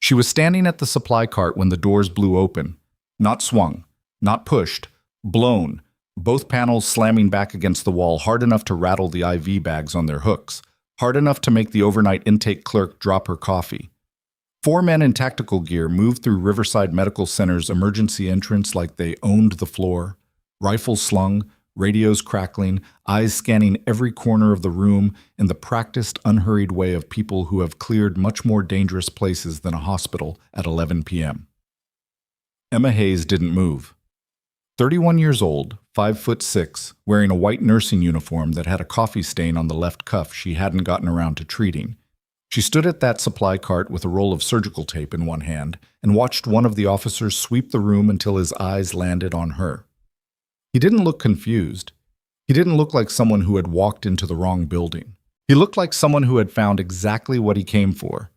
She was standing at the supply cart when the doors blew open. Not swung, not pushed, blown, both panels slamming back against the wall hard enough to rattle the IV bags on their hooks, hard enough to make the overnight intake clerk drop her coffee. 4 men in tactical gear moved through Riverside Medical Center's emergency entrance like they owned the floor, rifles slung, radios crackling, eyes scanning every corner of the room in the practiced, unhurried way of people who have cleared much more dangerous places than a hospital at 11 p.m. Emma Hayes didn't move. 31 years old, 5'6", wearing a white nursing uniform that had a coffee stain on the left cuff she hadn't gotten around to treating. She stood at that supply cart with a roll of surgical tape in one hand and watched one of the officers sweep the room until his eyes landed on her. He didn't look confused. He didn't look like someone who had walked into the wrong building. He looked like someone who had found exactly what he came for.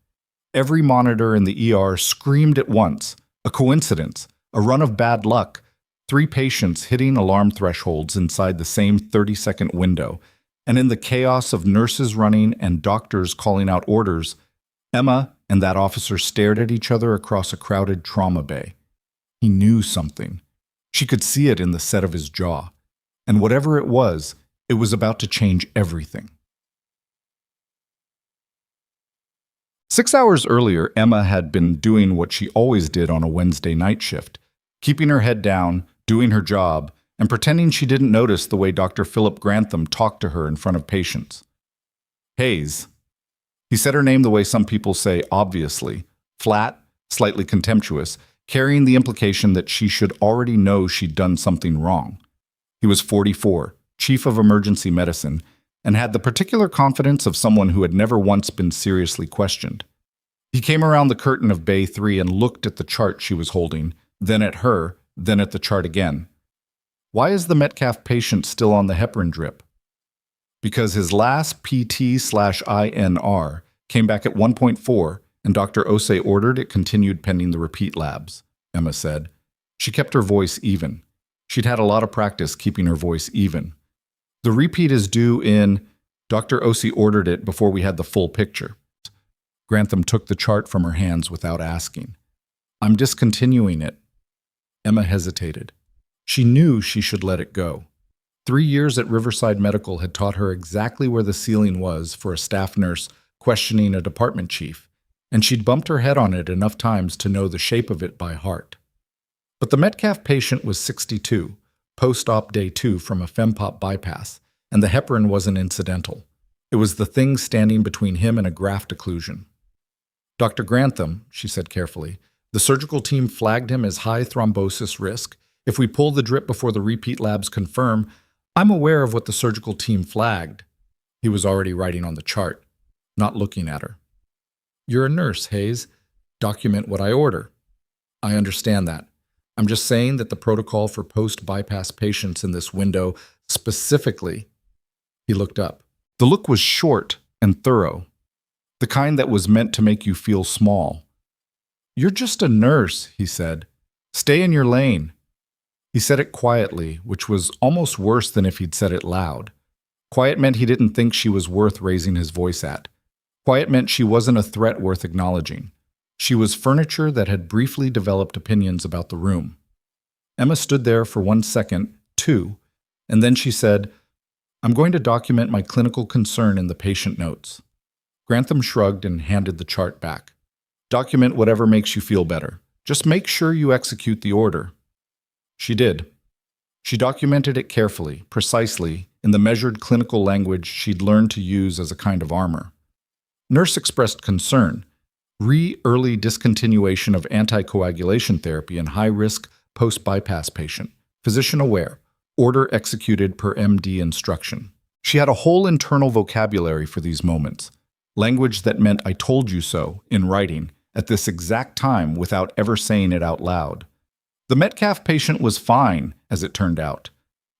Every monitor in the ER screamed at once. A coincidence, a run of bad luck, 3 patients hitting alarm thresholds inside the same 30-second window. And in the chaos of nurses running and doctors calling out orders, Emma and that officer stared at each other across a crowded trauma bay. He knew something. She could see it in the set of his jaw. And whatever it was about to change everything. 6 hours earlier, Emma had been doing what she always did on a Wednesday night shift, keeping her head down, doing her job, and pretending she didn't notice the way Dr. Philip Grantham talked to her in front of patients. Hayes. He said her name the way some people say obviously, flat, slightly contemptuous, carrying the implication that she should already know she'd done something wrong. He was 44, chief of emergency medicine, and had the particular confidence of someone who had never once been seriously questioned. He came around the curtain of Bay 3 and looked at the chart she was holding, then at her, then at the chart again. Why is the Metcalf patient still on the heparin drip? Because his last PT/INR came back at 1.4, and Dr. Osei ordered it continued pending the repeat labs, Emma said. She kept her voice even. She'd had a lot of practice keeping her voice even. The repeat is due in... Dr. Osei ordered it before we had the full picture. Grantham took the chart from her hands without asking. I'm discontinuing it. Emma hesitated. She knew she should let it go. 3 years at Riverside Medical had taught her exactly where the ceiling was for a staff nurse questioning a department chief, and she'd bumped her head on it enough times to know the shape of it by heart. But the Metcalf patient was 62, post-op day 2 from a FemPop bypass, and the heparin wasn't incidental. It was the thing standing between him and a graft occlusion. Dr. Grantham, she said carefully, the surgical team flagged him as high thrombosis risk. If we pull the drip before the repeat labs confirm, I'm aware of what the surgical team flagged. He was already writing on the chart, not looking at her. You're a nurse, Hayes. Document what I order. I understand that. I'm just saying that the protocol for post-bypass patients in this window specifically... He looked up. The look was short and thorough, the kind that was meant to make you feel small. You're just a nurse, he said. Stay in your lane. He said it quietly, which was almost worse than if he'd said it loud. Quiet meant he didn't think she was worth raising his voice at. Quiet meant she wasn't a threat worth acknowledging. She was furniture that had briefly developed opinions about the room. Emma stood there for 1 second, 2, and then she said, I'm going to document my clinical concern in the patient notes. Grantham shrugged and handed the chart back. Document whatever makes you feel better. Just make sure you execute the order. She did. She documented it carefully, precisely, in the measured clinical language she'd learned to use as a kind of armor. Nurse expressed concern. Early discontinuation of anticoagulation therapy in high-risk post-bypass patient. Physician aware. Order executed per MD instruction. She had a whole internal vocabulary for these moments. Language that meant I told you so, in writing, at this exact time without ever saying it out loud. The Metcalf patient was fine, as it turned out.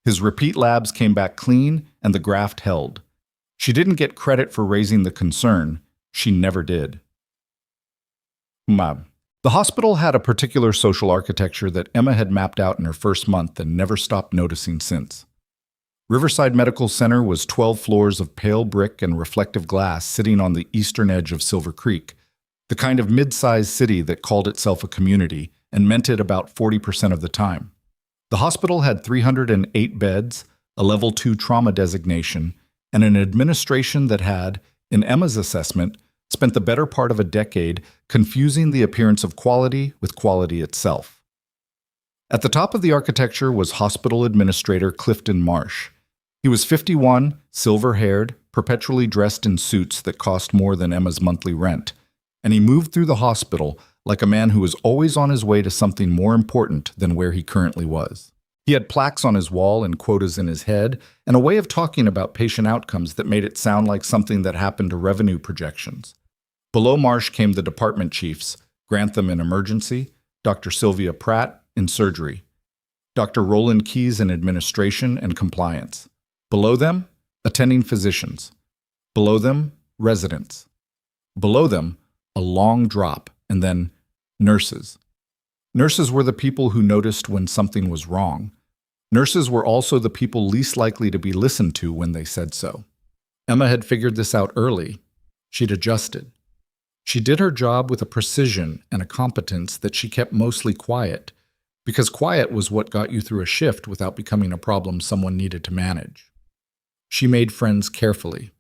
His repeat labs came back clean and the graft held. She didn't get credit for raising the concern. She never did. The hospital had a particular social architecture that Emma had mapped out in her first month and never stopped noticing since. Riverside Medical Center was 12 floors of pale brick and reflective glass sitting on the eastern edge of Silver Creek, the kind of mid-sized city that called itself a community and meant it about 40% of the time. The hospital had 308 beds, a level 2 trauma designation, and an administration that had, in Emma's assessment, spent the better part of a decade confusing the appearance of quality with quality itself. At the top of the architecture was hospital administrator Clifton Marsh. He was 51, silver-haired, perpetually dressed in suits that cost more than Emma's monthly rent, and he moved through the hospital like a man who was always on his way to something more important than where he currently was. He had plaques on his wall and quotas in his head, and a way of talking about patient outcomes that made it sound like something that happened to revenue projections. Below Marsh came the department chiefs, Grantham in emergency, Dr. Sylvia Pratt in surgery, Dr. Roland Keyes in administration and compliance. Below them, attending physicians. Below them, residents. Below them, a long drop, and then nurses. Nurses were the people who noticed when something was wrong. Nurses were also the people least likely to be listened to when they said so. Emma had figured this out early. She'd adjusted. She did her job with a precision and a competence that she kept mostly quiet, because quiet was what got you through a shift without becoming a problem someone needed to manage. She made friends carefully.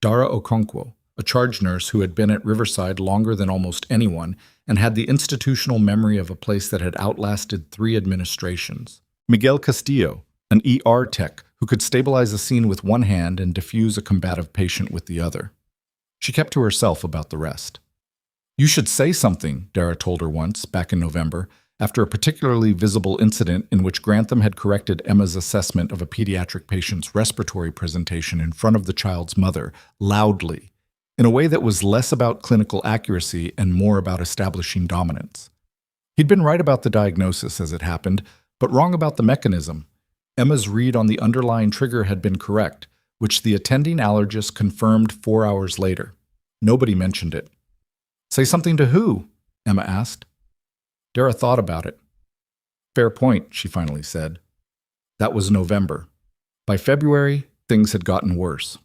Dara Okonkwo, a charge nurse who had been at Riverside longer than almost anyone and had the institutional memory of a place that had outlasted 3 administrations. Miguel Castillo, an ER tech who could stabilize a scene with one hand and diffuse a combative patient with the other. She kept to herself about the rest. "You should say something," Dara told her once, back in November, after a particularly visible incident in which Grantham had corrected Emma's assessment of a pediatric patient's respiratory presentation in front of the child's mother, loudly, in a way that was less about clinical accuracy and more about establishing dominance. He'd been right about the diagnosis as it happened, but wrong about the mechanism. Emma's read on the underlying trigger had been correct, which the attending allergist confirmed 4 hours later. Nobody mentioned it. "Say something to who?" Emma asked. Dara thought about it. "Fair point," she finally said. That was November. By February, things had gotten worse.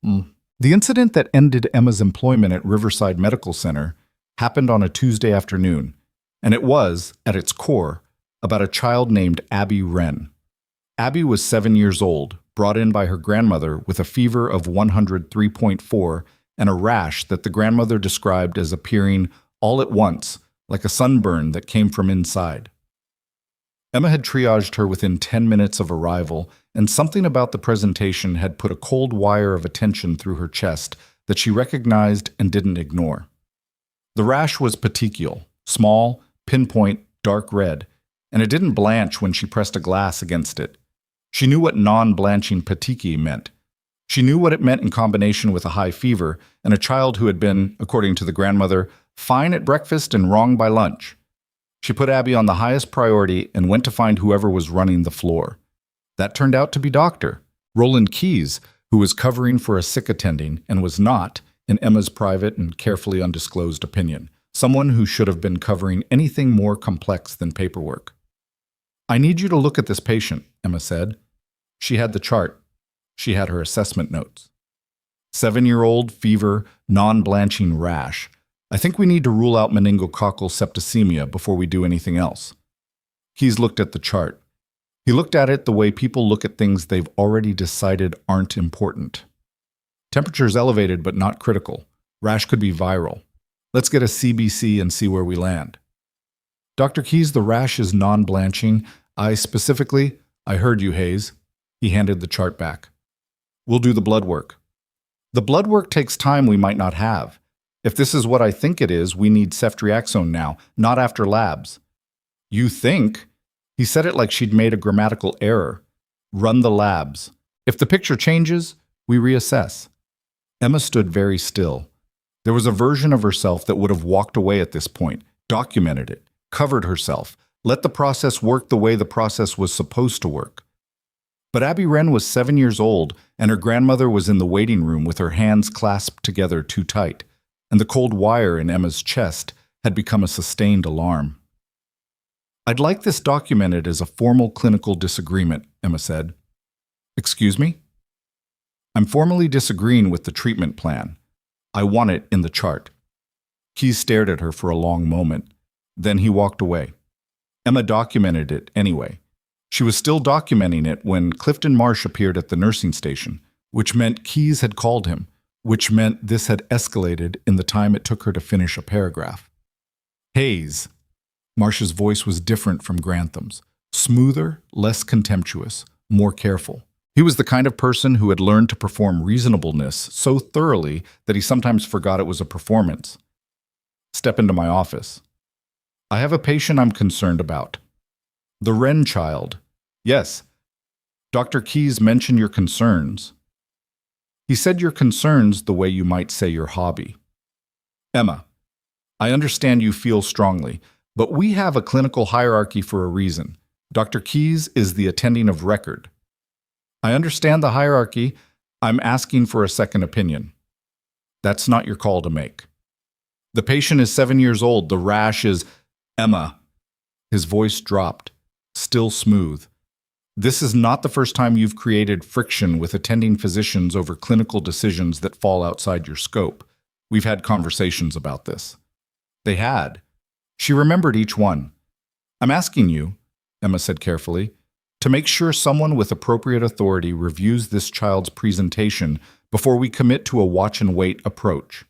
The incident that ended Emma's employment at Riverside Medical Center happened on a Tuesday afternoon, and it was, at its core, about a child named Abby Wren. Abby was 7 years old, brought in by her grandmother with a fever of 103.4 and a rash that the grandmother described as appearing all at once, like a sunburn that came from inside. Emma had triaged her within 10 minutes of arrival, and something about the presentation had put a cold wire of attention through her chest that she recognized and didn't ignore. The rash was petechial, small, pinpoint, dark red, and it didn't blanch when she pressed a glass against it. She knew what non-blanching petechiae meant. She knew what it meant in combination with a high fever and a child who had been, according to the grandmother, fine at breakfast and wrong by lunch. She put Abby on the highest priority and went to find whoever was running the floor. That turned out to be Dr. Roland Keyes, who was covering for a sick attending and was not, in Emma's private and carefully undisclosed opinion, someone who should have been covering anything more complex than paperwork. "I need you to look at this patient," Emma said. She had the chart. She had her assessment notes. 7-year-old, fever, non-blanching rash. "I think we need to rule out meningococcal septicemia before we do anything else." Keyes looked at the chart. He looked at it the way people look at things they've already decided aren't important. Temperature's elevated but not critical. Rash could be viral. Let's get a CBC and see where we land. "Dr. Keyes, the rash is non-blanching. I heard you, Hayes." He handed the chart back. "We'll do the blood work." "The blood work takes time we might not have. If this is what I think it is, we need ceftriaxone now, not after labs." "You think?" He said it like she'd made a grammatical error. "Run the labs. If the picture changes, we reassess." Emma stood very still. There was a version of herself that would have walked away at this point, documented it, covered herself, let the process work the way the process was supposed to work. But Abby Wren was 7 years old, and her grandmother was in the waiting room with her hands clasped together too tight, and the cold wire in Emma's chest had become a sustained alarm. "I'd like this documented as a formal clinical disagreement," Emma said. "Excuse me?" "I'm formally disagreeing with the treatment plan. I want it in the chart." Keyes stared at her for a long moment. Then he walked away. Emma documented it anyway. She was still documenting it when Clifton Marsh appeared at the nursing station, which meant Keyes had called him, which meant this had escalated in the time it took her to finish a paragraph. Hayes. Marsh's voice was different from Grantham's. Smoother, less contemptuous, more careful. He was the kind of person who had learned to perform reasonableness so thoroughly that he sometimes forgot it was a performance. Step into my office. I have a patient I'm concerned about. The Wren child. Yes. Dr. Keyes mentioned your concerns. He said your concerns the way you might say your hobby. Emma, I understand you feel strongly, but we have a clinical hierarchy for a reason. Dr. Keyes is the attending of record. I understand the hierarchy. I'm asking for a second opinion. That's not your call to make. The patient is 7 years old. The rash is... Emma. His voice dropped, still smooth. This is not the first time you've created friction with attending physicians over clinical decisions that fall outside your scope. We've had conversations about this. They had. She remembered each one. I'm asking you, Emma said carefully, to make sure someone with appropriate authority reviews this child's presentation before we commit to a watch-and-wait approach.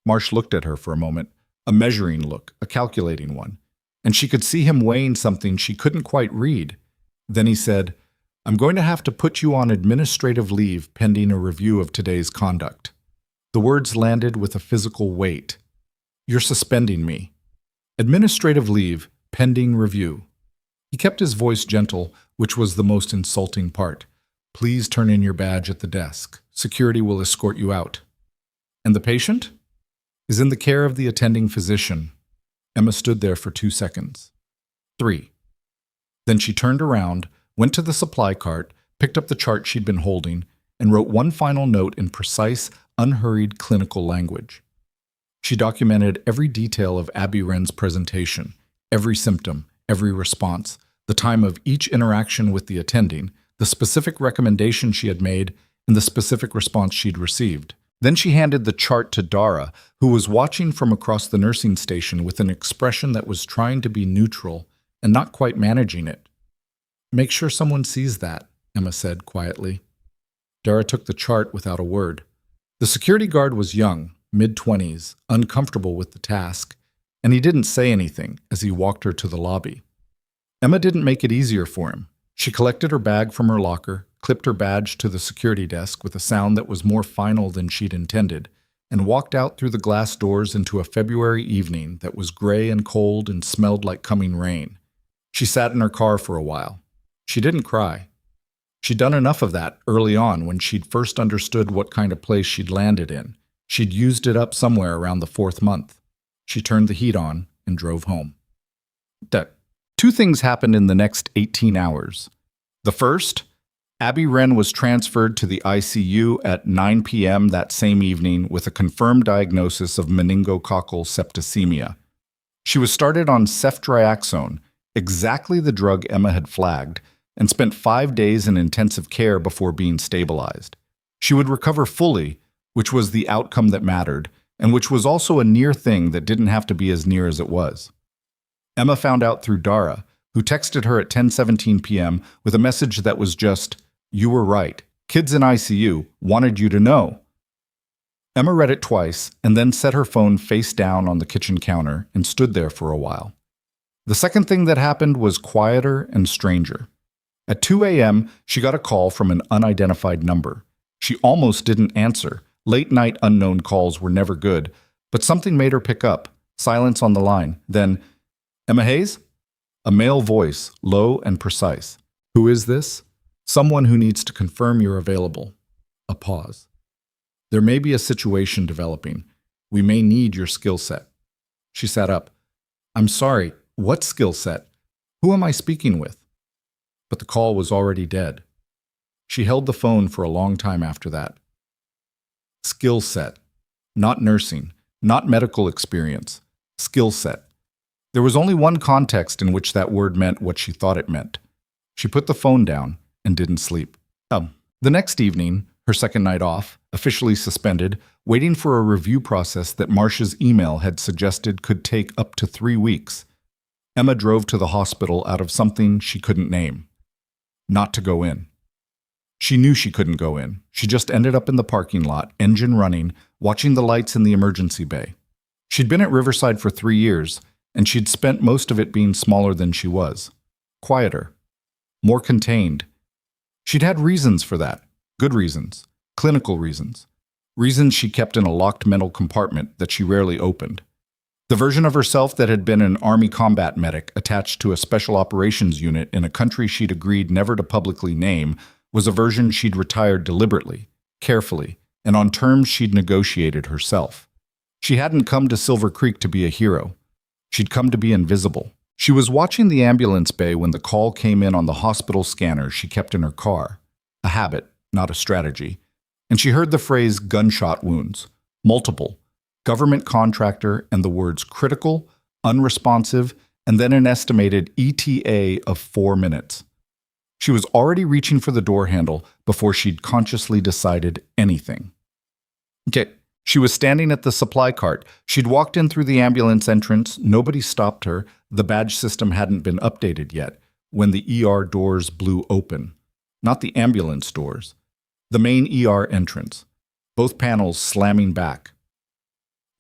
Marsh looked at her for a moment, a measuring look, a calculating one, and she could see him weighing something she couldn't quite read. Then he said, I'm going to have to put you on administrative leave pending a review of today's conduct. The words landed with a physical weight. You're suspending me. Administrative leave, pending review. He kept his voice gentle, which was the most insulting part. Please turn in your badge at the desk. Security will escort you out. And the patient? Is in the care of the attending physician. Emma stood there for 2 seconds. 3. Then she turned around, went to the supply cart, picked up the chart she'd been holding, and wrote one final note in precise, unhurried clinical language. She documented every detail of Abby Wren's presentation, every symptom, every response, the time of each interaction with the attending, the specific recommendation she had made, and the specific response she'd received. Then she handed the chart to Dara, who was watching from across the nursing station with an expression that was trying to be neutral and not quite managing it. Make sure someone sees that, Emma said quietly. Dara took the chart without a word. The security guard was young, mid-20s, uncomfortable with the task, and he didn't say anything as he walked her to the lobby. Emma didn't make it easier for him. She collected her bag from her locker, clipped her badge to the security desk with a sound that was more final than she'd intended, and walked out through the glass doors into a February evening that was gray and cold and smelled like coming rain. She sat in her car for a while. She didn't cry. She'd done enough of that early on when she'd first understood what kind of place she'd landed in. She'd used it up somewhere around the 4th month. She turned the heat on and drove home. 2 things happened in the next 18 hours. The first, Abby Wren was transferred to the ICU at 9 p.m. that same evening with a confirmed diagnosis of meningococcal septicemia. She was started on ceftriaxone, exactly the drug Emma had flagged, and spent 5 days in intensive care before being stabilized. She would recover fully, which was the outcome that mattered, and which was also a near thing that didn't have to be as near as it was. Emma found out through Dara, who texted her at 10:17 p.m. with a message that was just, "You were right. Kids in ICU wanted you to know." Emma read it twice and then set her phone face down on the kitchen counter and stood there for a while. The second thing that happened was quieter and stranger. At 2 a.m., she got a call from an unidentified number. She almost didn't answer. Late-night unknown calls were never good, but something made her pick up. Silence on the line. Then, "Emma Hayes?" A male voice, low and precise. "Who is this?" "Someone who needs to confirm you're available." A pause. "There may be a situation developing. We may need your skill set." She sat up. "I'm sorry, what skill set? Who am I speaking with?" But the call was already dead. She held the phone for a long time after that. Skill set. Not nursing, not medical experience. Skill set. There was only one context in which that word meant what she thought it meant. She put the phone down and didn't sleep. The next evening, her second night off, officially suspended, waiting for a review process that Marcia's email had suggested could take up to 3 weeks. Emma drove to the hospital out of something she couldn't name. Not to go in. She knew she couldn't go in. She just ended up in the parking lot, engine running, watching the lights in the emergency bay. She'd been at Riverside for 3 years, and she'd spent most of it being smaller than she was. Quieter. More contained. She'd had reasons for that. Good reasons. Clinical reasons. Reasons she kept in a locked mental compartment that she rarely opened. The version of herself that had been an Army combat medic attached to a special operations unit in a country she'd agreed never to publicly name was a version she'd retired deliberately, carefully, and on terms she'd negotiated herself. She hadn't come to Silver Creek to be a hero. She'd come to be invisible. She was watching the ambulance bay when the call came in on the hospital scanner she kept in her car. A habit, not a strategy. And she heard the phrase gunshot wounds. Multiple. Government contractor and the words critical, unresponsive, and then an estimated ETA of 4 minutes. She was already reaching for the door handle before she'd consciously decided anything. Okay, she was standing at the supply cart. She'd walked in through the ambulance entrance. Nobody stopped her. The badge system hadn't been updated yet when the ER doors blew open. Not the ambulance doors. The main ER entrance. Both panels slamming back.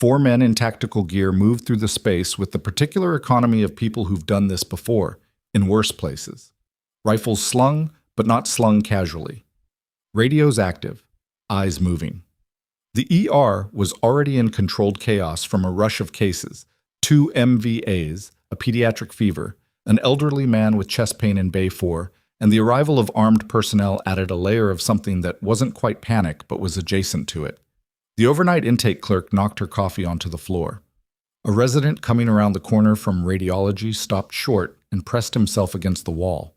4 men in tactical gear moved through the space with the particular economy of people who've done this before, in worse places. Rifles slung, but not slung casually. Radios active, eyes moving. The ER was already in controlled chaos from a rush of cases, 2 MVAs, a pediatric fever, an elderly man with chest pain in Bay 4, and the arrival of armed personnel added a layer of something that wasn't quite panic but was adjacent to it. The overnight intake clerk knocked her coffee onto the floor. A resident coming around the corner from radiology stopped short and pressed himself against the wall.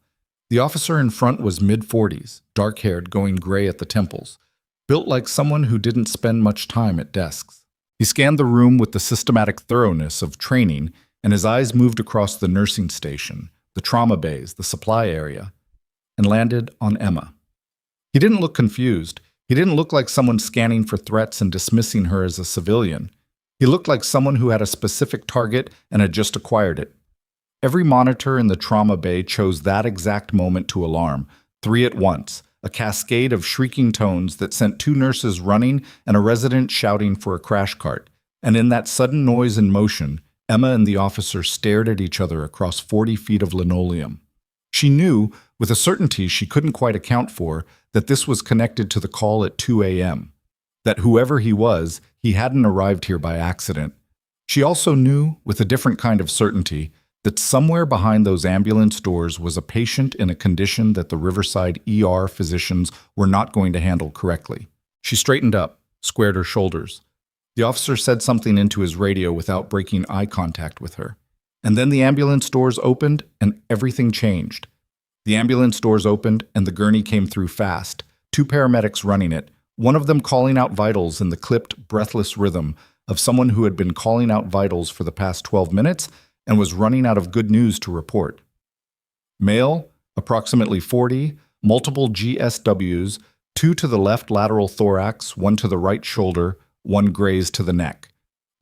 The officer in front was mid-40s, dark-haired, going gray at the temples, built like someone who didn't spend much time at desks. He scanned the room with the systematic thoroughness of training, and his eyes moved across the nursing station, the trauma bays, the supply area, and landed on Emma. He didn't look confused. He didn't look like someone scanning for threats and dismissing her as a civilian. He looked like someone who had a specific target and had just acquired it. Every monitor in the trauma bay chose that exact moment to alarm, 3 at once, a cascade of shrieking tones that sent 2 nurses running and a resident shouting for a crash cart. And in that sudden noise and motion, Emma and the officer stared at each other across 40 feet of linoleum. She knew, with a certainty she couldn't quite account for, that this was connected to the call at 2 a.m., that whoever he was, he hadn't arrived here by accident. She also knew, with a different kind of certainty, that somewhere behind those ambulance doors was a patient in a condition that the Riverside ER physicians were not going to handle correctly. She straightened up, squared her shoulders. The officer said something into his radio without breaking eye contact with her. And then the ambulance doors opened and everything changed. The ambulance doors opened and the gurney came through fast, 2 paramedics running it, one of them calling out vitals in the clipped, breathless rhythm of someone who had been calling out vitals for the past 12 minutes and was running out of good news to report. Male, approximately 40, multiple GSWs, 2 to the left lateral thorax, 1 to the right shoulder, 1 grazed to the neck.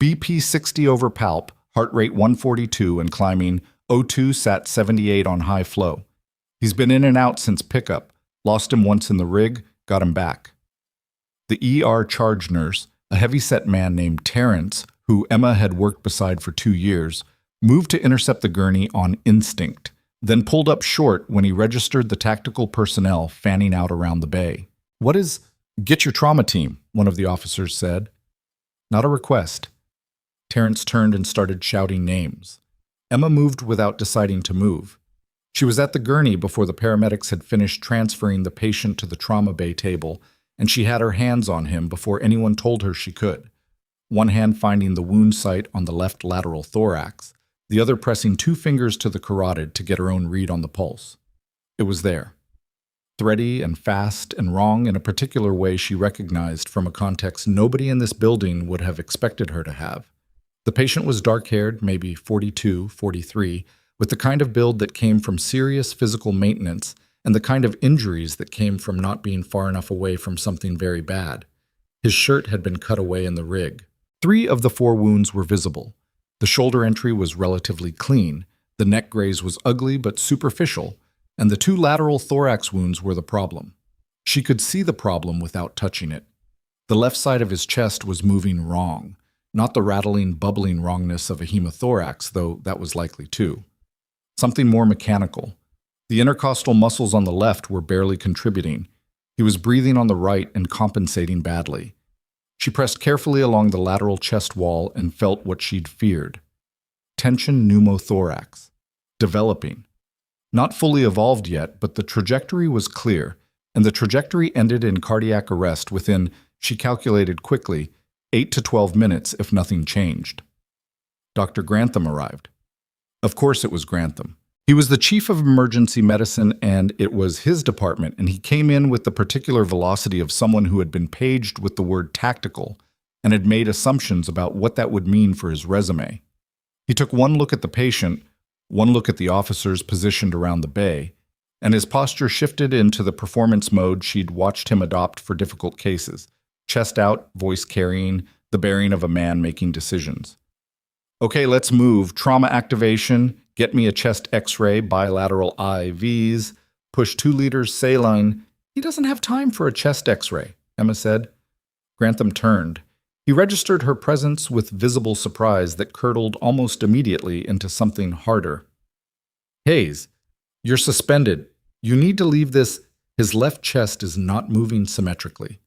BP 60 over palp, heart rate 142 and climbing, O2 sat 78 on high flow. He's been in and out since pickup, lost him once in the rig, got him back. The ER charge nurse, a heavy-set man named Terrence, who Emma had worked beside for 2 years, moved to intercept the gurney on instinct, then pulled up short when he registered the tactical personnel fanning out around the bay. "What is—" "Get your trauma team," one of the officers said. Not a request. Terrence turned and started shouting names. Emma moved without deciding to move. She was at the gurney before the paramedics had finished transferring the patient to the trauma bay table, and she had her hands on him before anyone told her she could. One hand finding the wound site on the left lateral thorax, the other pressing 2 fingers to the carotid to get her own read on the pulse. It was there. Thready and fast and wrong in a particular way she recognized from a context nobody in this building would have expected her to have. The patient was dark-haired, maybe 42, 43, with the kind of build that came from serious physical maintenance and the kind of injuries that came from not being far enough away from something very bad. His shirt had been cut away in the rig. 3 of the 4 wounds were visible. The shoulder entry was relatively clean, the neck graze was ugly but superficial, and the 2 lateral thorax wounds were the problem. She could see the problem without touching it. The left side of his chest was moving wrong, not the rattling, bubbling wrongness of a hemothorax, though that was likely too. Something more mechanical. The intercostal muscles on the left were barely contributing. He was breathing on the right and compensating badly. She pressed carefully along the lateral chest wall and felt what she'd feared. Tension pneumothorax. Developing. Not fully evolved yet, but the trajectory was clear, and the trajectory ended in cardiac arrest within, she calculated quickly, 8 to 12 minutes if nothing changed. Dr. Grantham arrived. Of course it was Grantham. He was the chief of emergency medicine, and it was his department, and he came in with the particular velocity of someone who had been paged with the word tactical and had made assumptions about what that would mean for his resume. He took one look at the patient, one look at the officers positioned around the bay, and his posture shifted into the performance mode she'd watched him adopt for difficult cases. Chest out, voice carrying, the bearing of a man making decisions. Okay, let's move. Trauma activation. Get me a chest x-ray, bilateral IVs. Push 2 liters saline. He doesn't have time for a chest x-ray, Emma said. Grantham turned. He registered her presence with visible surprise that curdled almost immediately into something harder. Hayes, you're suspended. You need to leave this. His left chest is not moving symmetrically.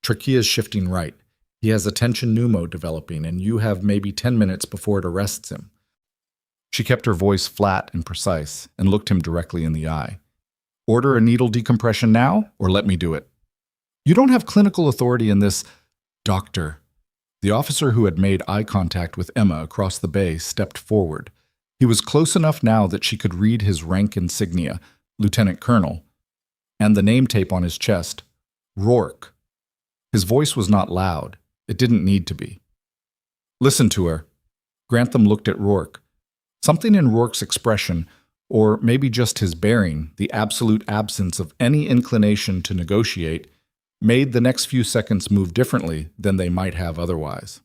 Trachea's shifting right. He has a tension pneumo developing, and you have maybe 10 minutes before it arrests him. She kept her voice flat and precise and looked him directly in the eye. Order a needle decompression now, or let me do it. You don't have clinical authority in this, doctor. The officer who had made eye contact with Emma across the bay stepped forward. He was close enough now that she could read his rank insignia, Lieutenant Colonel, and the name tape on his chest, Rourke. His voice was not loud. It didn't need to be. Listen to her. Grantham looked at Rourke. Something in Rourke's expression, or maybe just his bearing, the absolute absence of any inclination to negotiate, made the next few seconds move differently than they might have otherwise.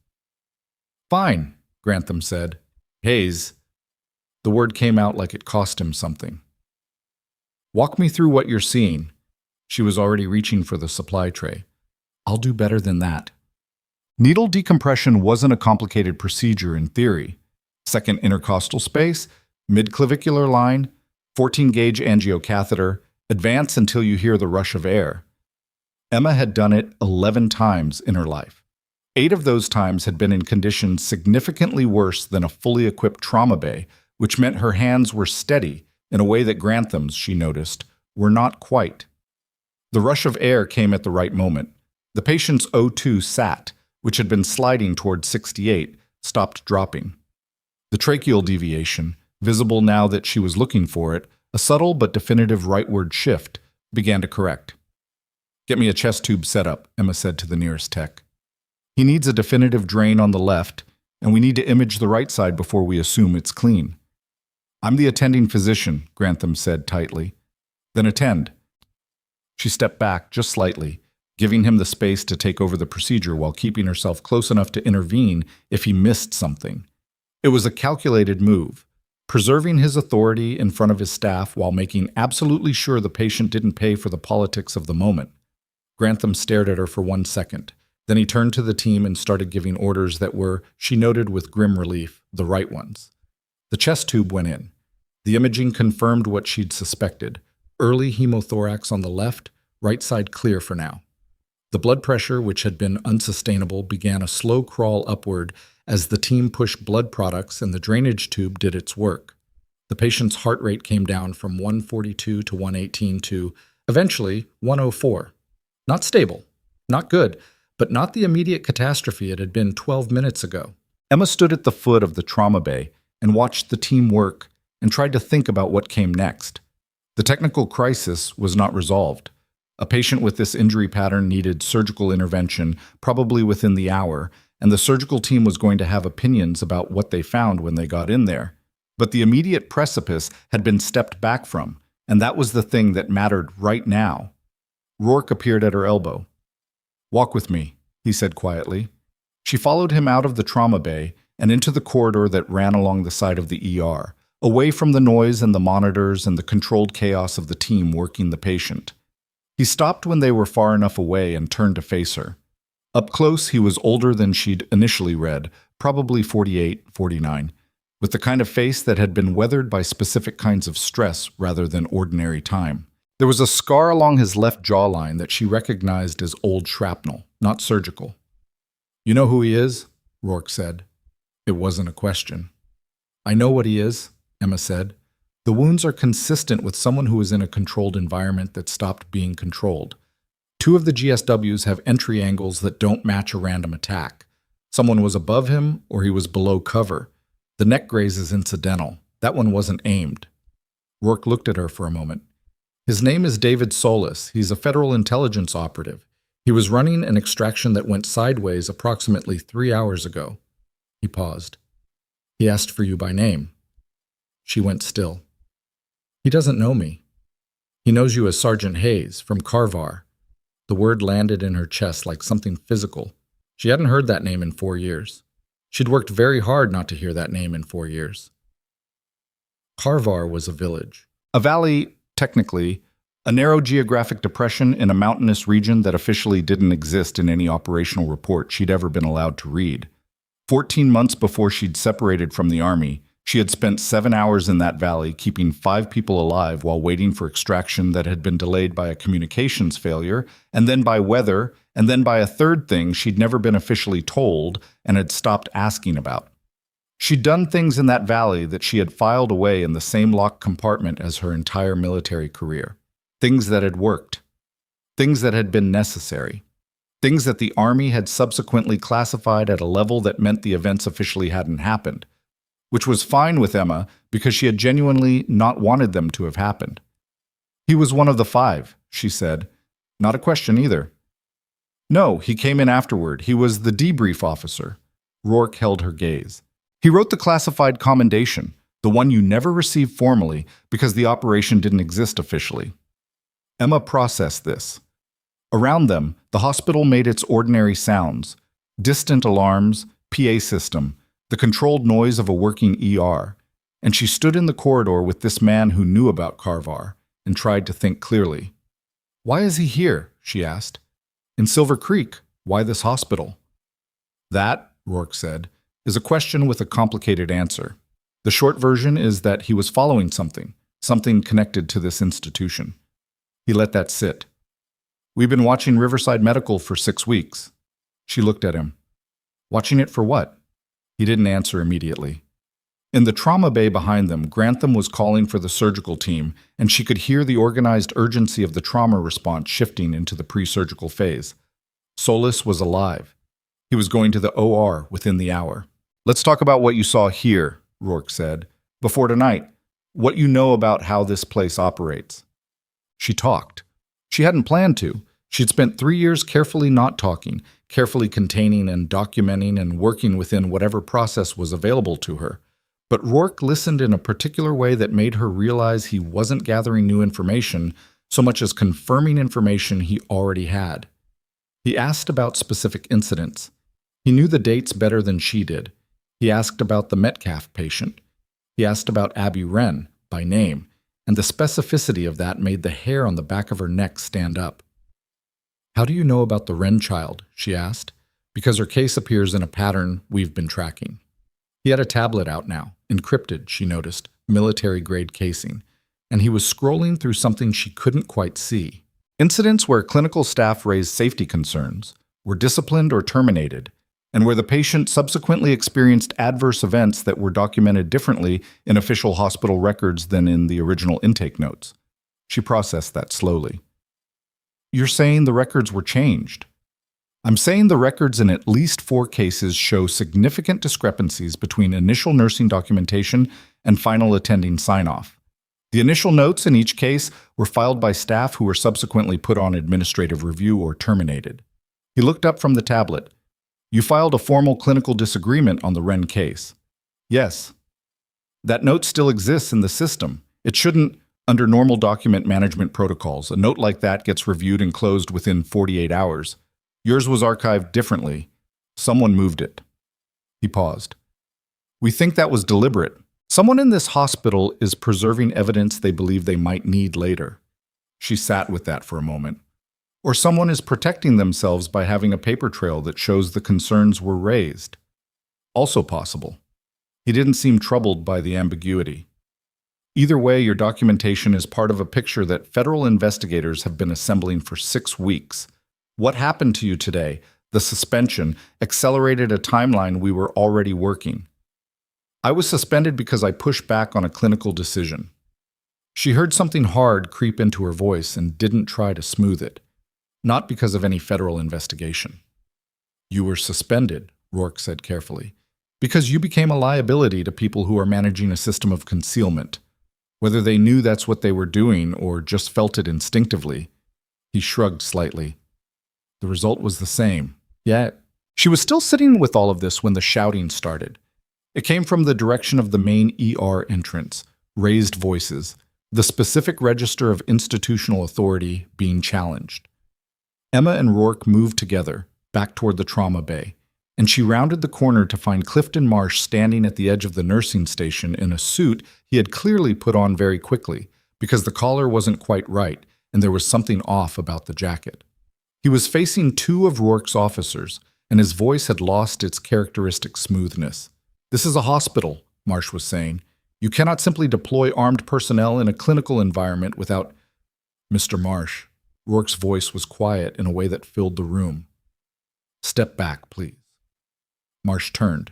Fine, Grantham said. Hayes. The word came out like it cost him something. Walk me through what you're seeing. She was already reaching for the supply tray. I'll do better than that. Needle decompression wasn't a complicated procedure in theory. Second intercostal space, midclavicular line, 14-gauge angiocatheter, advance until you hear the rush of air. Emma had done it 11 times in her life. 8 of those times had been in conditions significantly worse than a fully equipped trauma bay, which meant her hands were steady in a way that Grantham's, she noticed, were not quite. The rush of air came at the right moment. The patient's O2 sat, which had been sliding toward 68, stopped dropping. The tracheal deviation, visible now that she was looking for it, a subtle but definitive rightward shift, began to correct. Get me a chest tube setup, Emma said to the nearest tech. He needs a definitive drain on the left, and we need to image the right side before we assume it's clean. I'm the attending physician, Grantham said tightly. Then attend. She stepped back just slightly, giving him the space to take over the procedure while keeping herself close enough to intervene if he missed something. It was a calculated move, preserving his authority in front of his staff while making absolutely sure the patient didn't pay for the politics of the moment. Grantham stared at her for 1 second. Then he turned to the team and started giving orders that were, she noted with grim relief, the right ones. The chest tube went in. The imaging confirmed what she'd suspected. Early hemothorax on the left, right side clear for now. The blood pressure, which had been unsustainable, began a slow crawl upward as the team pushed blood products and the drainage tube did its work. The patient's heart rate came down from 142 to 118 to, eventually, 104. Not stable, not good, but not the immediate catastrophe it had been 12 minutes ago. Emma stood at the foot of the trauma bay and watched the team work and tried to think about what came next. The technical crisis was not resolved. A patient with this injury pattern needed surgical intervention, probably within the hour, and the surgical team was going to have opinions about what they found when they got in there. But the immediate precipice had been stepped back from, And that was the thing that mattered right now. Rourke appeared at her elbow. "Walk with me," he said quietly. She followed him out of the trauma bay and into the corridor that ran along the side of the ER, away from the noise and the monitors and the controlled chaos of the team working the patient. He stopped when they were far enough away and turned to face her. Up close, he was older than she'd initially read, probably 48, 49, with the kind of face that had been weathered by specific kinds of stress rather than ordinary time. There was a scar along his left jawline that she recognized as old shrapnel, not surgical. "You know who he is?" Rourke said. It wasn't a question. "I know what he is," Emma said. "The wounds are consistent with someone who was in a controlled environment that stopped being controlled. 2 of the GSWs have entry angles that don't match a random attack. Someone was above him or he was below cover. The neck graze is incidental. That one wasn't aimed." Rourke looked at her for a moment. "His name is David Solis. He's a federal intelligence operative. He was running an extraction that went sideways approximately 3 hours ago." He paused. "He asked for you by name." She went still. "He doesn't know me. He knows you as Sergeant Hayes from Carvar." The word landed in her chest like something physical. She hadn't heard that name in 4 years. She'd worked very hard not to hear that name in 4 years. Carvar was a village. A valley, technically, a narrow geographic depression in a mountainous region that officially didn't exist in any operational report she'd ever been allowed to read. 14 months before she'd separated from the Army, she had spent 7 hours in that valley keeping 5 people alive while waiting for extraction that had been delayed by a communications failure, and then by weather, and then by a third thing she'd never been officially told and had stopped asking about. She'd done things in that valley that she had filed away in the same locked compartment as her entire military career. Things that had worked. Things that had been necessary. Things that the Army had subsequently classified at a level that meant the events officially hadn't happened. Which was fine with Emma because she had genuinely not wanted them to have happened. "He was one of the 5, she said. "Not a question either." "No, he came in afterward. He was the debrief officer." Rourke held her gaze. "He wrote the classified commendation, the one you never received formally because the operation didn't exist officially." Emma processed this. Around them, the hospital made its ordinary sounds. Distant alarms, PA system, the controlled noise of a working ER, and she stood in the corridor with this man who knew about Carvar and tried to think clearly. "Why is he here?" she asked. "In Silver Creek, why this hospital?" "That," Rourke said, "is a question with a complicated answer. The short version is that he was following something connected to this institution." He let that sit. "We've been watching Riverside Medical for 6 weeks." She looked at him. "Watching it for what?" He didn't answer immediately. In the trauma bay behind them, Grantham was calling for the surgical team, and she could hear the organized urgency of the trauma response shifting into the pre-surgical phase. Solis was alive. He was going to the OR within the hour. "Let's talk about what you saw here," Rourke said. "Before tonight, what you know about how this place operates." She talked. She hadn't planned to. She'd spent 3 years carefully not talking, carefully containing and documenting and working within whatever process was available to her. But Rourke listened in a particular way that made her realize he wasn't gathering new information so much as confirming information he already had. He asked about specific incidents. He knew the dates better than she did. He asked about the Metcalf patient. He asked about Abby Wren, by name, and the specificity of that made the hair on the back of her neck stand up. "How do you know about the Wren child?" she asked, because her case appears in a pattern we've been tracking. He had a tablet out now, encrypted, she noticed, military-grade casing, and he was scrolling through something she couldn't quite see. Incidents where clinical staff raised safety concerns, were disciplined or terminated, and where the patient subsequently experienced adverse events that were documented differently in official hospital records than in the original intake notes. She processed that slowly. "You're saying the records were changed?" "I'm saying the records in at least 4 cases show significant discrepancies between initial nursing documentation and final attending sign-off. The initial notes in each case were filed by staff who were subsequently put on administrative review or terminated." He looked up from the tablet. "You filed a formal clinical disagreement on the Wren case." "Yes." "That note still exists in the system. It shouldn't..." Under normal document management protocols, a note like that gets reviewed and closed within 48 hours. Yours was archived differently. Someone moved it. He paused. We think that was deliberate. Someone in this hospital is preserving evidence they believe they might need later. She sat with that for a moment. Or someone is protecting themselves by having a paper trail that shows the concerns were raised. Also possible. He didn't seem troubled by the ambiguity. Either way, your documentation is part of a picture that federal investigators have been assembling for 6 weeks. What happened to you today, the suspension, accelerated a timeline we were already working. I was suspended because I pushed back on a clinical decision. She heard something hard creep into her voice and didn't try to smooth it. Not because of any federal investigation. You were suspended, Rourke said carefully, because you became a liability to people who are managing a system of concealment. Whether they knew that's what they were doing or just felt it instinctively. He shrugged slightly. The result was the same. Yet, she was still sitting with all of this when the shouting started. It came from the direction of the main ER entrance, raised voices, the specific register of institutional authority being challenged. Emma and Rourke moved together, back toward the trauma bay, and she rounded the corner to find Clifton Marsh standing at the edge of the nursing station in a suit he had clearly put on very quickly, because the collar wasn't quite right and there was something off about the jacket. He was facing 2 of Rourke's officers, and his voice had lost its characteristic smoothness. This is a hospital, Marsh was saying. You cannot simply deploy armed personnel in a clinical environment without… Mr. Marsh. Rourke's voice was quiet in a way that filled the room. Step back, please. Marsh turned.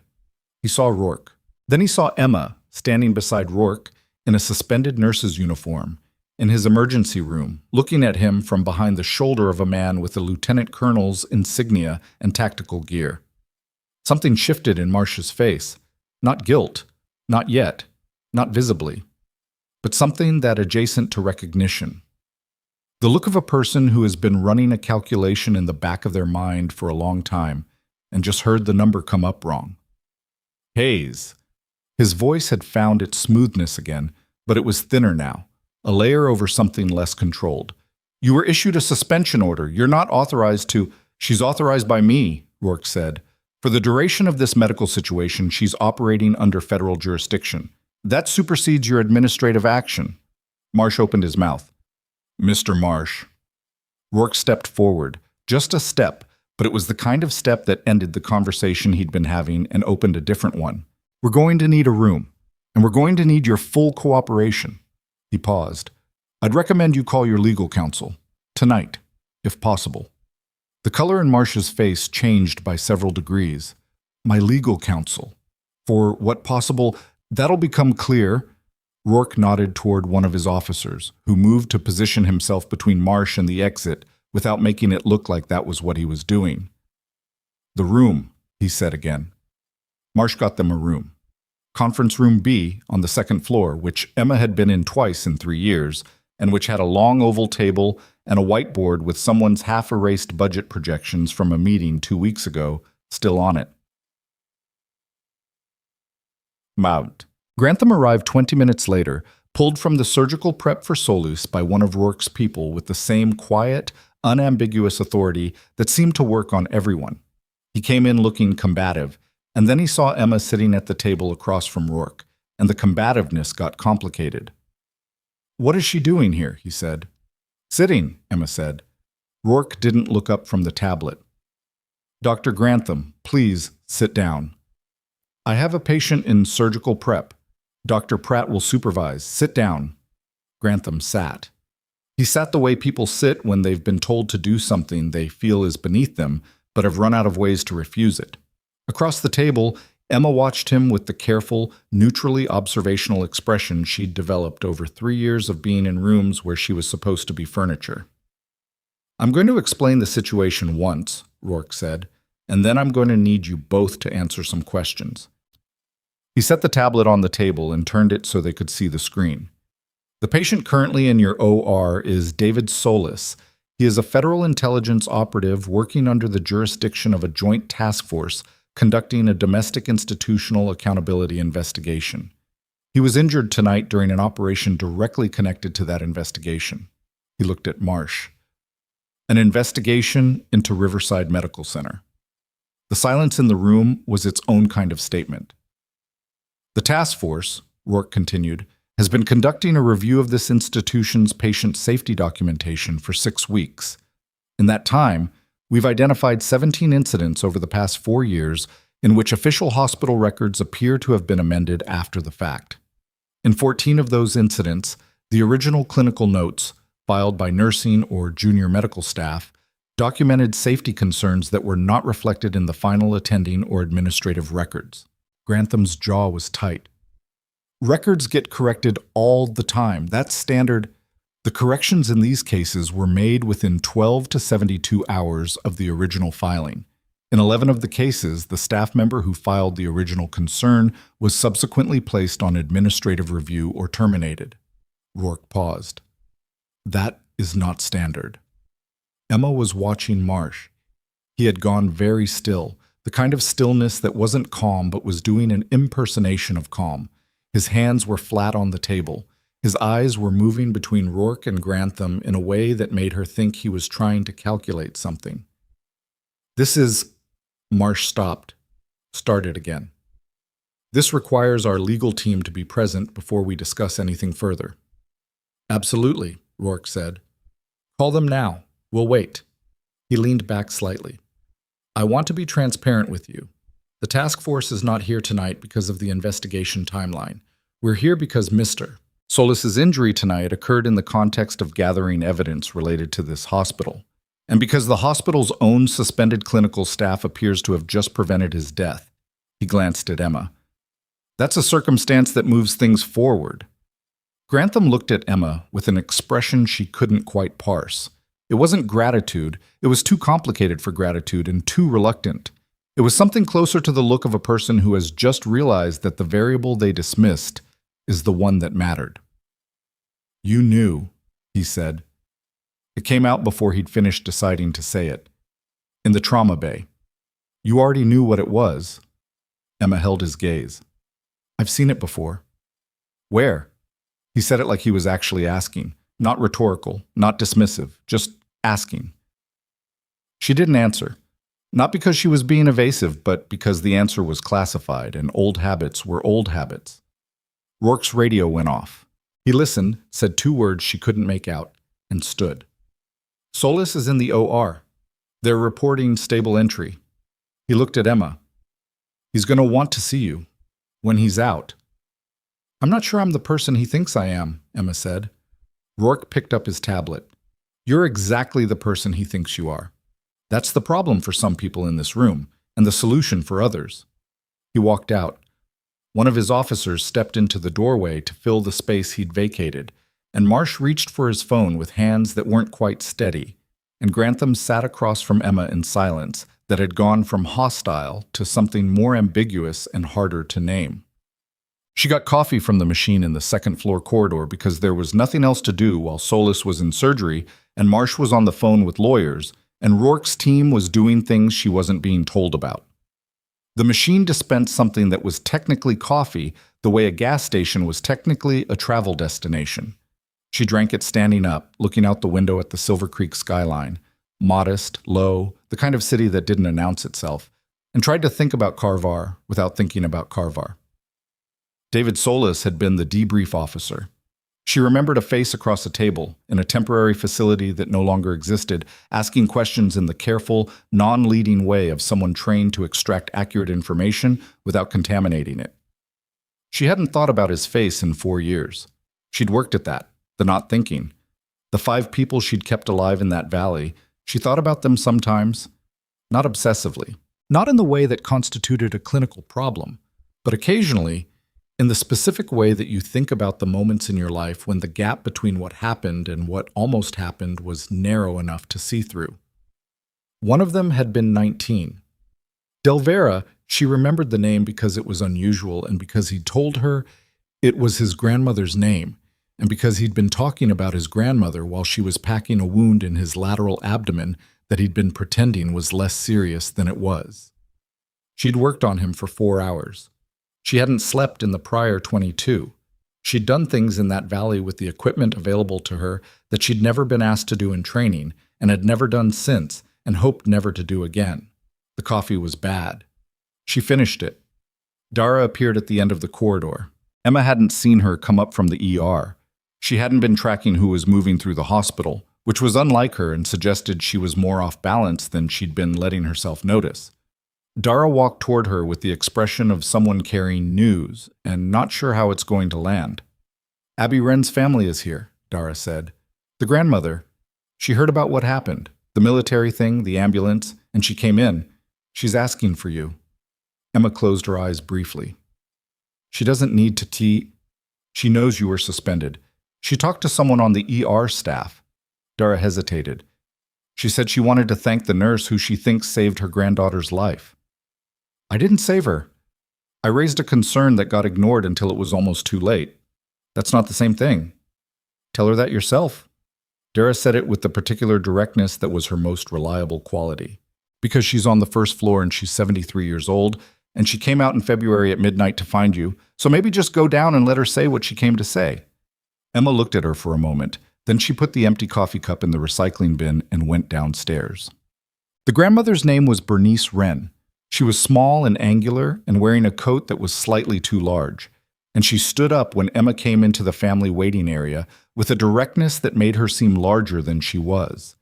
He saw Rourke. Then he saw Emma standing beside Rourke in a suspended nurse's uniform in his emergency room, looking at him from behind the shoulder of a man with a lieutenant colonel's insignia and tactical gear. Something shifted in Marsh's face. Not guilt. Not yet. Not visibly. But something that adjacent to recognition. The look of a person who has been running a calculation in the back of their mind for a long time and just heard the number come up wrong. Hayes. His voice had found its smoothness again, but it was thinner now, a layer over something less controlled. You were issued a suspension order. You're not authorized to… She's authorized by me, Rourke said. For the duration of this medical situation, she's operating under federal jurisdiction. That supersedes your administrative action. Marsh opened his mouth. Mr. Marsh. Rourke stepped forward, just a step, but it was the kind of step that ended the conversation he'd been having and opened a different one. We're going to need a room, and we're going to need your full cooperation. He paused. I'd recommend you call your legal counsel. Tonight, if possible. The color in Marsh's face changed by several degrees. My legal counsel. For what possible… That'll become clear. Rourke nodded toward one of his officers, who moved to position himself between Marsh and the exit without making it look like that was what he was doing. The room, he said again. Marsh got them a room. Conference Room B on the 2nd floor, which Emma had been in twice in 3 years, and which had a long oval table and a whiteboard with someone's half-erased budget projections from a meeting 2 weeks ago still on it. Mount. Grantham arrived 20 minutes later, pulled from the surgical prep for Solus by one of Rourke's people with the same quiet, unambiguous authority that seemed to work on everyone. He came in looking combative, and then he saw Emma sitting at the table across from Rourke, and the combativeness got complicated. What is she doing here? He said. Sitting, Emma said. Rourke didn't look up from the tablet. Dr. Grantham, please sit down. I have a patient in surgical prep. Dr. Pratt will supervise. Sit down. Grantham sat. He sat the way people sit when they've been told to do something they feel is beneath them, but have run out of ways to refuse it. Across the table, Emma watched him with the careful, neutrally observational expression she'd developed over 3 years of being in rooms where she was supposed to be furniture. I'm going to explain the situation once, Rourke said, and then I'm going to need you both to answer some questions. He set the tablet on the table and turned it so they could see the screen. The patient currently in your OR is David Solis. He is a federal intelligence operative working under the jurisdiction of a joint task force conducting a domestic institutional accountability investigation. He was injured tonight during an operation directly connected to that investigation. He looked at Marsh. An investigation into Riverside Medical Center. The silence in the room was its own kind of statement. The task force, Rourke continued, has been conducting a review of this institution's patient safety documentation for 6 weeks. In that time, we've identified 17 incidents over the past 4 years in which official hospital records appear to have been amended after the fact. In 14 of those incidents, the original clinical notes, filed by nursing or junior medical staff, documented safety concerns that were not reflected in the final attending or administrative records. Grantham's jaw was tight. Records get corrected all the time. That's standard. The corrections in these cases were made within 12 to 72 hours of the original filing. In 11 of the cases, the staff member who filed the original concern was subsequently placed on administrative review or terminated. Rourke paused. That is not standard. Emma was watching Marsh. He had gone very still, the kind of stillness that wasn't calm but was doing an impersonation of calm. His hands were flat on the table. His eyes were moving between Rourke and Grantham in a way that made her think he was trying to calculate something. This is... Marsh stopped, started again. This requires our legal team to be present before we discuss anything further. Absolutely, Rourke said. Call them now. We'll wait. He leaned back slightly. I want to be transparent with you. The task force is not here tonight because of the investigation timeline. We're here because Mr. Solis's injury tonight occurred in the context of gathering evidence related to this hospital, and because the hospital's own suspended clinical staff appears to have just prevented his death. He glanced at Emma. That's a circumstance that moves things forward. Grantham looked at Emma with an expression she couldn't quite parse. It wasn't gratitude. It was too complicated for gratitude and too reluctant. It was something closer to the look of a person who has just realized that the variable they dismissed is the one that mattered. You knew, he said. It came out before he'd finished deciding to say it. In the trauma bay. You already knew what it was. Emma held his gaze. I've seen it before. Where? He said it like he was actually asking. Not rhetorical, not dismissive, just asking. She didn't answer. Not because she was being evasive, but because the answer was classified and old habits were old habits. Rourke's radio went off. He listened, said 2 words she couldn't make out, and stood. Solis is in the OR. They're reporting stable entry. He looked at Emma. He's going to want to see you. When he's out. I'm not sure I'm the person he thinks I am, Emma said. Rourke picked up his tablet. You're exactly the person he thinks you are. That's the problem for some people in this room, and the solution for others. He walked out. One of his officers stepped into the doorway to fill the space he'd vacated, and Marsh reached for his phone with hands that weren't quite steady, and Grantham sat across from Emma in silence that had gone from hostile to something more ambiguous and harder to name. She got coffee from the machine in the second-floor corridor because there was nothing else to do while Solis was in surgery and Marsh was on the phone with lawyers, and Rourke's team was doing things she wasn't being told about. The machine dispensed something that was technically coffee the way a gas station was technically a travel destination. She drank it standing up, looking out the window at the Silver Creek skyline, modest, low, the kind of city that didn't announce itself, and tried to think about Carvar without thinking about Carvar. David Solis had been the debrief officer. She remembered a face across a table, in a temporary facility that no longer existed, asking questions in the careful, non-leading way of someone trained to extract accurate information without contaminating it. She hadn't thought about his face in 4 years. She'd worked at that, the not thinking. The 5 people she'd kept alive in that valley, she thought about them sometimes, not obsessively, not in the way that constituted a clinical problem, but occasionally, in the specific way that you think about the moments in your life when the gap between what happened and what almost happened was narrow enough to see through. One of them had been 19. Del Vera, she remembered the name because it was unusual and because he'd told her it was his grandmother's name, and because he'd been talking about his grandmother while she was packing a wound in his lateral abdomen that he'd been pretending was less serious than it was. She'd worked on him for 4 hours. She hadn't slept in the prior 22. She'd done things in that valley with the equipment available to her that she'd never been asked to do in training and had never done since and hoped never to do again. The coffee was bad. She finished it. Dara appeared at the end of the corridor. Emma hadn't seen her come up from the ER. She hadn't been tracking who was moving through the hospital, which was unlike her and suggested she was more off balance than she'd been letting herself notice. Dara walked toward her with the expression of someone carrying news and not sure how it's going to land. "Abby Wren's family is here," Dara said. "The grandmother. She heard about what happened, the military thing, the ambulance, and she came in. She's asking for you." Emma closed her eyes briefly. "She doesn't need to She knows you were suspended. She talked to someone on the ER staff." Dara hesitated. "She said she wanted to thank the nurse who she thinks saved her granddaughter's life." "I didn't save her. I raised a concern that got ignored until it was almost too late. That's not the same thing. Tell her that yourself." Dara said it with the particular directness that was her most reliable quality. "Because she's on the first floor and she's 73 years old, and she came out in February at midnight to find you, so maybe just go down and let her say what she came to say." Emma looked at her for a moment. Then she put the empty coffee cup in the recycling bin and went downstairs. The grandmother's name was Bernice Wren. She was small and angular and wearing a coat that was slightly too large, and she stood up when Emma came into the family waiting area with a directness that made her seem larger than she was.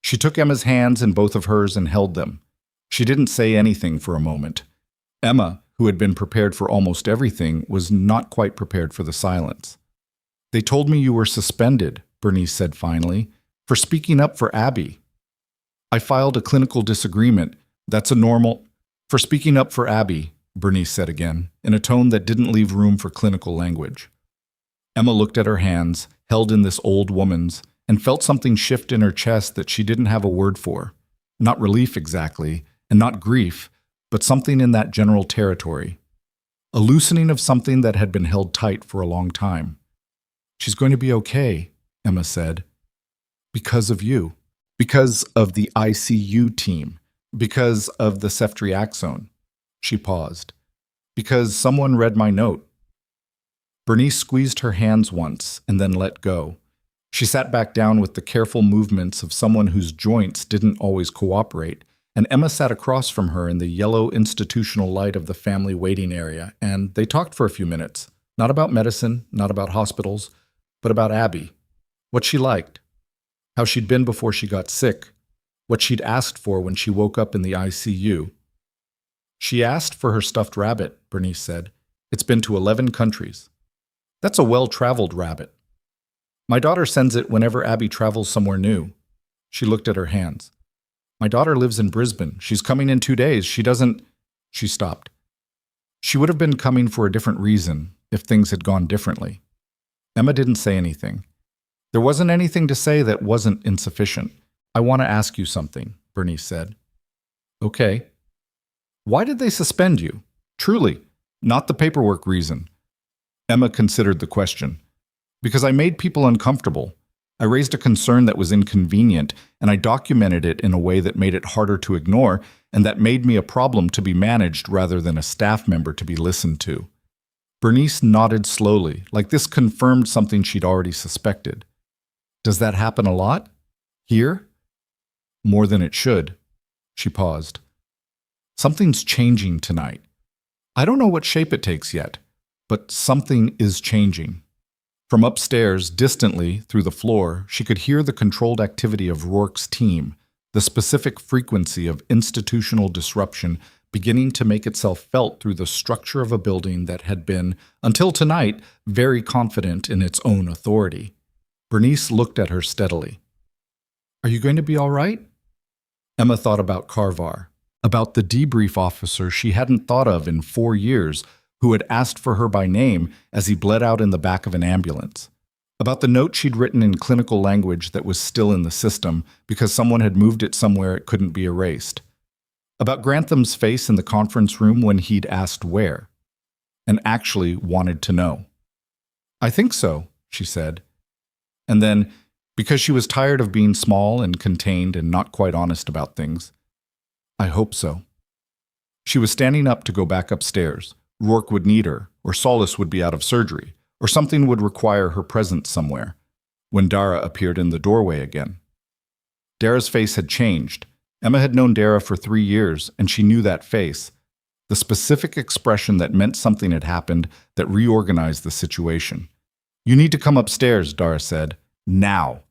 She took Emma's hands in both of hers and held them. She didn't say anything for a moment. Emma, who had been prepared for almost everything, was not quite prepared for the silence. "They told me you were suspended," Bernice said finally, "for speaking up for Abby." "I filed a clinical disagreement. That's a normal—" "For speaking up for Abby," Bernice said again, in a tone that didn't leave room for clinical language. Emma looked at her hands, held in this old woman's, and felt something shift in her chest that she didn't have a word for. Not relief exactly, and not grief, but something in that general territory. A loosening of something that had been held tight for a long time. "She's going to be okay," Emma said. "Because of you. Because of the ICU team. Because of the ceftriaxone." She paused. "Because someone read my note." Bernice squeezed her hands once and then let go. She sat back down with the careful movements of someone whose joints didn't always cooperate, and Emma sat across from her in the yellow institutional light of the family waiting area, and they talked for a few minutes. Not about medicine, not about hospitals, but about Abby. What she liked. How she'd been before she got sick. What she'd asked for when she woke up in the ICU. "She asked for her stuffed rabbit," Bernice said. "It's been to 11 countries. That's a well-traveled rabbit. My daughter sends it whenever Abby travels somewhere new." She looked at her hands. "My daughter lives in Brisbane. She's coming in 2 days. She doesn't—" She stopped. She would have been coming for a different reason if things had gone differently. Emma didn't say anything. There wasn't anything to say that wasn't insufficient. "I want to ask you something," Bernice said. "Okay." "Why did they suspend you? Truly, not the paperwork reason." Emma considered the question. "Because I made people uncomfortable. I raised a concern that was inconvenient, and I documented it in a way that made it harder to ignore, and that made me a problem to be managed rather than a staff member to be listened to." Bernice nodded slowly, like this confirmed something she'd already suspected. "Does that happen a lot? Here?" "More than it should." She paused. "Something's changing tonight. I don't know what shape it takes yet, but something is changing." From upstairs, distantly, through the floor, she could hear the controlled activity of Rourke's team, the specific frequency of institutional disruption beginning to make itself felt through the structure of a building that had been, until tonight, very confident in its own authority. Bernice looked at her steadily. "Are you going to be all right?" Emma thought about Carvar, about the debrief officer she hadn't thought of in 4 years, who had asked for her by name as he bled out in the back of an ambulance, about the note she'd written in clinical language that was still in the system because someone had moved it somewhere it couldn't be erased, about Grantham's face in the conference room when he'd asked where, and actually wanted to know. "I think so," she said. And then, because she was tired of being small and contained and not quite honest about things, "I hope so." She was standing up to go back upstairs. Rourke would need her, or Solace would be out of surgery, or something would require her presence somewhere, when Dara appeared in the doorway again. Dara's face had changed. Emma had known Dara for 3 years, and she knew that face, the specific expression that meant something had happened that reorganized the situation. "You need to come upstairs," Dara said. "Now."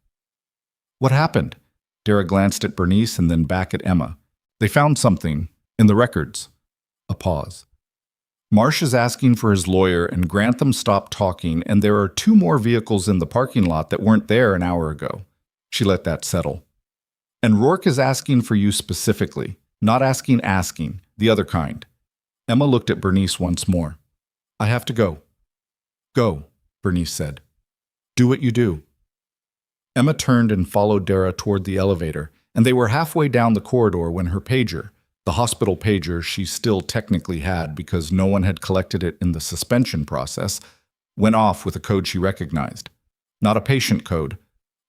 "What happened?" Dara glanced at Bernice and then back at Emma. "They found something. In the records." A pause. "Marsh is asking for his lawyer, and Grantham stopped talking, and there are 2 more vehicles in the parking lot that weren't there an hour ago." She let that settle. "And Rourke is asking for you specifically, not asking, the other kind." Emma looked at Bernice once more. "I have to go." "Go," Bernice said. "Do what you do." Emma turned and followed Dara toward the elevator, and they were halfway down the corridor when her pager, the hospital pager she still technically had because no one had collected it in the suspension process, went off with a code she recognized. Not a patient code,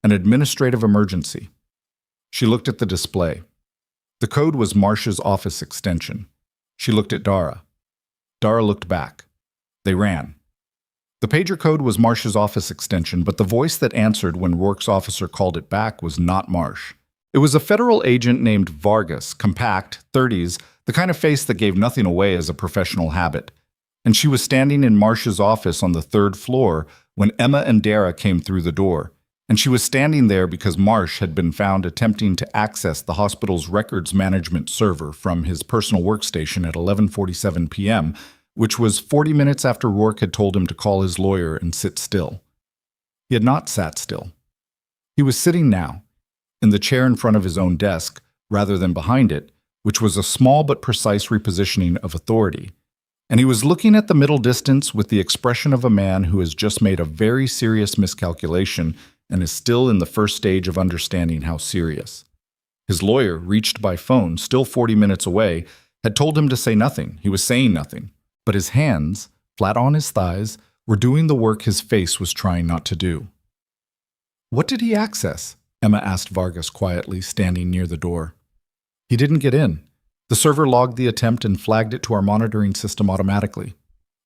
an administrative emergency. She looked at the display. The code was Marsh's office extension. She looked at Dara. Dara looked back. They ran. The pager code was Marsh's office extension, but the voice that answered when Rourke's officer called it back was not Marsh. It was a federal agent named Vargas, compact, 30s, the kind of face that gave nothing away as a professional habit. And she was standing in Marsh's office on the 3rd floor when Emma and Dara came through the door. And she was standing there because Marsh had been found attempting to access the hospital's records management server from his personal workstation at 11:47 p.m., which was 40 minutes after Rourke had told him to call his lawyer and sit still. He had not sat still. He was sitting now, in the chair in front of his own desk, rather than behind it, which was a small but precise repositioning of authority. And he was looking at the middle distance with the expression of a man who has just made a very serious miscalculation and is still in the first stage of understanding how serious. His lawyer, reached by phone, still 40 minutes away, had told him to say nothing. He was saying nothing. But his hands, flat on his thighs, were doing the work his face was trying not to do. "What did he access?" Emma asked Vargas quietly, standing near the door. "He didn't get in. The server logged the attempt and flagged it to our monitoring system automatically."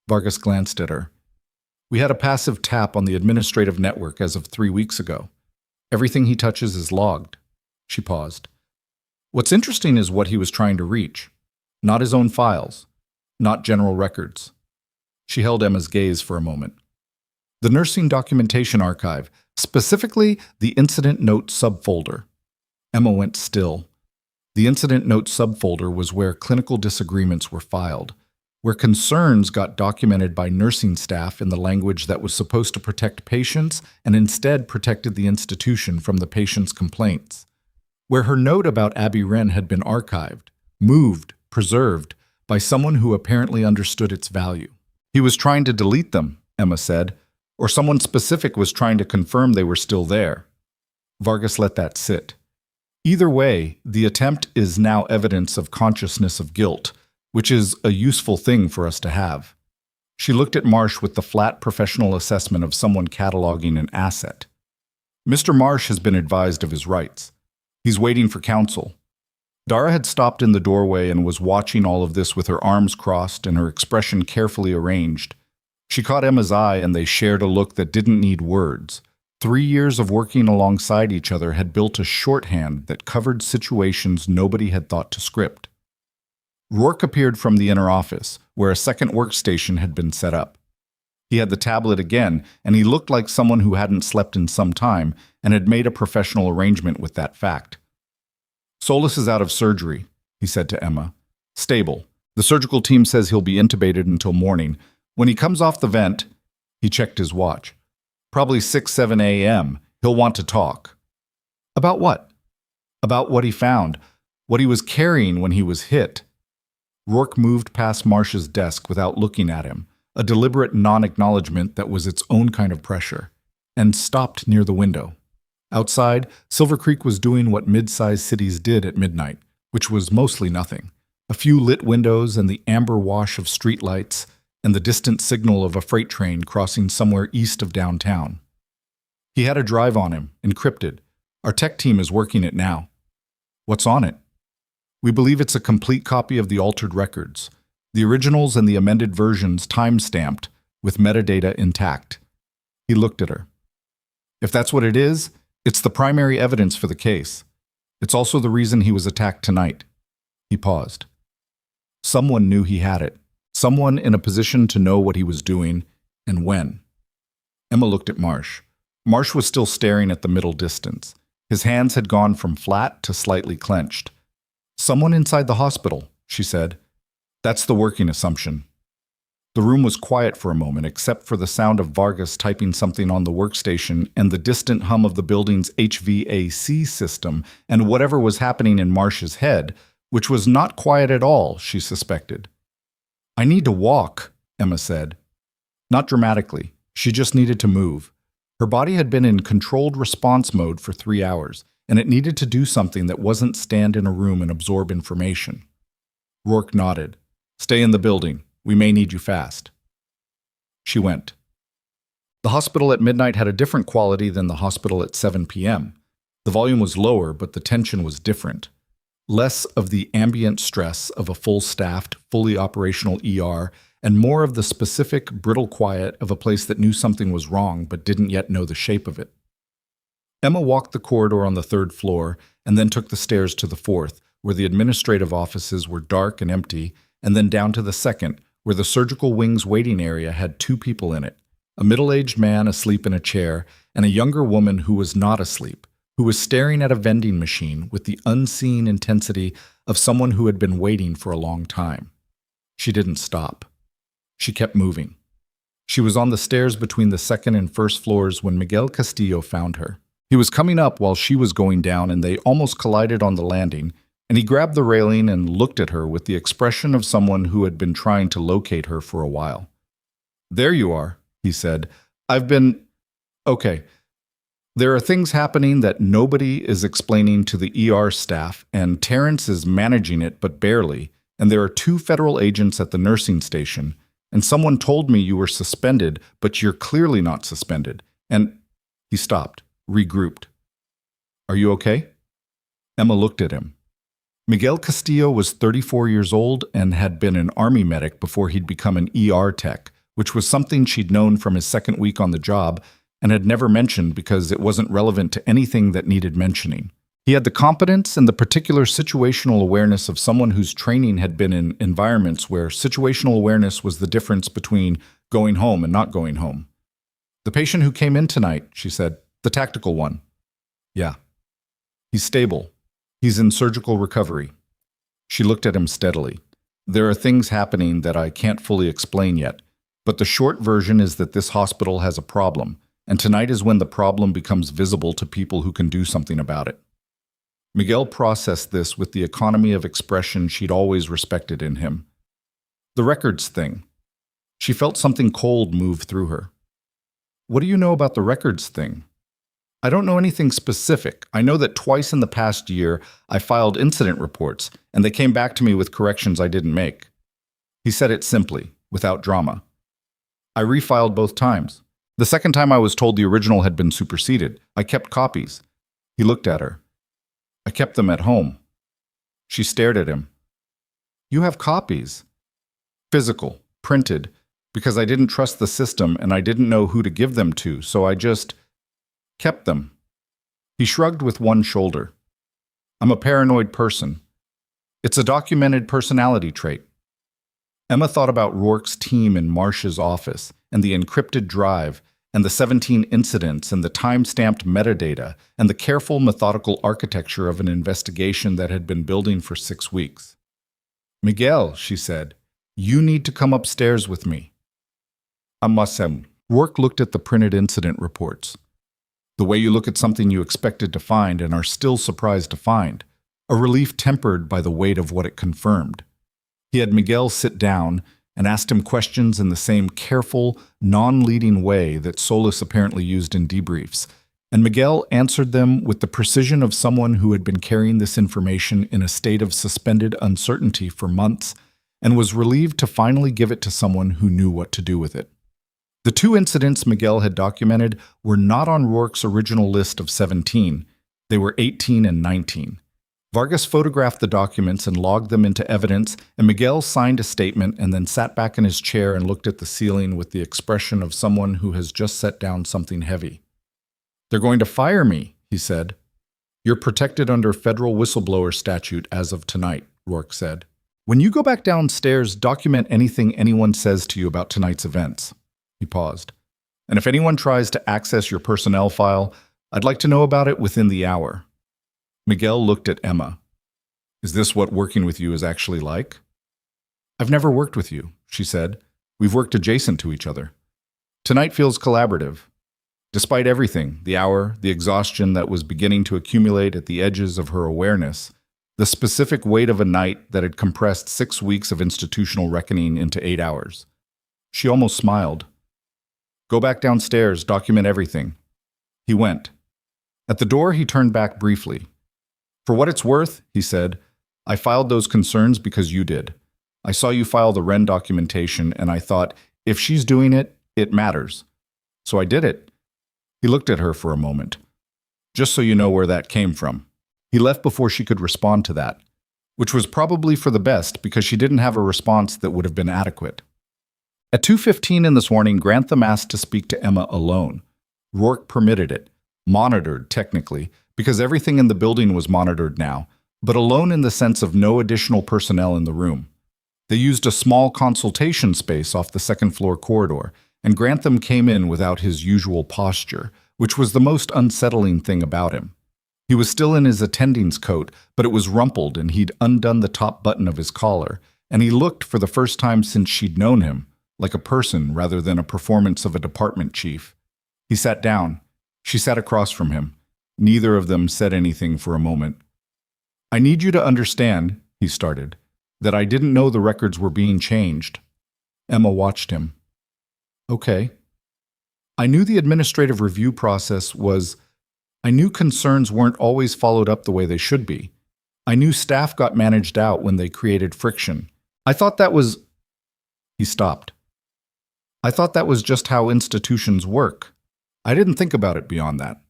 Vargas glanced at her. "We had a passive tap on the administrative network as of 3 weeks ago. Everything he touches is logged." She paused. "What's interesting is what he was trying to reach. Not his own files. Not general records." She held Emma's gaze for a moment. "The nursing documentation archive, specifically the incident note subfolder." Emma went still. The incident note subfolder was where clinical disagreements were filed, where concerns got documented by nursing staff in the language that was supposed to protect patients and instead protected the institution from the patient's complaints, where her note about Abby Wren had been archived, moved, preserved, by someone who apparently understood its value. "He was trying to delete them," Emma said, "or someone specific was trying to confirm they were still there." Vargas let that sit. Either way, the attempt is now evidence of consciousness of guilt, which is a useful thing for us to have. She looked at Marsh with the flat professional assessment of someone cataloging an asset. "Mr. Marsh has been advised of his rights. He's waiting for counsel." Dara had stopped in the doorway and was watching all of this with her arms crossed and her expression carefully arranged. She caught Emma's eye and they shared a look that didn't need words. 3 years of working alongside each other had built a shorthand that covered situations nobody had thought to script. Rourke appeared from the inner office, where a second workstation had been set up. He had the tablet again, and he looked like someone who hadn't slept in some time and had made a professional arrangement with that fact. "Solis is out of surgery," he said to Emma. "Stable. The surgical team says he'll be intubated until morning. When he comes off the vent," he checked his watch, "probably 6-7 a.m., he'll want to talk." "About what?" "About what he found, what he was carrying when he was hit." Rourke moved past Marsh's desk without looking at him, a deliberate non-acknowledgement that was its own kind of pressure, and stopped near the window. Outside, Silver Creek was doing what mid-sized cities did at midnight, which was mostly nothing. A few lit windows and the amber wash of streetlights, and the distant signal of a freight train crossing somewhere east of downtown. He had a drive on him, encrypted. Our tech team is working it now. "What's on it?" "We believe it's a complete copy of the altered records. The originals and the amended versions time-stamped, with metadata intact. He looked at her. If that's what it is, it's the primary evidence for the case. It's also the reason he was attacked tonight. He paused. Someone knew he had it. Someone in a position to know what he was doing and when. Emma looked at Marsh. Marsh was still staring at the middle distance. His hands had gone from flat to slightly clenched. Someone inside the hospital, she said. That's the working assumption. The room was quiet for a moment, except for the sound of Vargas typing something on the workstation and the distant hum of the building's HVAC system and whatever was happening in Marsh's head, which was not quiet at all, she suspected. I need to walk, Emma said. Not dramatically. She just needed to move. Her body had been in controlled response mode for 3 hours, and it needed to do something that wasn't stand in a room and absorb information. Rourke nodded. Stay in the building. We may need you fast. She went. The hospital at midnight had a different quality than the hospital at 7 p.m. The volume was lower, but the tension was different. Less of the ambient stress of a full-staffed, fully operational ER, and more of the specific, brittle quiet of a place that knew something was wrong but didn't yet know the shape of it. Emma walked the corridor on the 3rd floor and then took the stairs to the 4th, where the administrative offices were dark and empty, and then down to the 2nd, where the surgical wing's waiting area had 2 people in it, a middle-aged man asleep in a chair and a younger woman who was not asleep, who was staring at a vending machine with the unseen intensity of someone who had been waiting for a long time. She didn't stop. She kept moving. She was on the stairs between the 2nd and 1st floors when Miguel Castillo found her. He was coming up while she was going down, and they almost collided on the landing, and he grabbed the railing and looked at her with the expression of someone who had been trying to locate her for a while. There you are, he said. Okay. There are things happening that nobody is explaining to the ER staff, and Terrence is managing it, but barely, and there are 2 federal agents at the nursing station, and someone told me you were suspended, but you're clearly not suspended. And he stopped, regrouped. Are you okay? Emma looked at him. Miguel Castillo was 34 years old and had been an Army medic before he'd become an ER tech, which was something she'd known from his 2nd week on the job and had never mentioned because it wasn't relevant to anything that needed mentioning. He had the competence and the particular situational awareness of someone whose training had been in environments where situational awareness was the difference between going home and not going home. The patient who came in tonight, she said, the tactical one. Yeah. He's stable. He's in surgical recovery. She looked at him steadily. There are things happening that I can't fully explain yet, but the short version is that this hospital has a problem, and tonight is when the problem becomes visible to people who can do something about it. Miguel processed this with the economy of expression she'd always respected in him. The records thing. She felt something cold move through her. What do you know about the records thing? I don't know anything specific. I know that twice in the past year I filed incident reports, and they came back to me with corrections I didn't make. He said it simply, without drama. I refiled both times. The second time I was told the original had been superseded. I kept copies. He looked at her. I kept them at home. She stared at him. You have copies. Physical, printed, because I didn't trust the system and I didn't know who to give them to, so I just kept them. He shrugged with one shoulder. I'm a paranoid person. It's a documented personality trait. Emma thought about Rourke's team in Marsh's office and the encrypted drive and the 17 incidents and the time-stamped metadata and the careful, methodical architecture of an investigation that had been building for 6 weeks. Miguel, she said, you need to come upstairs with me. Amasem. Rourke looked at the printed incident reports. The way you look at something you expected to find and are still surprised to find, a relief tempered by the weight of what it confirmed. He had Miguel sit down and asked him questions in the same careful, non-leading way that Solis apparently used in debriefs, and Miguel answered them with the precision of someone who had been carrying this information in a state of suspended uncertainty for months and was relieved to finally give it to someone who knew what to do with it. The 2 incidents Miguel had documented were not on Rourke's original list of 17. They were 18 and 19. Vargas photographed the documents and logged them into evidence, and Miguel signed a statement and then sat back in his chair and looked at the ceiling with the expression of someone who has just set down something heavy. "They're going to fire me," he said. "You're protected under federal whistleblower statute as of tonight," Rourke said. "When you go back downstairs, document anything anyone says to you about tonight's events." He paused. "And if anyone tries to access your personnel file, I'd like to know about it within the hour." Miguel looked at Emma. "Is this what working with you is actually like?" "I've never worked with you," she said. "We've worked adjacent to each other. Tonight feels collaborative. Despite everything, the hour, the exhaustion that was beginning to accumulate at the edges of her awareness, the specific weight of a night that had compressed 6 weeks of institutional reckoning into 8 hours. She almost smiled. "Go back downstairs, document everything." He went. At the door, he turned back briefly. "For what it's worth," he said, "I filed those concerns because you did. I saw you file the Wren documentation, and I thought, if she's doing it, it matters. So I did it." He looked at her for a moment. "Just so you know where that came from." He left before she could respond to that, which was probably for the best because she didn't have a response that would have been adequate. At 2:15 in this morning, Grantham asked to speak to Emma alone. Rourke permitted it, monitored technically, because everything in the building was monitored now, but alone in the sense of no additional personnel in the room. They used a small consultation space off the second-floor corridor, and Grantham came in without his usual posture, which was the most unsettling thing about him. He was still in his attending's coat, but it was rumpled and he'd undone the top button of his collar, and he looked, for the first time since she'd known him, like a person rather than a performance of a department chief. He sat down. She sat across from him. Neither of them said anything for a moment. "I need you to understand," he started, "that I didn't know the records were being changed." Emma watched him. "Okay." "I knew the administrative review process was... I knew concerns weren't always followed up the way they should be. I knew staff got managed out when they created friction. I thought that was..." He stopped. "I thought that was just how institutions work. I didn't think about it beyond that."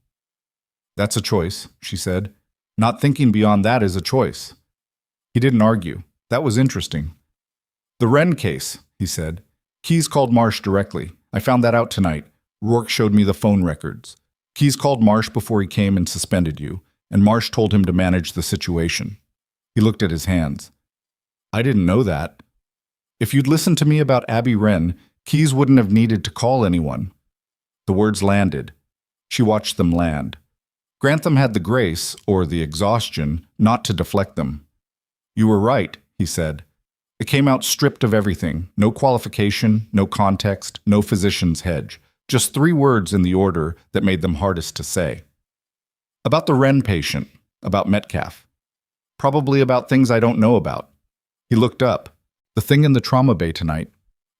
"That's a choice," she said. "Not thinking beyond that is a choice." He didn't argue. That was interesting. "The Wren case," he said. "Keyes called Marsh directly. I found that out tonight. Rourke showed me the phone records. Keyes called Marsh before he came and suspended you, and Marsh told him to manage the situation." He looked at his hands. "I didn't know that. If you'd listened to me about Abby Wren, Keyes wouldn't have needed to call anyone." The words landed. She watched them land. Grantham had the grace, or the exhaustion, not to deflect them. "You were right," he said. "It came out stripped of everything. No qualification, no context, no physician's hedge. Just 3 words in the order that made them hardest to say. About the Wren patient, about Metcalf. Probably about things I don't know about." He looked up. "The thing in the trauma bay tonight.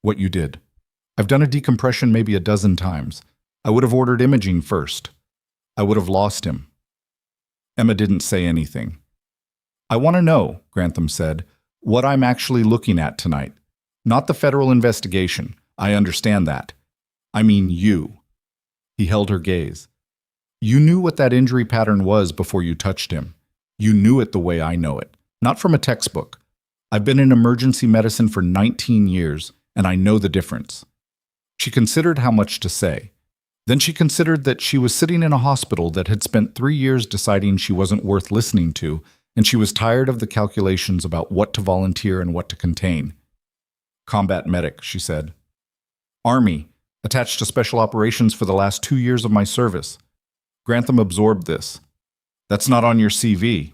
What you did. I've done a decompression maybe a dozen times. I would have ordered imaging first. I would have lost him." Emma didn't say anything. "I want to know," Grantham said, "what I'm actually looking at tonight. Not the federal investigation. I understand that. I mean you." He held her gaze. "You knew what that injury pattern was before you touched him. You knew it the way I know it. Not from a textbook. I've been in emergency medicine for 19 years, and I know the difference." She considered how much to say. Then she considered that she was sitting in a hospital that had spent 3 years deciding she wasn't worth listening to, and she was tired of the calculations about what to volunteer and what to contain. "Combat medic," she said. "Army, attached to special operations for the last 2 years of my service." Grantham absorbed this. "That's not on your CV."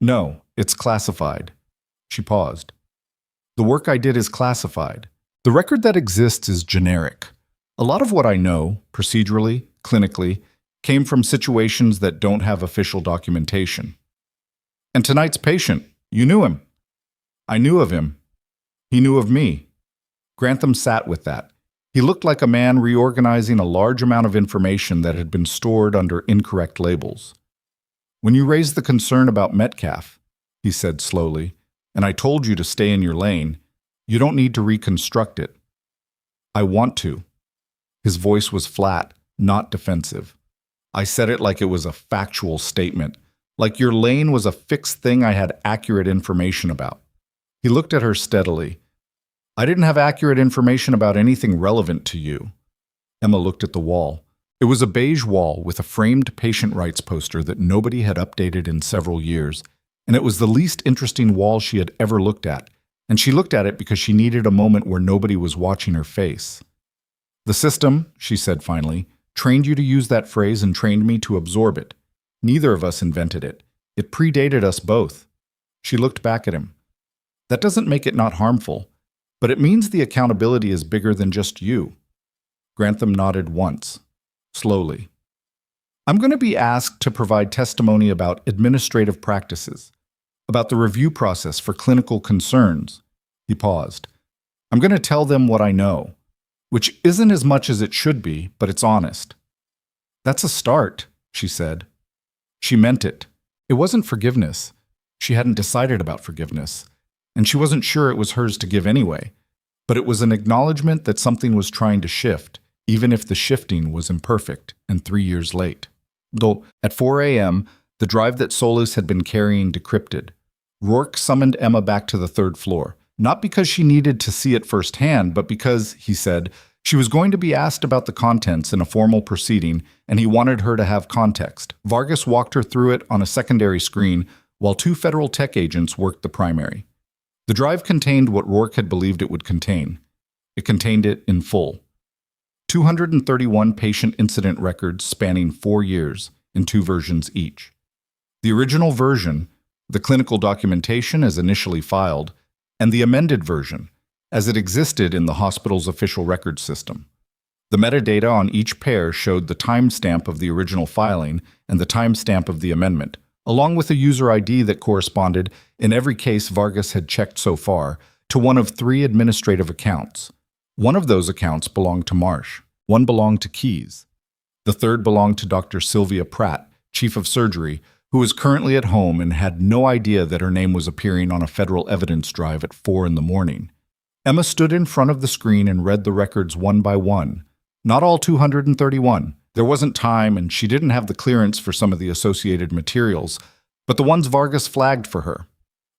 "No, it's classified." She paused. "The work I did is classified. The record that exists is generic. A lot of what I know, procedurally, clinically, came from situations that don't have official documentation." "And tonight's patient, you knew him." "I knew of him. He knew of me." Grantham sat with that. He looked like a man reorganizing a large amount of information that had been stored under incorrect labels. "When you raised the concern about Metcalf," he said slowly, "and I told you to stay in your lane, you don't need to reconstruct it." "I want to." His voice was flat, not defensive. "I said it like it was a factual statement, Like your lane was a fixed thing I had accurate information about. He looked at her steadily. I didn't have accurate information about anything relevant to you. Emma looked at the wall. It was a beige wall with a framed patient rights poster that nobody had updated in several years, and it was the least interesting wall she had ever looked at, and she looked at it because she needed a moment where nobody was watching her face. The system, she said finally, trained you to use that phrase and trained me to absorb it. Neither of us invented it. It predated us both. She looked back at him. That doesn't make it not harmful, but it means the accountability is bigger than just you. Grantham nodded once, slowly. I'm going to be asked to provide testimony about administrative practices, about the review process for clinical concerns. He paused. I'm going to tell them what I know, which isn't as much as it should be, but it's honest. That's a start, she said. She meant it. It wasn't forgiveness. She hadn't decided about forgiveness, and she wasn't sure it was hers to give anyway. But it was an acknowledgement that something was trying to shift, even if the shifting was imperfect and 3 years late. Though, at 4 a.m., the drive that Solis had been carrying decrypted. Rourke summoned Emma back to the third floor, not because she needed to see it firsthand, but because, he said, she was going to be asked about the contents in a formal proceeding, and he wanted her to have context. Vargas walked her through it on a secondary screen, while 2 federal tech agents worked the primary. The drive contained what Rourke had believed it would contain. It contained it in full. 231 patient incident records spanning 4 years, in 2 versions each. The original version, the clinical documentation as initially filed, and the amended version, as it existed in the hospital's official record system. The metadata on each pair showed the timestamp of the original filing and the timestamp of the amendment, along with a user ID that corresponded, in every case Vargas had checked so far, to one of 3 administrative accounts. One of those accounts belonged to Marsh. One belonged to Keyes. The third belonged to Dr. Sylvia Pratt, chief of surgery, who was currently at home and had no idea that her name was appearing on a federal evidence drive at 4 in the morning. Emma stood in front of the screen and read the records one by one. Not all 231. There wasn't time, and she didn't have the clearance for some of the associated materials, but the ones Vargas flagged for her.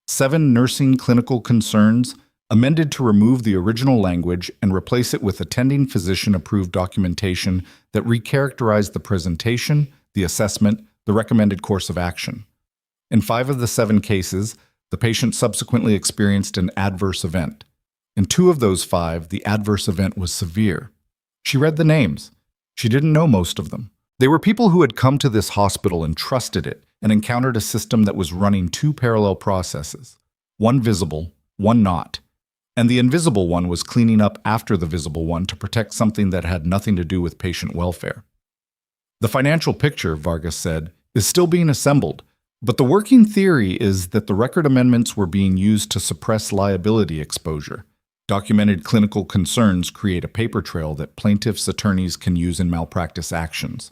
7 nursing clinical concerns, amended to remove the original language and replace it with attending physician-approved documentation that recharacterized the presentation, the assessment, the recommended course of action. In 5 of the 7 cases, the patient subsequently experienced an adverse event. In 2 of those 5, the adverse event was severe. She read the names. She didn't know most of them. They were people who had come to this hospital and trusted it and encountered a system that was running 2 parallel processes, one visible, one not. And the invisible one was cleaning up after the visible one to protect something that had nothing to do with patient welfare. The financial picture, Vargas said, is still being assembled, but the working theory is that the record amendments were being used to suppress liability exposure. Documented clinical concerns create a paper trail that plaintiffs' attorneys can use in malpractice actions.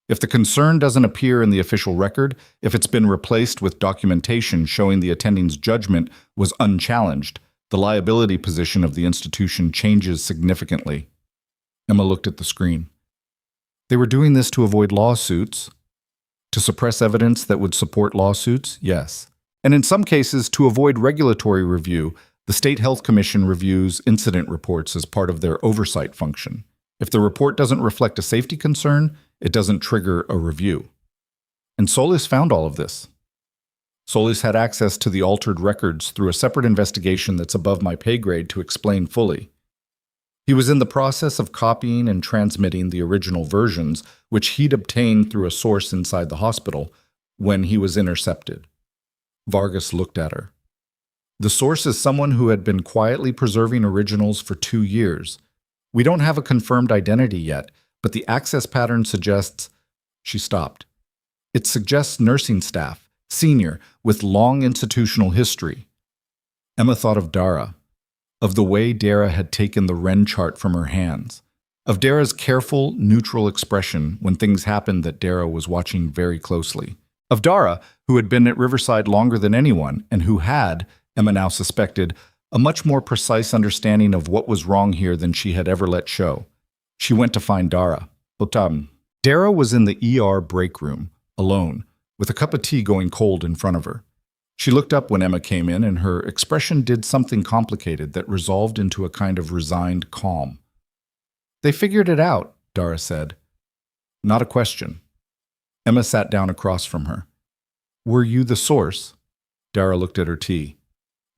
If the concern doesn't appear in the official record, if it's been replaced with documentation showing the attending's judgment was unchallenged, the liability position of the institution changes significantly. Emma looked at the screen. They were doing this to avoid lawsuits. To suppress evidence that would support lawsuits? Yes. And in some cases, to avoid regulatory review. The State Health Commission reviews incident reports as part of their oversight function. If the report doesn't reflect a safety concern, it doesn't trigger a review. And Solis found all of this. Solis had access to the altered records through a separate investigation that's above my pay grade to explain fully. He was in the process of copying and transmitting the original versions, which he'd obtained through a source inside the hospital, when he was intercepted. Vargas looked at her. The source is someone who had been quietly preserving originals for 2 years. We don't have a confirmed identity yet, but the access pattern suggests... She stopped. It suggests nursing staff, senior, with long institutional history. Emma thought of Dara, of the way Dara had taken the Wren chart from her hands, of Dara's careful, neutral expression when things happened that Dara was watching very closely, of Dara, who had been at Riverside longer than anyone and who had, Emma now suspected, a much more precise understanding of what was wrong here than she had ever let show. She went to find Dara. Dara was in the ER break room, alone, with a cup of tea going cold in front of her. She looked up when Emma came in, and her expression did something complicated that resolved into a kind of resigned calm. "They figured it out," Dara said. Not a question. Emma sat down across from her. "Were you the source?" Dara looked at her tea.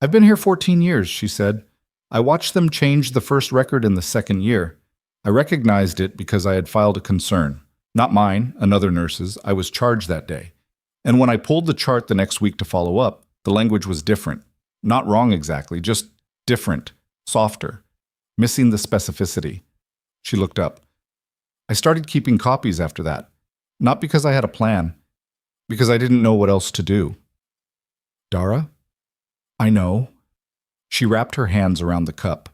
"I've been here 14 years, she said. "I watched them change the first record in the second year. I recognized it because I had filed a concern. Not mine, another nurse's. I was charged that day. And when I pulled the chart the next week to follow up, the language was different. Not wrong exactly, just different, softer, missing the specificity." She looked up. "I started keeping copies after that. Not because I had a plan, because I didn't know what else to do." "Dara? I know." She wrapped her hands around the cup.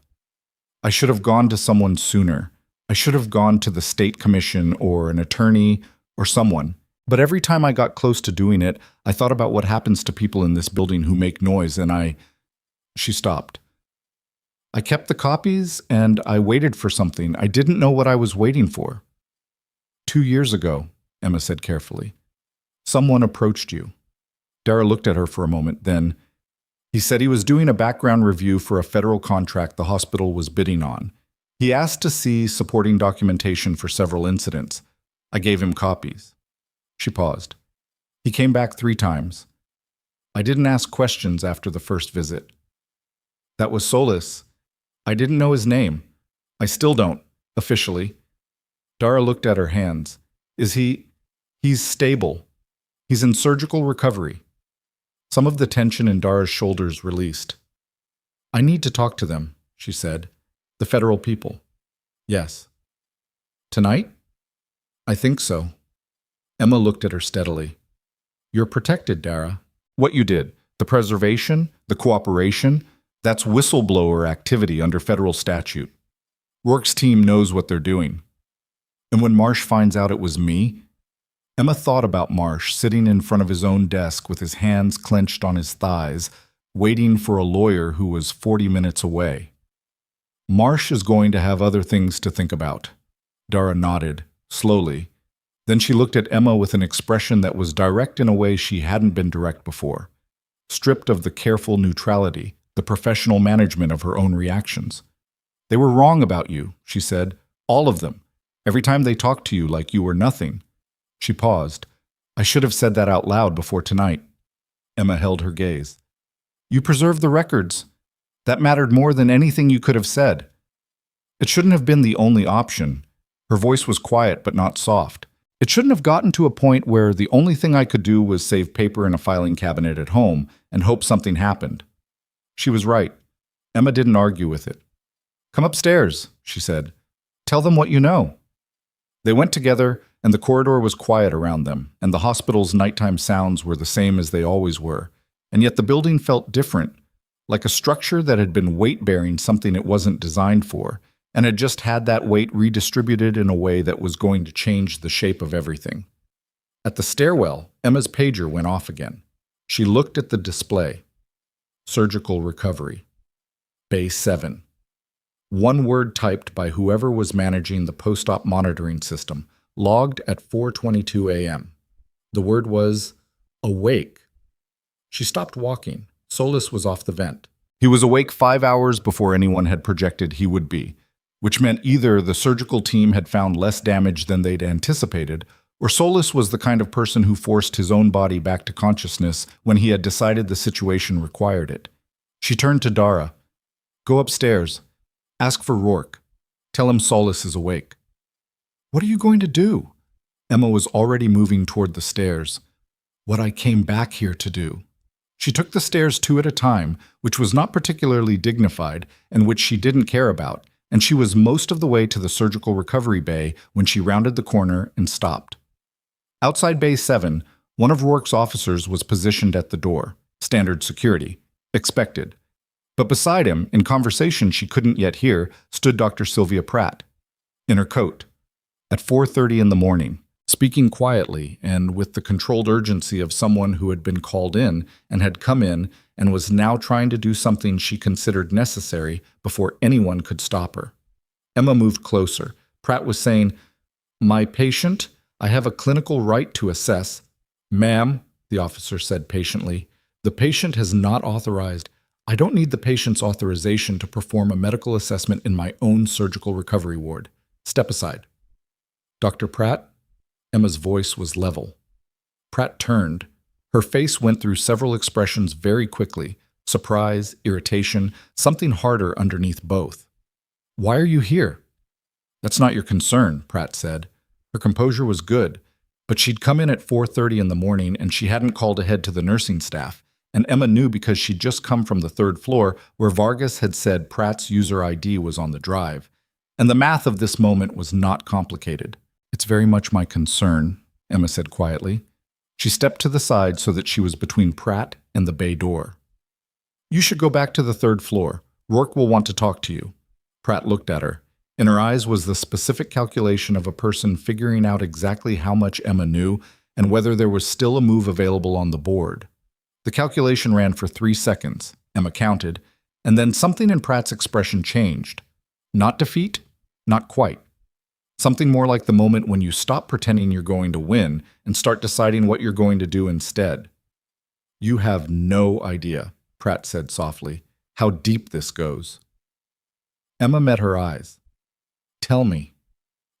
"I should have gone to someone sooner. I should have gone to the state commission or an attorney or someone. But every time I got close to doing it, I thought about what happens to people in this building who make noise, and She stopped. "I kept the copies, and I waited for something. I didn't know what I was waiting for." 2 years ago, Emma said carefully, "someone approached you." Dara looked at her for a moment, then, "He said he was doing a background review for a federal contract the hospital was bidding on. He asked to see supporting documentation for several incidents. I gave him copies." She paused. "He came back 3 times. I didn't ask questions after the first visit." "That was Solis. I didn't know his name. I still don't, officially." Dara looked at her hands. He's stable. He's in surgical recovery." Some of the tension in Dara's shoulders released. "I need to talk to them," she said. "The federal people." "Yes." "Tonight?" "I think so." Emma looked at her steadily. "You're protected, Dara. What you did, the preservation, the cooperation, that's whistleblower activity under federal statute. Rourke's team knows what they're doing. And when Marsh finds out it was me..." Emma thought about Marsh sitting in front of his own desk with his hands clenched on his thighs, waiting for a lawyer who was 40 minutes away. "Marsh is going to have other things to think about." Dara nodded, slowly. Then she looked at Emma with an expression that was direct in a way she hadn't been direct before, stripped of the careful neutrality, the professional management of her own reactions. "They were wrong about you," she said. "All of them. Every time they talked to you like you were nothing." She paused. "I should have said that out loud before tonight." Emma held her gaze. "You preserved the records. That mattered more than anything you could have said. It shouldn't have been the only option." Her voice was quiet but not soft. "It shouldn't have gotten to a point where the only thing I could do was save paper in a filing cabinet at home and hope something happened." She was right. Emma didn't argue with it. "Come upstairs," she said. "Tell them what you know." They went together, and the corridor was quiet around them, and the hospital's nighttime sounds were the same as they always were, and yet the building felt different, like a structure that had been weight-bearing something it wasn't designed for, and had just had that weight redistributed in a way that was going to change the shape of everything. At the stairwell, Emma's pager went off again. She looked at the display. Surgical recovery. Bay 7. One word typed by whoever was managing the post-op monitoring system, logged at 4:22 a.m. The word was awake. She stopped walking. Solis was off the vent. He was awake 5 hours before anyone had projected he would be, which meant either the surgical team had found less damage than they'd anticipated, or Solis was the kind of person who forced his own body back to consciousness when he had decided the situation required it. She turned to Dara. "Go upstairs. Ask for Rourke. Tell him Solis is awake." "What are you going to do?" Emma was already moving toward the stairs. "What I came back here to do." She took the stairs 2 at a time, which was not particularly dignified and which she didn't care about, and she was most of the way to the surgical recovery bay when she rounded the corner and stopped. Outside Bay 7, one of Rourke's officers was positioned at the door, standard security, expected. But beside him, in conversation she couldn't yet hear, stood Dr. Sylvia Pratt, in her coat, at 4:30 in the morning, speaking quietly and with the controlled urgency of someone who had been called in and had come in and was now trying to do something she considered necessary before anyone could stop her. Emma moved closer. Pratt was saying, "My patient, I have a clinical right to assess." Ma'am, the officer said patiently, the patient has not authorized. I don't need the patient's authorization to perform a medical assessment in my own surgical recovery ward. Step aside. Dr. Pratt? Emma's voice was level. Pratt turned. Her face went through several expressions very quickly: surprise, irritation, something harder underneath both. Why are you here? That's not your concern, Pratt said. Her composure was good, but she'd come in at 4:30 in the morning and she hadn't called ahead to the nursing staff, and Emma knew because she'd just come from the third floor where Vargas had said Pratt's user ID was on the drive. And the math of this moment was not complicated. It's very much my concern, Emma said quietly. She stepped to the side so that she was between Pratt and the bay door. You should go back to the third floor. Rourke will want to talk to you. Pratt looked at her. In her eyes was the specific calculation of a person figuring out exactly how much Emma knew and whether there was still a move available on the board. The calculation ran for 3 seconds, Emma counted, and then something in Pratt's expression changed. Not defeat, not quite. Something more like the moment when you stop pretending you're going to win and start deciding what you're going to do instead. You have no idea, Pratt said softly, how deep this goes. Emma met her eyes. Tell me.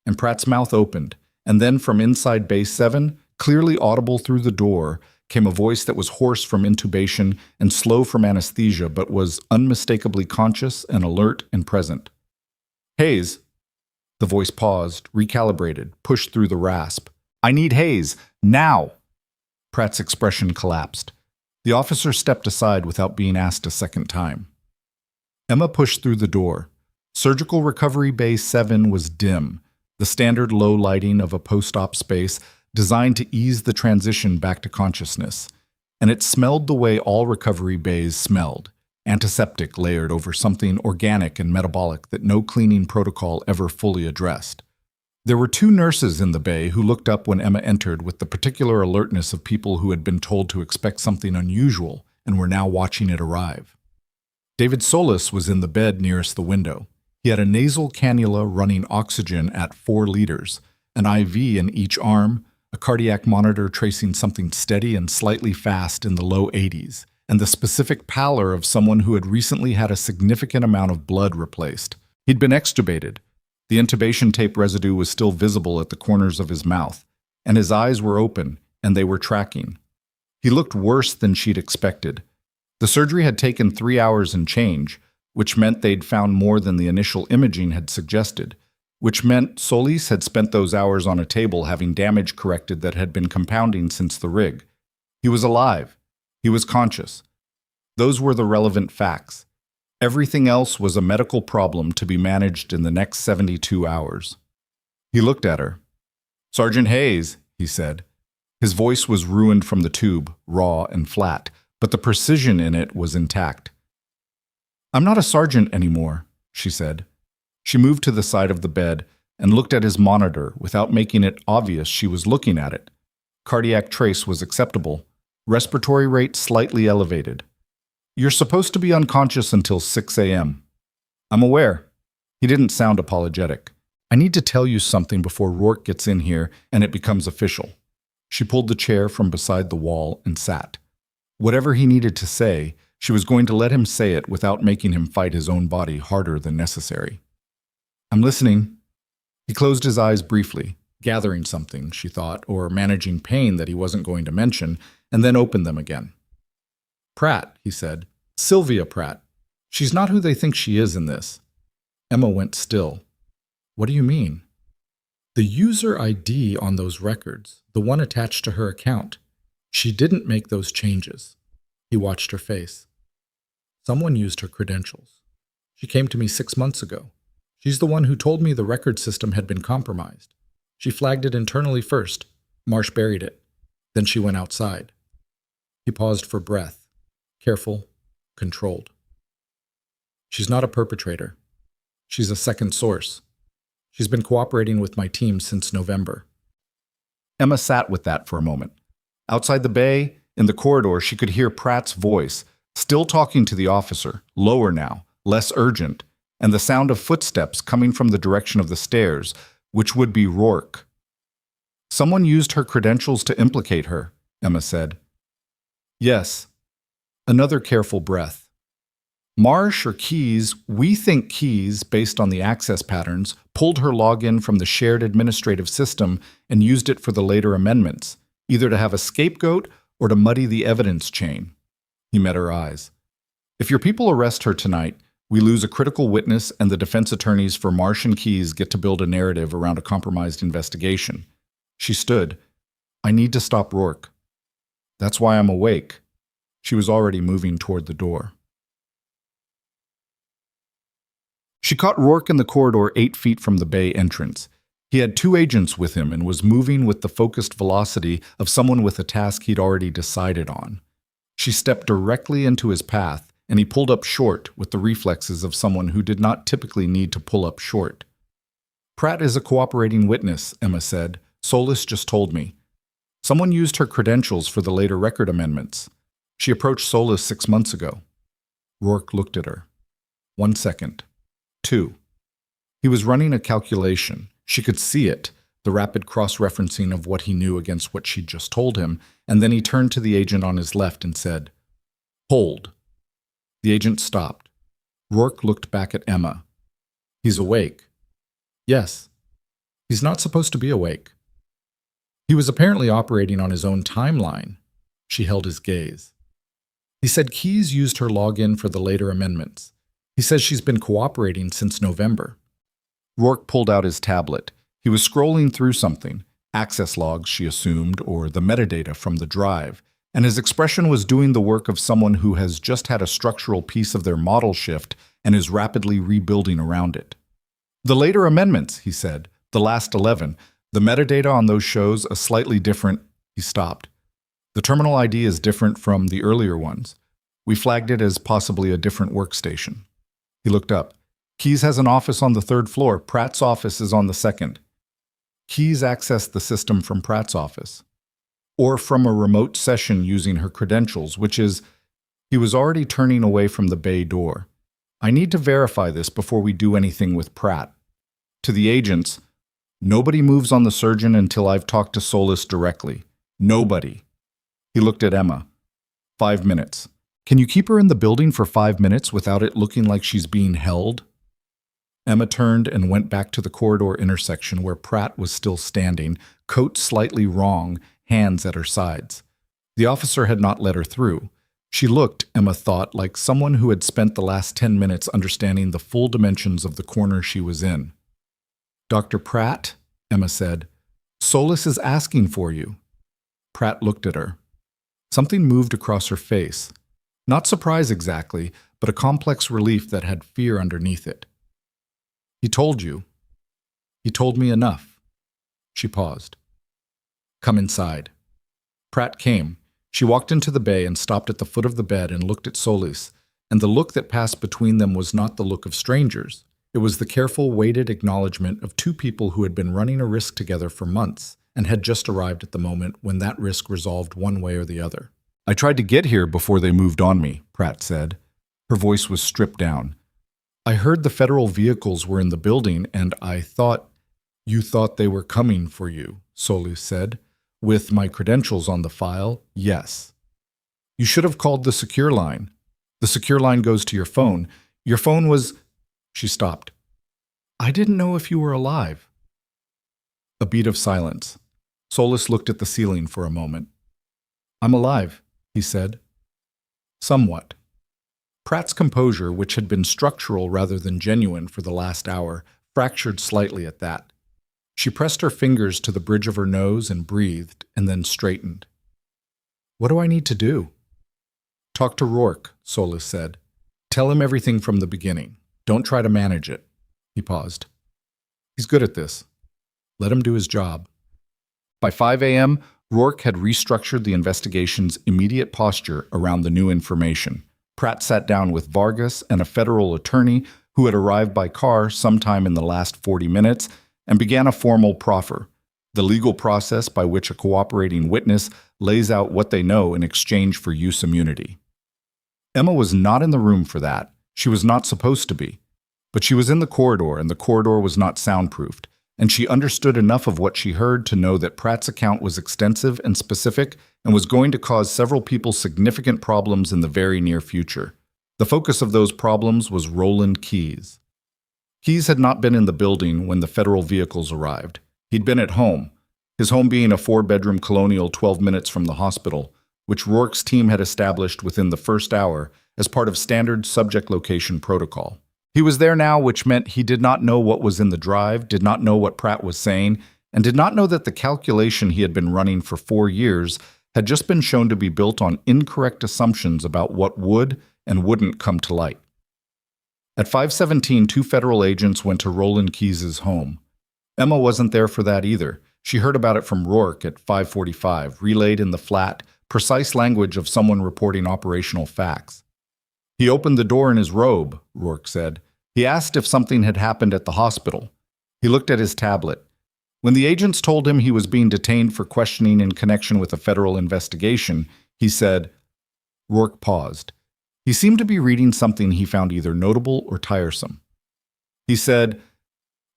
And Pratt's mouth opened, and then from inside Bay 7, clearly audible through the door, came a voice that was hoarse from intubation and slow from anesthesia, but was unmistakably conscious and alert and present. Hayes. The voice paused, recalibrated, pushed through the rasp. I need Hayes, now! Pratt's expression collapsed. The officer stepped aside without being asked a second time. Emma pushed through the door. Surgical Recovery Bay 7 was dim, the standard low lighting of a post-op space designed to ease the transition back to consciousness. And it smelled the way all recovery bays smelled, antiseptic layered over something organic and metabolic that no cleaning protocol ever fully addressed. There were 2 nurses in the bay who looked up when Emma entered with the particular alertness of people who had been told to expect something unusual and were now watching it arrive. David Solis was in the bed nearest the window. He had a nasal cannula running oxygen at 4 liters, an IV in each arm, a cardiac monitor tracing something steady and slightly fast in the low 80s, and the specific pallor of someone who had recently had a significant amount of blood replaced. He'd been extubated. The intubation tape residue was still visible at the corners of his mouth, and his eyes were open, and they were tracking. He looked worse than she'd expected. The surgery had taken 3 hours and change, which meant they'd found more than the initial imaging had suggested, which meant Solis had spent those hours on a table having damage corrected that had been compounding since the rig. He was alive. He was conscious. Those were the relevant facts. Everything else was a medical problem to be managed in the next 72 hours. He looked at her. Sergeant Hayes, he said. His voice was ruined from the tube, raw and flat, but the precision in it was intact. I'm not a sergeant anymore, she said. She moved to the side of the bed and looked at his monitor without making it obvious she was looking at it. Cardiac trace was acceptable. Respiratory rate slightly elevated. You're supposed to be unconscious until 6 a.m. I'm aware. He didn't sound apologetic. I need to tell you something before Rourke gets in here and it becomes official. She pulled the chair from beside the wall and sat. Whatever he needed to say, she was going to let him say it without making him fight his own body harder than necessary. I'm listening. He closed his eyes briefly, gathering something, she thought, or managing pain that he wasn't going to mention, and then opened them again. Pratt, he said. Sylvia Pratt. She's not who they think she is in this. Emma went still. What do you mean? The user ID on those records, the one attached to her account. She didn't make those changes. He watched her face. Someone used her credentials. She came to me 6 months ago. She's the one who told me the record system had been compromised. She flagged it internally first. Marsh buried it. Then she went outside. He paused for breath. Careful, controlled. She's not a perpetrator. She's a second source. She's been cooperating with my team since November. Emma sat with that for a moment. Outside the bay, in the corridor, she could hear Pratt's voice, still talking to the officer, lower now, less urgent, and the sound of footsteps coming from the direction of the stairs, which would be Rourke. Someone used her credentials to implicate her, Emma said. Yes. Another careful breath. Marsh or Keys, we think Keys, based on the access patterns, pulled her login from the shared administrative system and used it for the later amendments, either to have a scapegoat or to muddy the evidence chain. He met her eyes. If your people arrest her tonight, we lose a critical witness and the defense attorneys for Marsh and Keys get to build a narrative around a compromised investigation. She stood. I need to stop Rourke. That's why I'm awake. She was already moving toward the door. She caught Rourke in the corridor 8 feet from the bay entrance. He had 2 agents with him and was moving with the focused velocity of someone with a task he'd already decided on. She stepped directly into his path, and he pulled up short with the reflexes of someone who did not typically need to pull up short. Pratt is a cooperating witness, Emma said. Solis just told me. Someone used her credentials for the later record amendments. She approached Solis 6 months ago. Rourke looked at her. 1 second. 2. He was running a calculation. She could see it, the rapid cross-referencing of what he knew against what she'd just told him, and then he turned to the agent on his left and said, Hold. The agent stopped. Rourke looked back at Emma. He's awake. Yes. He's not supposed to be awake. He was apparently operating on his own timeline. She held his gaze. He said Keys used her login for the later amendments. He says she's been cooperating since November. Rourke pulled out his tablet. He was scrolling through something, access logs, she assumed, or the metadata from the drive, and his expression was doing the work of someone who has just had a structural piece of their model shift and is rapidly rebuilding around it. The later amendments, he said, the last 11, the metadata on those shows a slightly different. He stopped. The terminal ID is different from the earlier ones. We flagged it as possibly a different workstation. He looked up. Keys has an office on the 3rd floor. Pratt's office is on the 2nd. Keys accessed the system from Pratt's office, or from a remote session using her credentials, which is, he was already turning away from the bay door. I need to verify this before we do anything with Pratt. To the agents, nobody moves on the surgeon until I've talked to Solis directly. Nobody. He looked at Emma. 5 minutes. Can you keep her in the building for 5 minutes without it looking like she's being held? Emma turned and went back to the corridor intersection where Pratt was still standing, coat slightly wrong, hands at her sides. The officer had not let her through. She looked, Emma thought, like someone who had spent the last 10 minutes understanding the full dimensions of the corner she was in. Dr. Pratt, Emma said, Solis is asking for you. Pratt looked at her. Something moved across her face. Not surprise exactly, but a complex relief that had fear underneath it. He told you. He told me enough. She paused. Come inside. Pratt came. She walked into the bay and stopped at the foot of the bed and looked at Solis, and the look that passed between them was not the look of strangers. It was the careful, weighted acknowledgement of 2 people who had been running a risk together for months and had just arrived at the moment when that risk resolved one way or the other. I tried to get here before they moved on me, Pratt said. Her voice was stripped down. I heard the federal vehicles were in the building, and I thought, You thought they were coming for you, Solis said. With my credentials on the file, yes. You should have called the secure line. The secure line goes to your phone. Your phone was... She stopped. I didn't know if you were alive. A beat of silence. Solis looked at the ceiling for a moment. I'm alive, he said. Somewhat. Pratt's composure, which had been structural rather than genuine for the last hour, fractured slightly at that. She pressed her fingers to the bridge of her nose and breathed, and then straightened. What do I need to do? Talk to Rourke, Solis said. Tell him everything from the beginning. Don't try to manage it. He paused. He's good at this. Let him do his job. By 5 a.m., Rourke had restructured the investigation's immediate posture around the new information. Pratt sat down with Vargas and a federal attorney who had arrived by car sometime in the last 40 minutes and began a formal proffer, the legal process by which a cooperating witness lays out what they know in exchange for use immunity. Emma was not in the room for that. She was not supposed to be. But she was in the corridor, and the corridor was not soundproofed. and she understood enough of what she heard to know that Pratt's account was extensive and specific and was going to cause several people significant problems in the very near future. The focus of those problems was Roland Keyes. Keyes had not been in the building when the federal vehicles arrived. He'd been at home, his home being a 4-bedroom colonial 12 minutes from the hospital, which Rourke's team had established within the first hour as part of standard subject location protocol. He was there now, which meant he did not know what was in the drive, did not know what Pratt was saying, and did not know that the calculation he had been running for 4 years had just been shown to be built on incorrect assumptions about what would and wouldn't come to light. At 5:17, 2 federal agents went to Roland Keyes' home. Emma wasn't there for that either. She heard about it from Rourke at 5:45, relayed in the flat, precise language of someone reporting operational facts. He opened the door in his robe, Rourke said. He asked if something had happened at the hospital. He looked at his tablet. When the agents told him he was being detained for questioning in connection with a federal investigation, he said, Rourke paused. He seemed to be reading something he found either notable or tiresome. He said,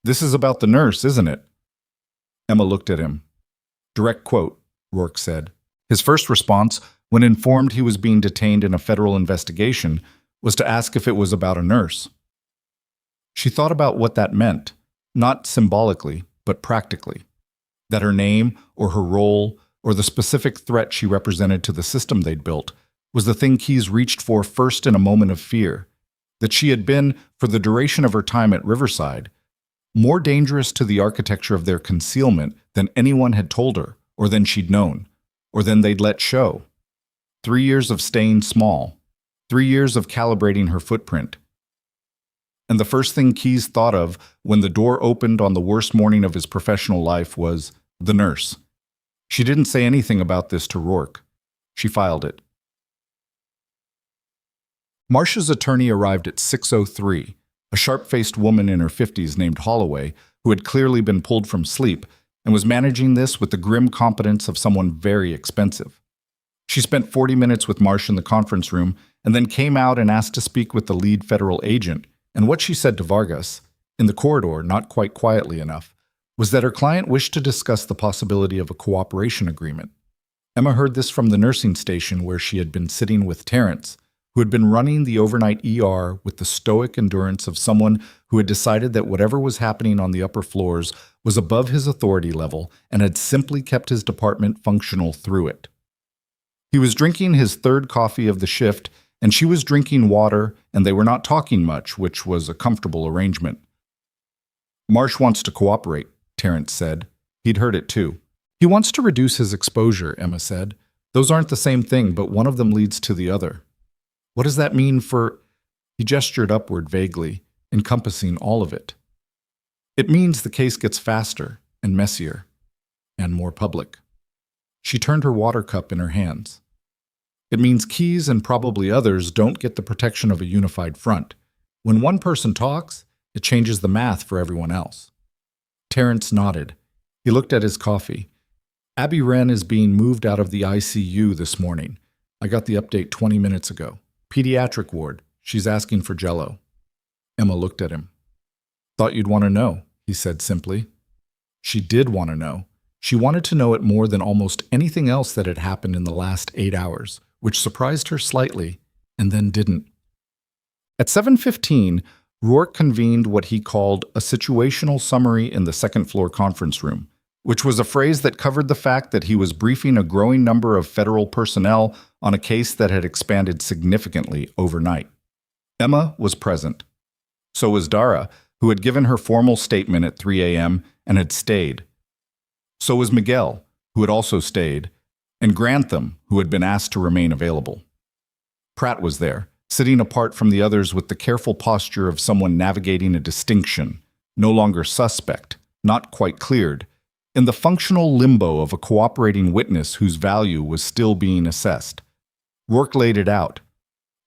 "This is about the nurse, isn't it?" Emma looked at him. Direct quote, Rourke said. His first response, when informed he was being detained in a federal investigation, was to ask if it was about a nurse. She thought about what that meant, not symbolically, but practically. That her name, or her role, or the specific threat she represented to the system they'd built, was the thing Keyes reached for first in a moment of fear. That she had been, for the duration of her time at Riverside, more dangerous to the architecture of their concealment than anyone had told her, or than she'd known, or than they'd let show. 3 years of staying small, 3 years of calibrating her footprint. And the first thing Keyes thought of when the door opened on the worst morning of his professional life was the nurse. She didn't say anything about this to Rourke. She filed it. Marcia's attorney arrived at 6:03, a sharp-faced woman in her 50s named Holloway, who had clearly been pulled from sleep and was managing this with the grim competence of someone very expensive. She spent 40 minutes with Marcia in the conference room and then came out and asked to speak with the lead federal agent, and what she said to Vargas, in the corridor not quite quietly enough, was that her client wished to discuss the possibility of a cooperation agreement. Emma heard this from the nursing station where she had been sitting with Terrence, who had been running the overnight ER with the stoic endurance of someone who had decided that whatever was happening on the upper floors was above his authority level and had simply kept his department functional through it. He was drinking his 3rd coffee of the shift, and she was drinking water, and they were not talking much, which was a comfortable arrangement. Marsh wants to cooperate, Terrence said. He'd heard it too. He wants to reduce his exposure, Emma said. Those aren't the same thing, but one of them leads to the other. What does that mean for... He gestured upward vaguely, encompassing all of it. It means the case gets faster and messier and more public. She turned her water cup in her hands. It means Keyes and probably others don't get the protection of a unified front. When one person talks, it changes the math for everyone else. Terrence nodded. He looked at his coffee. Abby Wren is being moved out of the ICU this morning. I got the update 20 minutes ago. Pediatric ward. She's asking for Jell-O. Emma looked at him. Thought you'd want to know, he said simply. She did want to know. She wanted to know it more than almost anything else that had happened in the last 8 hours, which surprised her slightly, and then didn't. At 7:15, Rourke convened what he called a situational summary in the second-floor conference room, which was a phrase that covered the fact that he was briefing a growing number of federal personnel on a case that had expanded significantly overnight. Emma was present. So was Dara, who had given her formal statement at 3 a.m. and had stayed. So was Miguel, who had also stayed, and Grantham, who had been asked to remain available. Pratt was there, sitting apart from the others with the careful posture of someone navigating a distinction, no longer suspect, not quite cleared, in the functional limbo of a cooperating witness whose value was still being assessed. Rourke laid it out.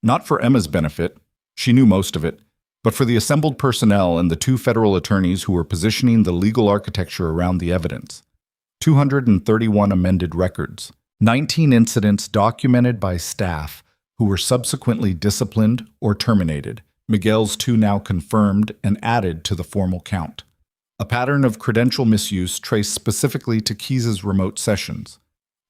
Not for Emma's benefit, she knew most of it, but for the assembled personnel and the 2 federal attorneys who were positioning the legal architecture around the evidence. 231 amended records, 19 incidents documented by staff who were subsequently disciplined or terminated, Miguel's 2 now confirmed and added to the formal count. a pattern of credential misuse traced specifically to Keys's remote sessions,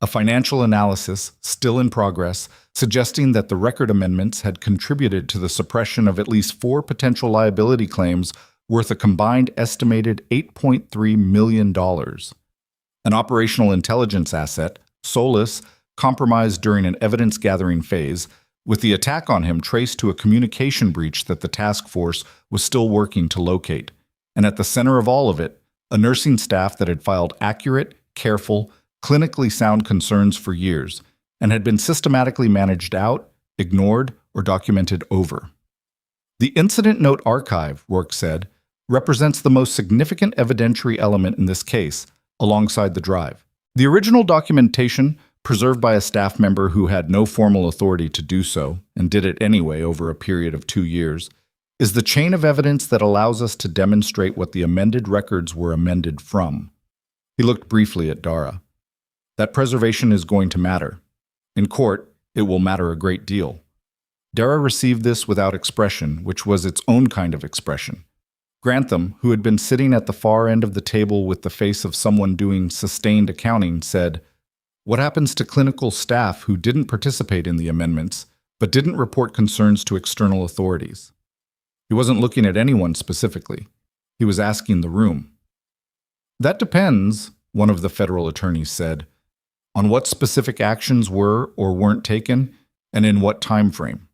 a financial analysis, still in progress, suggesting that the record amendments had contributed to the suppression of at least 4 potential liability claims worth a combined estimated $8.3 million. An operational intelligence asset, Solus, compromised during an evidence-gathering phase, with the attack on him traced to a communication breach that the task force was still working to locate. And at the center of all of it, a nursing staff that had filed accurate, careful, clinically sound concerns for years and had been systematically managed out, ignored, or documented over. The incident note archive, Rourke said, represents the most significant evidentiary element in this case, alongside the drive. The original documentation, preserved by a staff member who had no formal authority to do so, and did it anyway over a period of 2 years, is the chain of evidence that allows us to demonstrate what the amended records were amended from. He looked briefly at Dara. That preservation is going to matter. In court, it will matter a great deal. Dara received this without expression, which was its own kind of expression. Grantham, who had been sitting at the far end of the table with the face of someone doing sustained accounting, said, "What happens to clinical staff who didn't participate in the amendments, but didn't report concerns to external authorities?" He wasn't looking at anyone specifically. He was asking the room. "That depends," one of the federal attorneys said, "on what specific actions were or weren't taken, and in what time frame."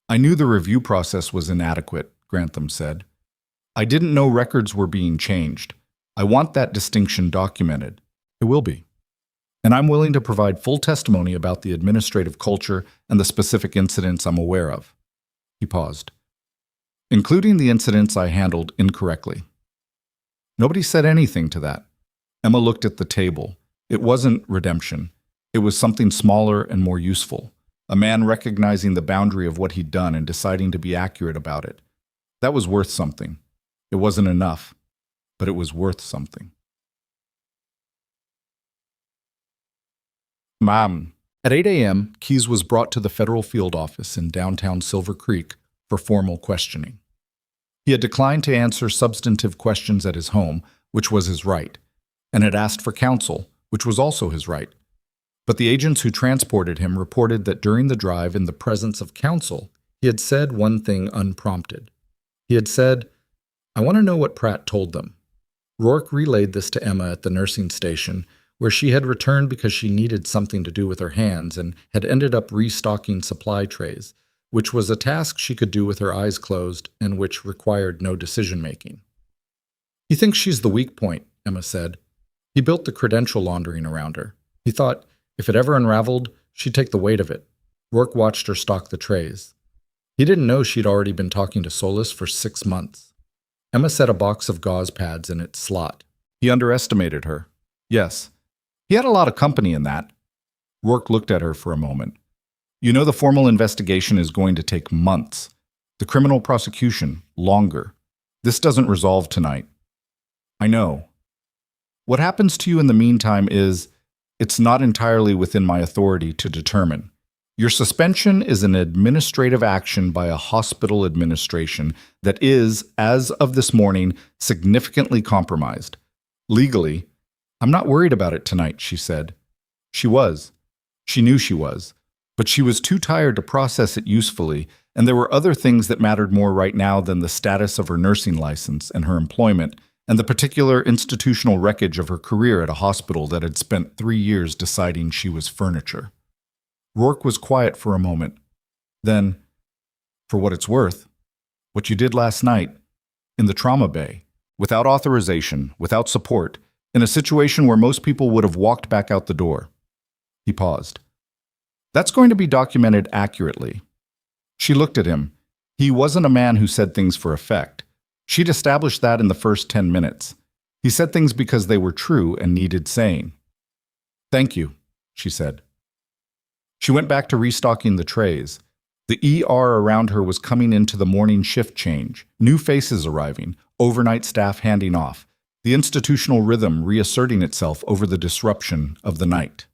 "I knew the review process was inadequate," Grantham said. "I didn't know records were being changed. I want that distinction documented. It will be. And I'm willing to provide full testimony about the administrative culture and the specific incidents I'm aware of." He paused. "Including the incidents I handled incorrectly." Nobody said anything to that. Emma looked at the table. It wasn't redemption. It was something smaller and more useful. A man recognizing the boundary of what he'd done and deciding to be accurate about it. That was worth something. It wasn't enough, but it was worth something. Mom. At 8 a.m., Keys was brought to the federal field office in downtown Silver Creek for formal questioning. He had declined to answer substantive questions at his home, which was his right, and had asked for counsel, which was also his right. But the agents who transported him reported that during the drive in the presence of counsel, he had said one thing unprompted. He had said, "I want to know what Pratt told them." Rourke relayed this to Emma at the nursing station, where she had returned because she needed something to do with her hands and had ended up restocking supply trays, which was a task she could do with her eyes closed and which required no decision-making. "He thinks she's the weak point," Emma said. "He built the credential laundering around her. He thought, if it ever unraveled, she'd take the weight of it." Rourke watched her stock the trays. He didn't know she'd already been talking to Solus for 6 months. Emma set a box of gauze pads in its slot. He underestimated her. Yes. He had a lot of company in that. Rourke looked at her for a moment. "You know the formal investigation is going to take months. The criminal prosecution, longer. This doesn't resolve tonight." "I know. What happens to you in the meantime it's not entirely within my authority to determine. Your suspension is an administrative action by a hospital administration that is, as of this morning, significantly compromised. Legally, I'm not worried about it tonight," she said. She was. She knew she was. But she was too tired to process it usefully, and there were other things that mattered more right now than the status of her nursing license and her employment, and the particular institutional wreckage of her career at a hospital that had spent 3 years deciding she was furniture. Rourke was quiet for a moment. Then, "For what it's worth, what you did last night, in the trauma bay, without authorization, without support, in a situation where most people would have walked back out the door." He paused. "That's going to be documented accurately." She looked at him. He wasn't a man who said things for effect. She'd established that in the first 10 minutes. He said things because they were true and needed saying. "Thank you," she said. She went back to restocking the trays. The ER around her was coming into the morning shift change, new faces arriving, overnight staff handing off, the institutional rhythm reasserting itself over the disruption of the night.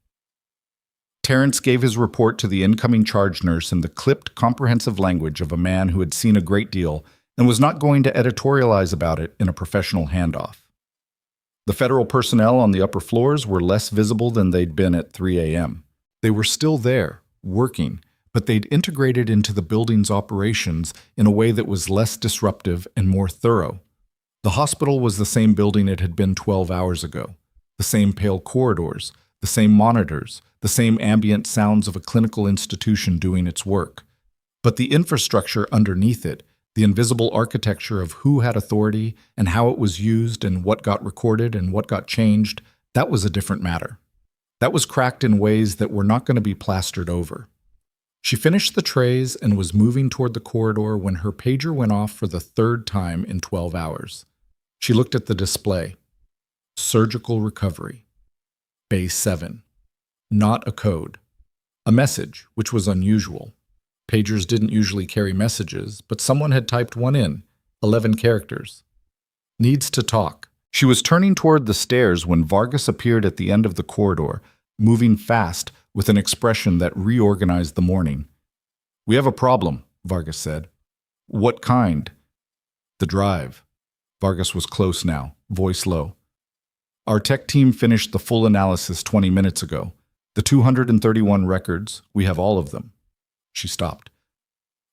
Terrence gave his report to the incoming charge nurse in the clipped, comprehensive language of a man who had seen a great deal and was not going to editorialize about it in a professional handoff. The federal personnel on the upper floors were less visible than they'd been at 3 a.m. They were still there, working, but they'd integrated into the building's operations in a way that was less disruptive and more thorough. The hospital was the same building it had been 12 hours ago, the same pale corridors, the same monitors, the same ambient sounds of a clinical institution doing its work. But the infrastructure underneath it, the invisible architecture of who had authority and how it was used and what got recorded and what got changed, that was a different matter. That was cracked in ways that were not going to be plastered over. She finished the trays and was moving toward the corridor when her pager went off for the third time in 12 hours. She looked at the display. Surgical recovery. Bay 7. Not a code. A message, which was unusual. Pagers didn't usually carry messages, but someone had typed one in, 11 characters. Needs to talk. She was turning toward the stairs when Vargas appeared at the end of the corridor, moving fast with an expression that reorganized the morning. "We have a problem," Vargas said. "What kind?" "The drive." Vargas was close now, voice low. "Our tech team finished the full analysis 20 minutes ago. The 231 records, we have all of them." She stopped.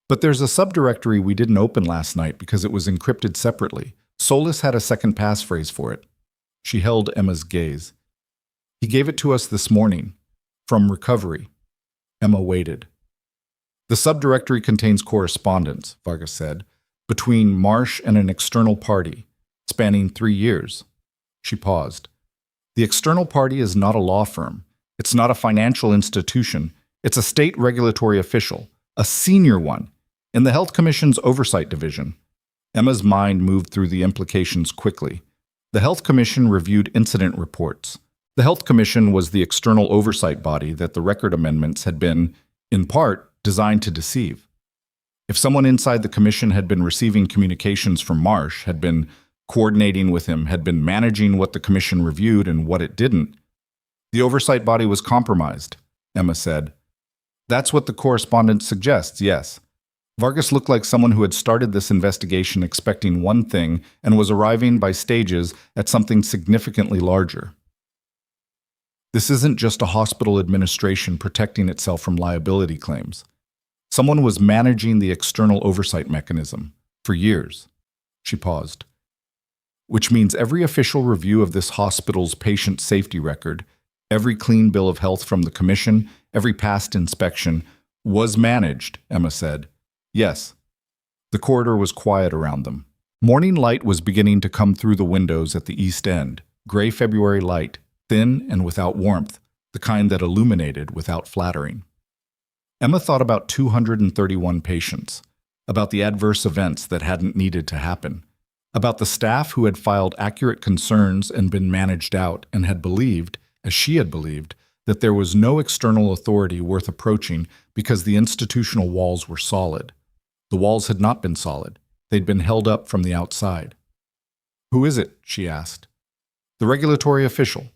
"But there's a subdirectory we didn't open last night because it was encrypted separately. Solus had a second passphrase for it." She held Emma's gaze. "He gave it to us this morning. From recovery." Emma waited. "The subdirectory contains correspondence," Vargas said, "between Marsh and an external party, spanning 3 years. She paused. "The external party is not a law firm. It's not a financial institution. It's a state regulatory official, a senior one, in the Health Commission's Oversight Division." Emma's mind moved through the implications quickly. The Health Commission reviewed incident reports. The Health Commission was the external oversight body that the record amendments had been, in part, designed to deceive. If someone inside the commission had been receiving communications from Marsh, had been coordinating with him, had been managing what the commission reviewed and what it didn't, the oversight body was compromised, Emma said. "That's what the correspondence suggests, yes." Vargas looked like someone who had started this investigation expecting one thing and was arriving by stages at something significantly larger. This isn't just a hospital administration protecting itself from liability claims. Someone was managing the external oversight mechanism for years. She paused. Which means every official review of this hospital's patient safety record, every clean bill of health from the commission, every past inspection, was managed, Emma said. Yes. The corridor was quiet around them. Morning light was beginning to come through the windows at the east end, gray February light, thin and without warmth, the kind that illuminated without flattering. Emma thought about 231 patients, about the adverse events that hadn't needed to happen, about the staff who had filed accurate concerns and been managed out and had believed, as she had believed, that there was no external authority worth approaching because the institutional walls were solid. The walls had not been solid. They'd been held up from the outside. "Who is it?" she asked. "The regulatory official."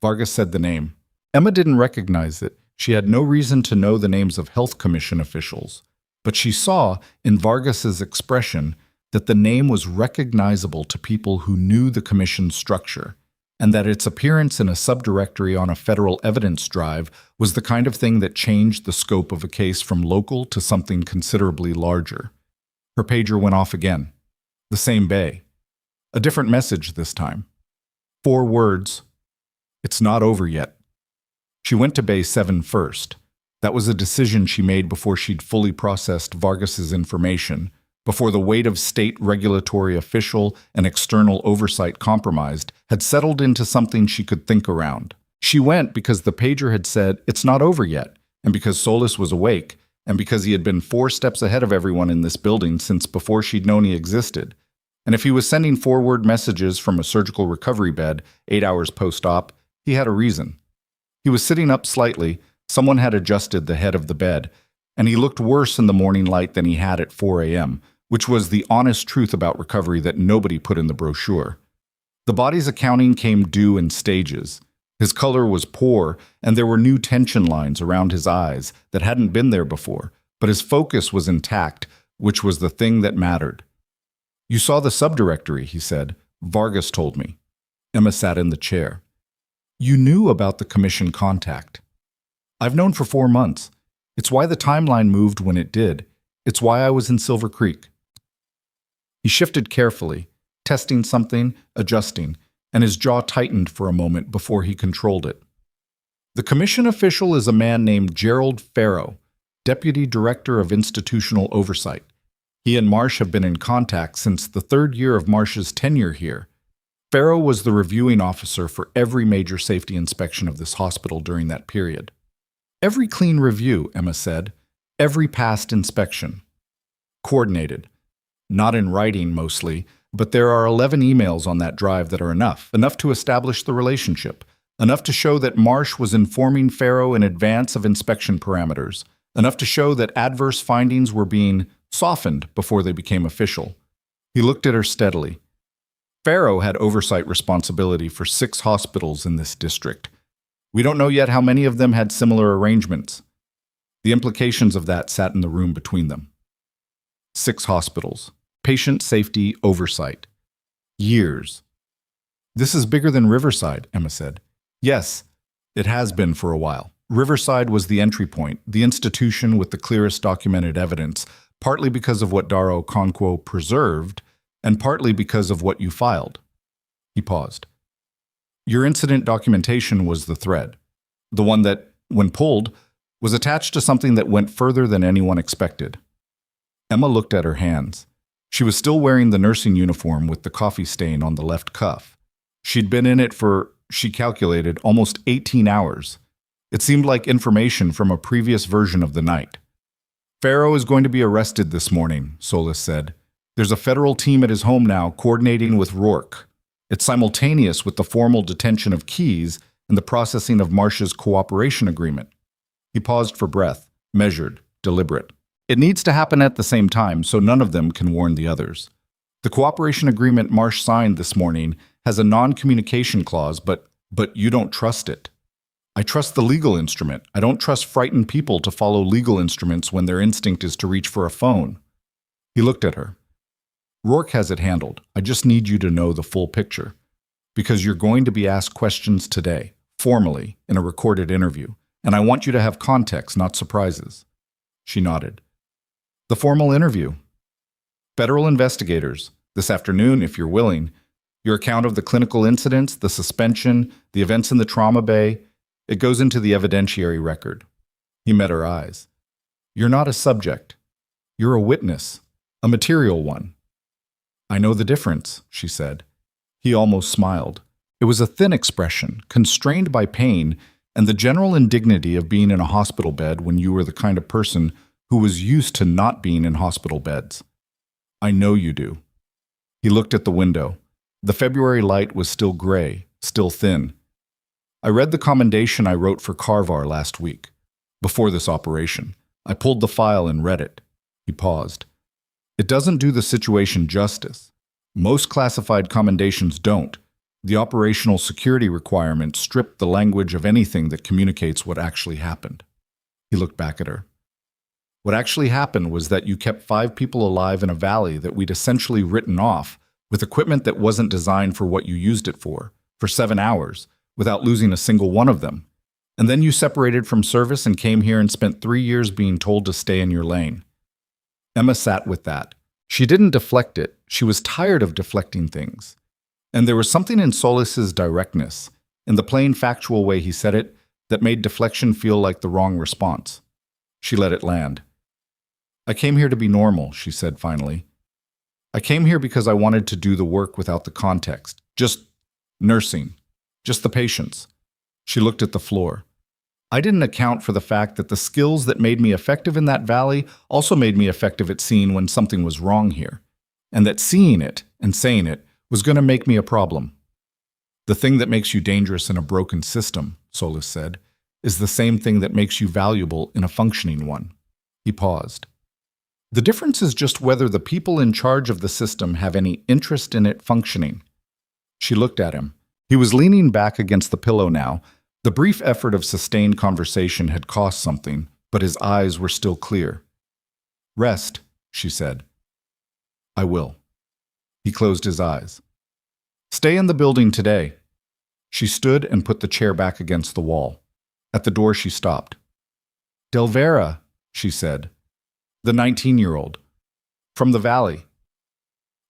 Vargas said the name. Emma didn't recognize it. She had no reason to know the names of Health Commission officials. But she saw, in Vargas's expression, that the name was recognizable to people who knew the commission's structure, and that its appearance in a subdirectory on a federal evidence drive was the kind of thing that changed the scope of a case from local to something considerably larger. Her pager went off again. The same bay. A different message this time. 4 words. "It's not over yet." She went to Bay 7 first. That was a decision she made before she'd fully processed Vargas's information, before the weight of state regulatory official and external oversight compromised had settled into something she could think around. She went because the pager had said, "It's not over yet," and because Solus was awake, and because he had been 4 steps ahead of everyone in this building since before she'd known he existed. And if he was sending forward messages from a surgical recovery bed 8 hours post-op, he had a reason. He was sitting up slightly, someone had adjusted the head of the bed, and he looked worse in the morning light than he had at 4 a.m., which was the honest truth about recovery that nobody put in the brochure. The body's accounting came due in stages. His color was poor, and there were new tension lines around his eyes that hadn't been there before, but his focus was intact, which was the thing that mattered. You saw the subdirectory, he said. Vargas told me. Emma sat in the chair. You knew about the commission contact. I've known for 4 months. It's why the timeline moved when it did. It's why I was in Silver Creek. He shifted carefully, testing something, adjusting, and his jaw tightened for a moment before he controlled it. The commission official is a man named Gerald Farrow, Deputy Director of Institutional Oversight. He and Marsh have been in contact since the 3rd year of Marsh's tenure here. Farrow was the reviewing officer for every major safety inspection of this hospital during that period. Every clean review, Emma said. Every past inspection. Coordinated. Not in writing, mostly, but there are 11 emails on that drive that are enough to establish the relationship, enough to show that Marsh was informing Farrow in advance of inspection parameters, enough to show that adverse findings were being softened before they became official. He looked at her steadily. Farrow had oversight responsibility for 6 hospitals in this district. We don't know yet how many of them had similar arrangements. The implications of that sat in the room between them. 6 hospitals. Patient safety oversight. Years. This is bigger than Riverside, Emma said. Yes, it has been for a while. Riverside was the entry point, the institution with the clearest documented evidence, partly because of what Daro Okonkwo preserved, and partly because of what you filed. He paused. Your incident documentation was the thread, the one that, when pulled, was attached to something that went further than anyone expected. Emma looked at her hands. She was still wearing the nursing uniform with the coffee stain on the left cuff. She'd been in it for, she calculated, almost 18 hours. It seemed like information from a previous version of the night. Farrow is going to be arrested this morning, Solis said. There's a federal team at his home now coordinating with Rourke. It's simultaneous with the formal detention of Keyes and the processing of Marsh's cooperation agreement. He paused for breath, measured, deliberate. It needs to happen at the same time so none of them can warn the others. The cooperation agreement Marsh signed this morning has a non-communication clause, but you don't trust it. I trust the legal instrument. I don't trust frightened people to follow legal instruments when their instinct is to reach for a phone. He looked at her. Rourke has it handled. I just need you to know the full picture. Because you're going to be asked questions today, formally, in a recorded interview, and I want you to have context, not surprises. She nodded. The formal interview. Federal investigators, this afternoon, if you're willing. Your account of the clinical incidents, the suspension, the events in the trauma bay, it goes into the evidentiary record. He met her eyes. You're not a subject. You're a witness, a material one. I know the difference, she said. He almost smiled. It was a thin expression, constrained by pain and the general indignity of being in a hospital bed when you were the kind of person who was used to not being in hospital beds. I know you do. He looked at the window. The February light was still gray, still thin. I read the commendation I wrote for Carvar last week. Before this operation, I pulled the file and read it. He paused. It doesn't do the situation justice. Most classified commendations don't. The operational security requirements strip the language of anything that communicates what actually happened. He looked back at her. What actually happened was that you kept 5 people alive in a valley that we'd essentially written off with equipment that wasn't designed for what you used it for 7 hours, without losing a single one of them. And then you separated from service and came here and spent 3 years being told to stay in your lane. Emma sat with that. She didn't deflect it. She was tired of deflecting things. And there was something in Solis's directness, in the plain factual way he said it, that made deflection feel like the wrong response. She let it land. I came here to be normal, she said finally. I came here because I wanted to do the work without the context. Just nursing. Just the patients. She looked at the floor. I didn't account for the fact that the skills that made me effective in that valley also made me effective at seeing when something was wrong here. And that seeing it and saying it was going to make me a problem. The thing that makes you dangerous in a broken system, Solis said, is the same thing that makes you valuable in a functioning one. He paused. The difference is just whether the people in charge of the system have any interest in it functioning. She looked at him. He was leaning back against the pillow now. The brief effort of sustained conversation had cost something, but his eyes were still clear. Rest, she said. I will. He closed his eyes. Stay in the building today. She stood and put the chair back against the wall. At the door, she stopped. Del Vera, she said. The 19-year-old. From the valley.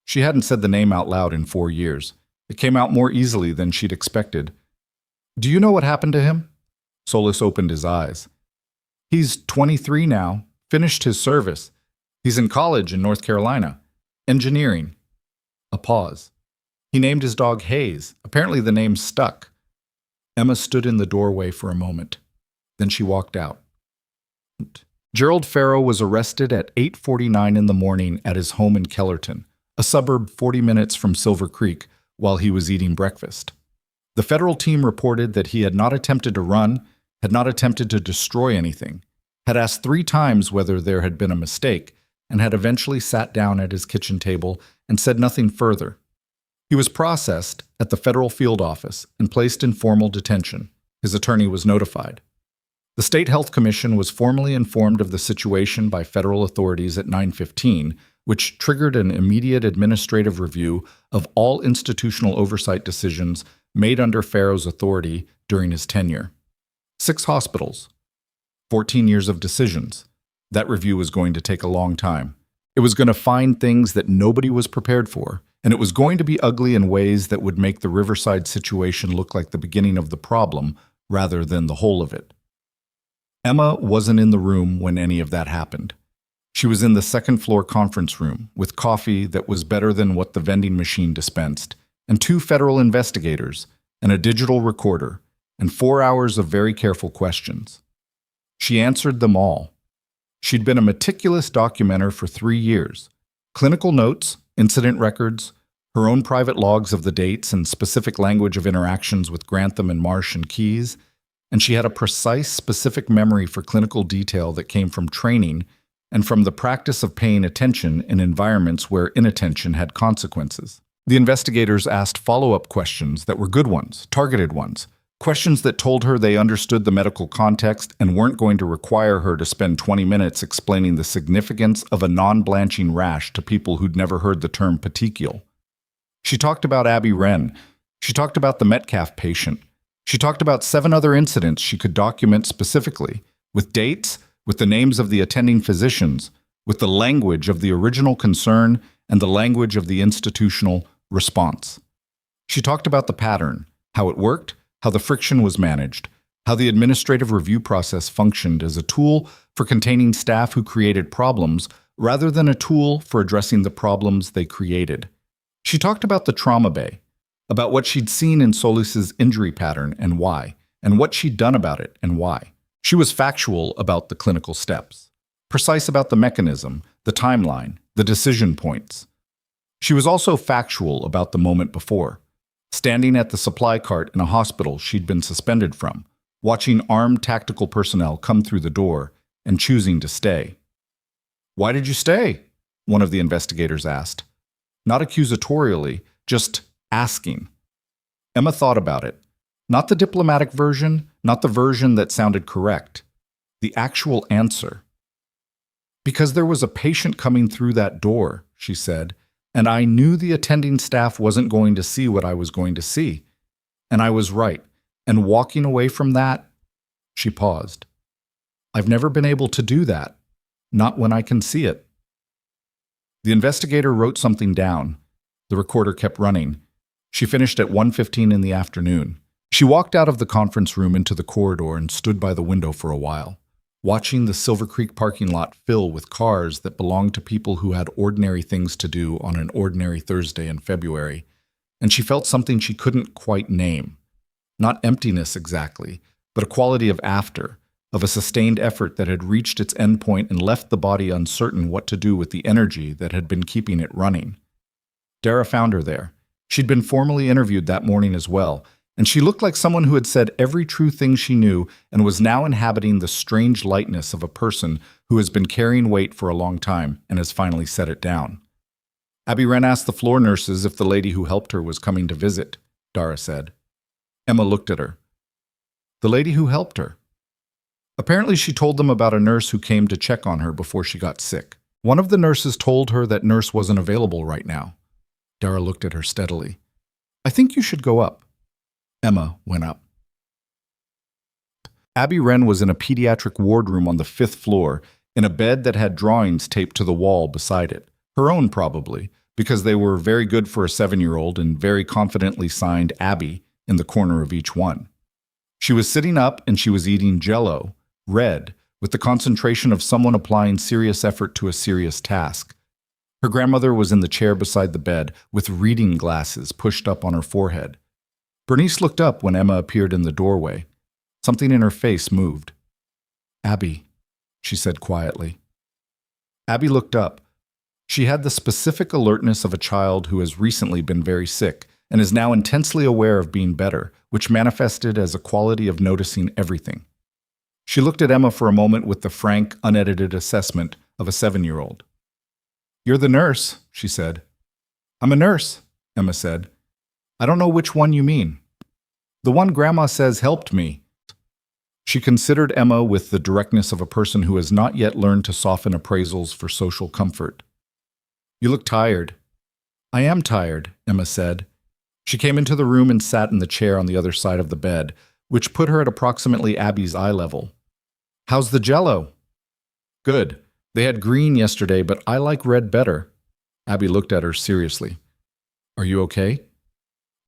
She hadn't said the name out loud in 4 years. It came out more easily than she'd expected. Do you know what happened to him? Solis opened his eyes. He's 23 now, finished his service. He's in college in North Carolina. Engineering. A pause. He named his dog Hayes. Apparently the name stuck. Emma stood in the doorway for a moment. Then she walked out. Gerald Farrow was arrested at 8:49 in the morning at his home in Kellerton, a suburb 40 minutes from Silver Creek, while he was eating breakfast. The federal team reported that he had not attempted to run, had not attempted to destroy anything, had asked 3 times whether there had been a mistake, and had eventually sat down at his kitchen table and said nothing further. He was processed at the federal field office and placed in formal detention. His attorney was notified. The State Health Commission was formally informed of the situation by federal authorities at 9:15, which triggered an immediate administrative review of all institutional oversight decisions made under Farrow's authority during his tenure. 6 hospitals, 14 years of decisions. That review was going to take a long time. It was going to find things that nobody was prepared for, and it was going to be ugly in ways that would make the Riverside situation look like the beginning of the problem rather than the whole of it. Emma wasn't in the room when any of that happened. She was in the second-floor conference room with coffee that was better than what the vending machine dispensed, and 2 federal investigators, and a digital recorder, and 4 hours of very careful questions. She answered them all. She'd been a meticulous documenter for 3 years. Clinical notes, incident records, her own private logs of the dates and specific language of interactions with Grantham and Marsh and Keyes, and she had a precise, specific memory for clinical detail that came from training and from the practice of paying attention in environments where inattention had consequences. The investigators asked follow-up questions that were good ones, targeted ones, questions that told her they understood the medical context and weren't going to require her to spend 20 minutes explaining the significance of a non-blanching rash to people who'd never heard the term petechial. She talked about Abby Wren. She talked about the Metcalf patient. She talked about 7 other incidents she could document specifically, with dates, with the names of the attending physicians, with the language of the original concern and the language of the institutional response. She talked about the pattern, how it worked, how the friction was managed, how the administrative review process functioned as a tool for containing staff who created problems rather than a tool for addressing the problems they created. She talked about the trauma bay, about what she'd seen in Solis's injury pattern and why, and what she'd done about it and why. She was factual about the clinical steps, precise about the mechanism, the timeline, the decision points. She was also factual about the moment before, standing at the supply cart in a hospital she'd been suspended from, watching armed tactical personnel come through the door and choosing to stay. "Why did you stay?" one of the investigators asked. Not accusatorially, just asking. Emma thought about it. Not the diplomatic version, not the version that sounded correct. The actual answer. "Because there was a patient coming through that door," she said, "and I knew the attending staff wasn't going to see what I was going to see. And I was right. And walking away from that," she paused. "I've never been able to do that. Not when I can see it." The investigator wrote something down. The recorder kept running. She finished at 1:15 in the afternoon. She walked out of the conference room into the corridor and stood by the window for a while, watching the Silver Creek parking lot fill with cars that belonged to people who had ordinary things to do on an ordinary Thursday in February, and she felt something she couldn't quite name. Not emptiness exactly, but a quality of after, of a sustained effort that had reached its endpoint and left the body uncertain what to do with the energy that had been keeping it running. Dara found her there. She'd been formally interviewed that morning as well, and she looked like someone who had said every true thing she knew and was now inhabiting the strange lightness of a person who has been carrying weight for a long time and has finally set it down. "Abby Wren asked the floor nurses if the lady who helped her was coming to visit," Dara said. Emma looked at her. "The lady who helped her?" Apparently she told them about a nurse who came to check on her before she got sick. One of the nurses told her that nurse wasn't available right now. Dara looked at her steadily. I think you should go up. Emma went up. Abby Wren was in a pediatric wardroom on the 5th floor, in a bed that had drawings taped to the wall beside it. Her own, probably, because they were very good for a 7-year-old and very confidently signed Abby in the corner of each one. She was sitting up and she was eating Jell-O, red, with the concentration of someone applying serious effort to a serious task. Her grandmother was in the chair beside the bed, with reading glasses pushed up on her forehead. Bernice looked up when Emma appeared in the doorway. Something in her face moved. Abby, she said quietly. Abby looked up. She had the specific alertness of a child who has recently been very sick and is now intensely aware of being better, which manifested as a quality of noticing everything. She looked at Emma for a moment with the frank, unedited assessment of a 7-year-old. You're the nurse, she said. I'm a nurse, Emma said. I don't know which one you mean. The one Grandma says helped me. She considered Emma with the directness of a person who has not yet learned to soften appraisals for social comfort. You look tired. I am tired, Emma said. She came into the room and sat in the chair on the other side of the bed, which put her at approximately Abby's eye level. How's the Jell-O? Good. They had green yesterday, but I like red better. Abby looked at her seriously. Are you okay?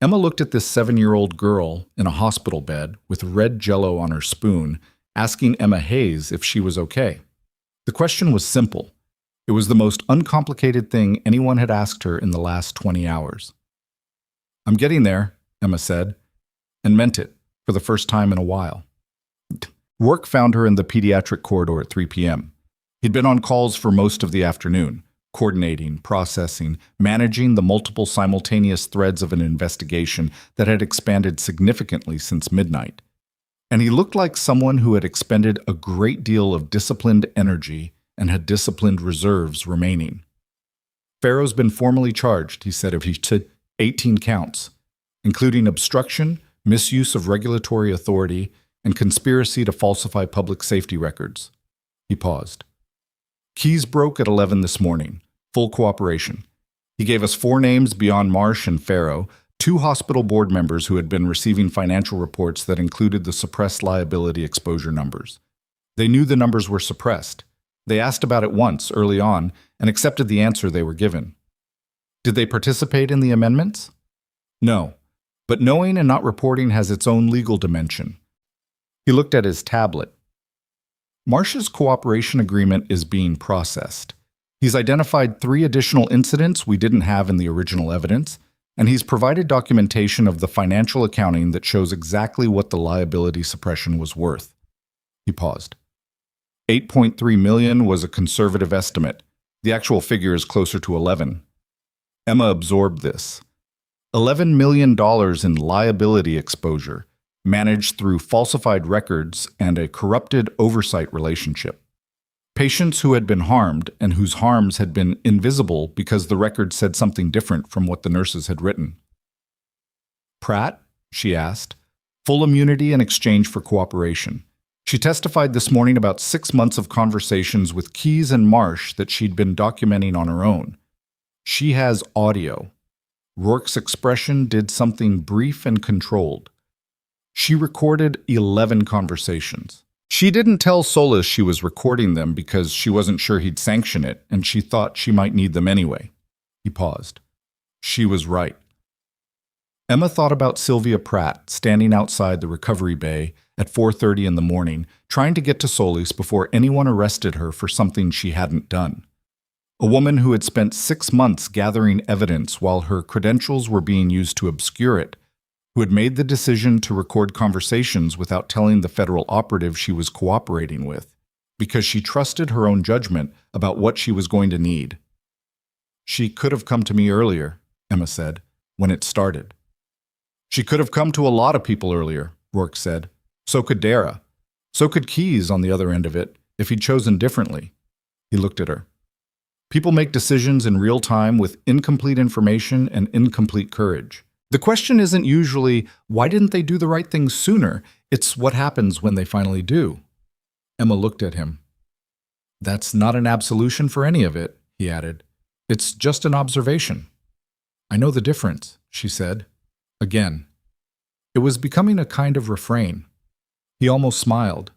Emma looked at this 7-year-old girl in a hospital bed with red Jell-O on her spoon, asking Emma Hayes if she was okay. The question was simple. It was the most uncomplicated thing anyone had asked her in the last 20 hours. I'm getting there, Emma said, and meant it for the first time in a while. Work found her in the pediatric corridor at 3 p.m. He'd been on calls for most of the afternoon, coordinating, processing, managing the multiple simultaneous threads of an investigation that had expanded significantly since midnight. And he looked like someone who had expended a great deal of disciplined energy and had disciplined reserves remaining. Farrow's been formally charged, he said, of 18 counts, including obstruction, misuse of regulatory authority, and conspiracy to falsify public safety records. He paused. Keys broke at 11 this morning. Full cooperation. He gave us 4 names beyond Marsh and Farrow, 2 hospital board members who had been receiving financial reports that included the suppressed liability exposure numbers. They knew the numbers were suppressed. They asked about it once, early on, and accepted the answer they were given. Did they participate in the amendments? No, but knowing and not reporting has its own legal dimension. He looked at his tablet. Marsh's cooperation agreement is being processed. He's identified 3 additional incidents we didn't have in the original evidence, and he's provided documentation of the financial accounting that shows exactly what the liability suppression was worth. He paused. $8.3 million was a conservative estimate. The actual figure is closer to 11. Emma absorbed this. $11 million in liability exposure, managed through falsified records and a corrupted oversight relationship. Patients who had been harmed and whose harms had been invisible because the record said something different from what the nurses had written. Pratt, she asked, full immunity in exchange for cooperation. She testified this morning about 6 months of conversations with Keyes and Marsh that she'd been documenting on her own. She has audio. Rourke's expression did something brief and controlled. She recorded 11 conversations. She didn't tell Solis she was recording them because she wasn't sure he'd sanction it, and she thought she might need them anyway. He paused. She was right. Emma thought about Sylvia Pratt standing outside the recovery bay at 4:30 in the morning, trying to get to Solis before anyone arrested her for something she hadn't done. A woman who had spent 6 months gathering evidence while her credentials were being used to obscure it, who had made the decision to record conversations without telling the federal operative she was cooperating with, because she trusted her own judgment about what she was going to need. She could have come to me earlier, Emma said, when it started. She could have come to a lot of people earlier, Rourke said. So could Dara. So could Keyes on the other end of it, if he'd chosen differently. He looked at her. People make decisions in real time with incomplete information and incomplete courage. The question isn't usually, why didn't they do the right thing sooner? It's what happens when they finally do. Emma looked at him. That's not an absolution for any of it, he added. It's just an observation. I know the difference, she said. Again. It was becoming a kind of refrain. He almost smiled.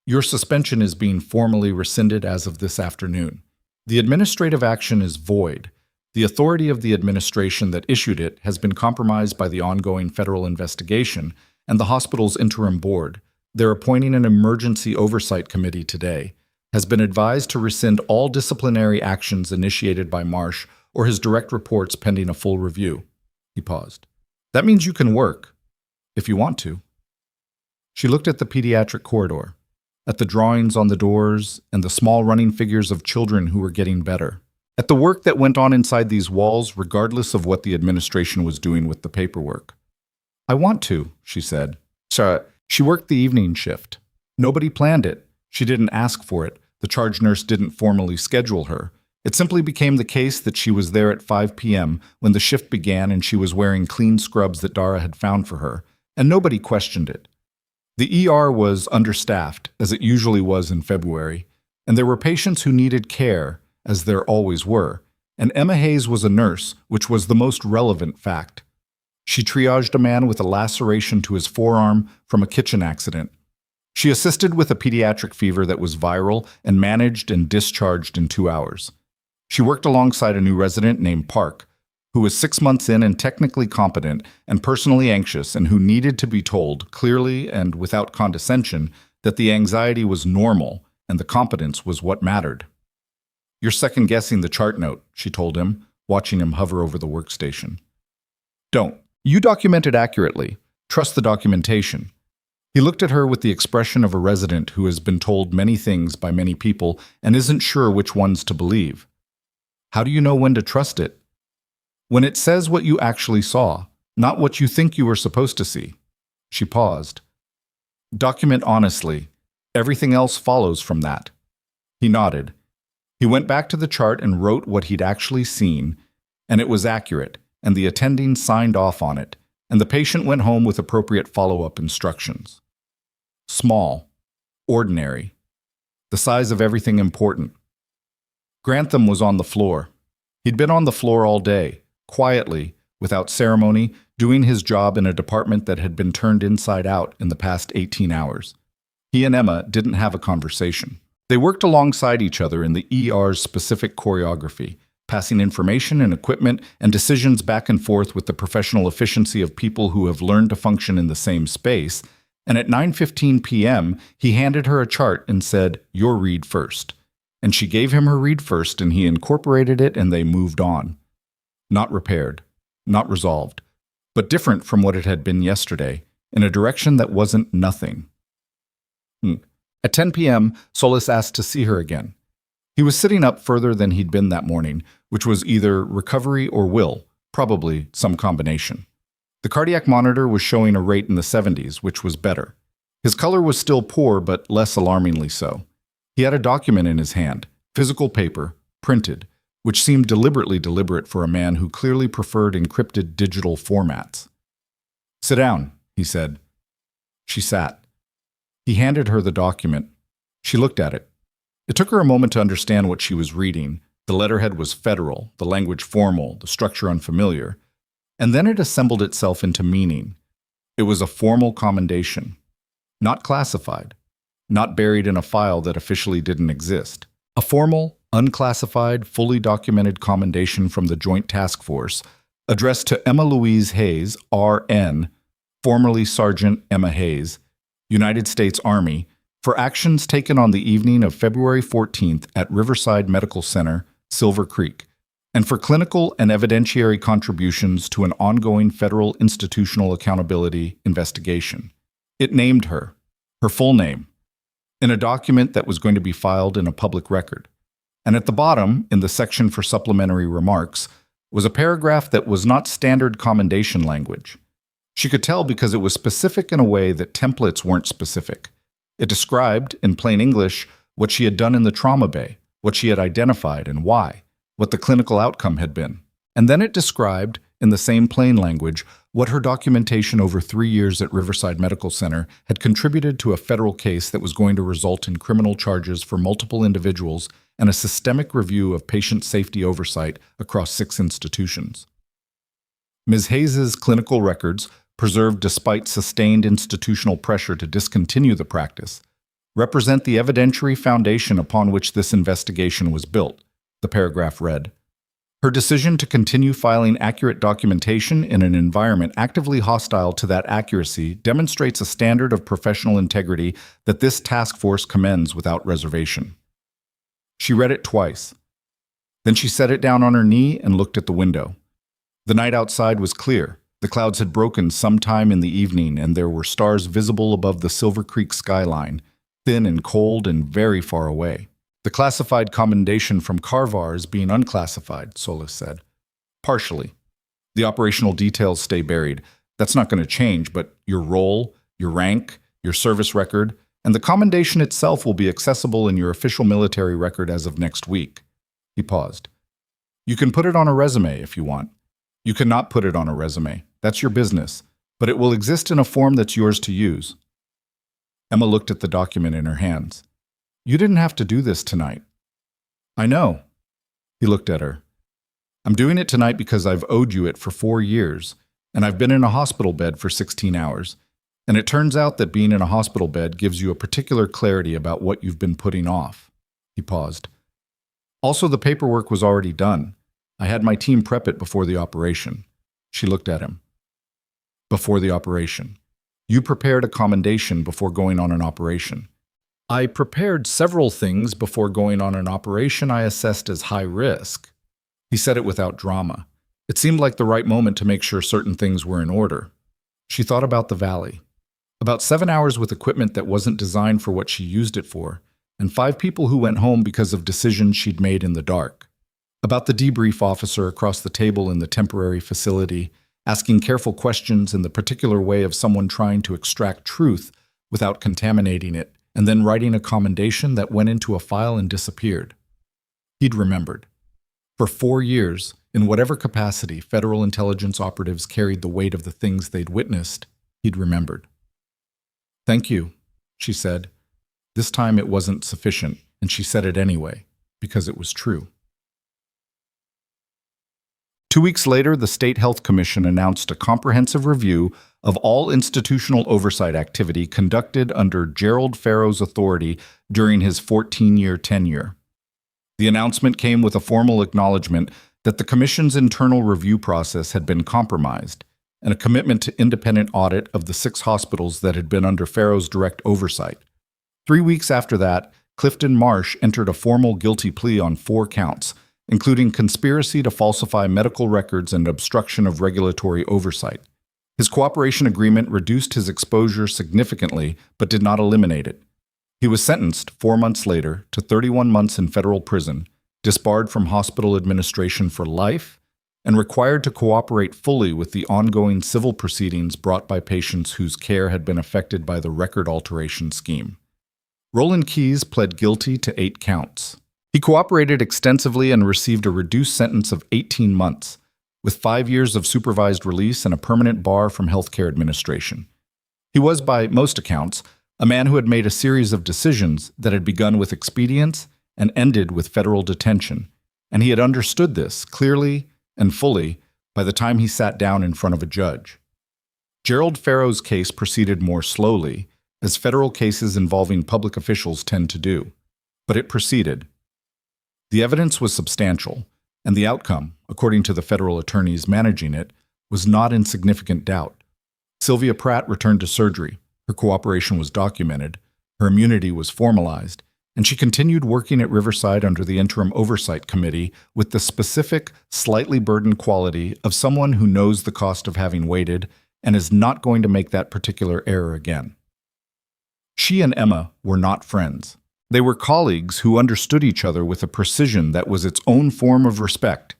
Your suspension is being formally rescinded as of this afternoon. The administrative action is void. The authority of the administration that issued it has been compromised by the ongoing federal investigation and the hospital's interim board. They're appointing an emergency oversight committee today. Has been advised to rescind all disciplinary actions initiated by Marsh or his direct reports pending a full review. He paused. That means you can work, if you want to. She looked at the pediatric corridor, at the drawings on the doors and the small running figures of children who were getting better, at the work that went on inside these walls regardless of what the administration was doing with the paperwork. I want to, she said. She worked the evening shift. Nobody planned it. She didn't ask for it. The charge nurse didn't formally schedule her. It simply became the case that she was there at 5 p.m. when the shift began and she was wearing clean scrubs that Dara had found for her, and nobody questioned it. The ER was understaffed, as it usually was in February, and there were patients who needed care, as there always were, and Emma Hayes was a nurse, which was the most relevant fact. She triaged a man with a laceration to his forearm from a kitchen accident. She assisted with a pediatric fever that was viral and managed and discharged in 2 hours. She worked alongside a new resident named Park, who was 6 months in and technically competent and personally anxious and who needed to be told clearly and without condescension that the anxiety was normal and the competence was what mattered. You're second-guessing the chart note, she told him, watching him hover over the workstation. Don't. You document it accurately. Trust the documentation. He looked at her with the expression of a resident who has been told many things by many people and isn't sure which ones to believe. How do you know when to trust it? When it says what you actually saw, not what you think you were supposed to see. She paused. Document honestly. Everything else follows from that. He nodded. He went back to the chart and wrote what he'd actually seen, and it was accurate, and the attending signed off on it, and the patient went home with appropriate follow-up instructions. Small. Ordinary. The size of everything important. Grantham was on the floor. He'd been on the floor all day, quietly, without ceremony, doing his job in a department that had been turned inside out in the past 18 hours. He and Emma didn't have a conversation. They worked alongside each other in the ER's specific choreography, passing information and equipment and decisions back and forth with the professional efficiency of people who have learned to function in the same space, and at 9:15 p.m., he handed her a chart and said, "Your read first." And she gave him her read first, and he incorporated it, and they moved on. Not repaired, not resolved, but different from what it had been yesterday, in a direction that wasn't nothing. At 10 p.m., Solis asked to see her again. He was sitting up further than he'd been that morning, which was either recovery or will, probably some combination. The cardiac monitor was showing a rate in the 70s, which was better. His color was still poor, but less alarmingly so. He had a document in his hand, physical paper, printed, which seemed deliberately deliberate for a man who clearly preferred encrypted digital formats. Sit down, he said. She sat. He handed her the document. She looked at it. It took her a moment to understand what she was reading. The letterhead was federal, the language formal, the structure unfamiliar. And then it assembled itself into meaning. It was a formal commendation. Not classified. Not buried in a file that officially didn't exist. A formal, unclassified, fully documented commendation from the Joint Task Force, addressed to Emma Louise Hayes, R.N., formerly Sergeant Emma Hayes, United States Army, for actions taken on the evening of February 14th at Riverside Medical Center, Silver Creek, and for clinical and evidentiary contributions to an ongoing federal institutional accountability investigation. It named her full name, in a document that was going to be filed in a public record. And at the bottom, in the section for supplementary remarks, was a paragraph that was not standard commendation language. She could tell because it was specific in a way that templates weren't specific. It described, in plain English, what she had done in the trauma bay, what she had identified and why, what the clinical outcome had been. And then it described, in the same plain language, what her documentation over 3 years at Riverside Medical Center had contributed to a federal case that was going to result in criminal charges for multiple individuals and a systemic review of patient safety oversight across 6 institutions. Ms. Hayes's clinical records, preserved despite sustained institutional pressure to discontinue the practice, represent the evidentiary foundation upon which this investigation was built, the paragraph read. Her decision to continue filing accurate documentation in an environment actively hostile to that accuracy demonstrates a standard of professional integrity that this task force commends without reservation. She read it twice. Then she set it down on her knee and looked at the window. The night outside was clear. The clouds had broken sometime in the evening, and there were stars visible above the Silver Creek skyline, thin and cold and very far away. The classified commendation from Carvar is being unclassified, Solis said. Partially. The operational details stay buried. That's not going to change, but your role, your rank, your service record, and the commendation itself will be accessible in your official military record as of next week. He paused. You can put it on a resume if you want. You cannot put it on a resume. That's your business, but it will exist in a form that's yours to use. Emma looked at the document in her hands. You didn't have to do this tonight. I know. He looked at her. I'm doing it tonight because I've owed you it for 4 years, and I've been in a hospital bed for 16 hours. And it turns out that being in a hospital bed gives you a particular clarity about what you've been putting off. He paused. Also, the paperwork was already done. I had my team prep it before the operation. She looked at him. Before the operation. You prepared a commendation before going on an operation. I prepared several things before going on an operation I assessed as high risk. He said it without drama. It seemed like the right moment to make sure certain things were in order. She thought about the valley. About 7 hours with equipment that wasn't designed for what she used it for, and 5 people who went home because of decisions she'd made in the dark. About the debrief officer across the table in the temporary facility, asking careful questions in the particular way of someone trying to extract truth without contaminating it, and then writing a commendation that went into a file and disappeared. He'd remembered. For 4 years, in whatever capacity federal intelligence operatives carried the weight of the things they'd witnessed, he'd remembered. Thank you, she said. This time it wasn't sufficient, and she said it anyway, because it was true. 2 weeks later, the State Health Commission announced a comprehensive review of all institutional oversight activity conducted under Gerald Farrow's authority during his 14-year tenure. The announcement came with a formal acknowledgement that the Commission's internal review process had been compromised, and a commitment to independent audit of the 6 hospitals that had been under Farrow's direct oversight. 3 weeks after that, Clifton Marsh entered a formal guilty plea on 4 counts, including conspiracy to falsify medical records and obstruction of regulatory oversight. His cooperation agreement reduced his exposure significantly, but did not eliminate it. He was sentenced 4 months later to 31 months in federal prison, disbarred from hospital administration for life, and required to cooperate fully with the ongoing civil proceedings brought by patients whose care had been affected by the record alteration scheme. Roland Keyes pled guilty to 8 counts. He cooperated extensively and received a reduced sentence of 18 months, with 5 years of supervised release and a permanent bar from healthcare administration. He was, by most accounts, a man who had made a series of decisions that had begun with expedience and ended with federal detention, and he had understood this clearly and fully by the time he sat down in front of a judge. Gerald Farrow's case proceeded more slowly, as federal cases involving public officials tend to do, but it proceeded. The evidence was substantial, and the outcome, according to the federal attorneys managing it, was not in significant doubt. Sylvia Pratt returned to surgery, her cooperation was documented, her immunity was formalized, and she continued working at Riverside under the Interim Oversight Committee with the specific, slightly burdened quality of someone who knows the cost of having waited and is not going to make that particular error again. She and Emma were not friends. They were colleagues who understood each other with a precision that was its own form of respect.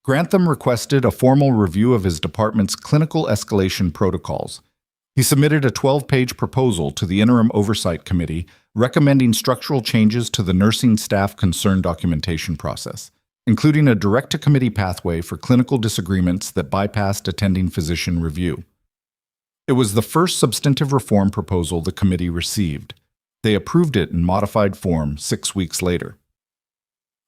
Grantham requested a formal review of his department's clinical escalation protocols. He submitted a 12-page proposal to the Interim Oversight Committee recommending structural changes to the nursing staff concern documentation process, including a direct-to-committee pathway for clinical disagreements that bypassed attending physician review. It was the first substantive reform proposal the committee received. They approved it in modified form 6 weeks later.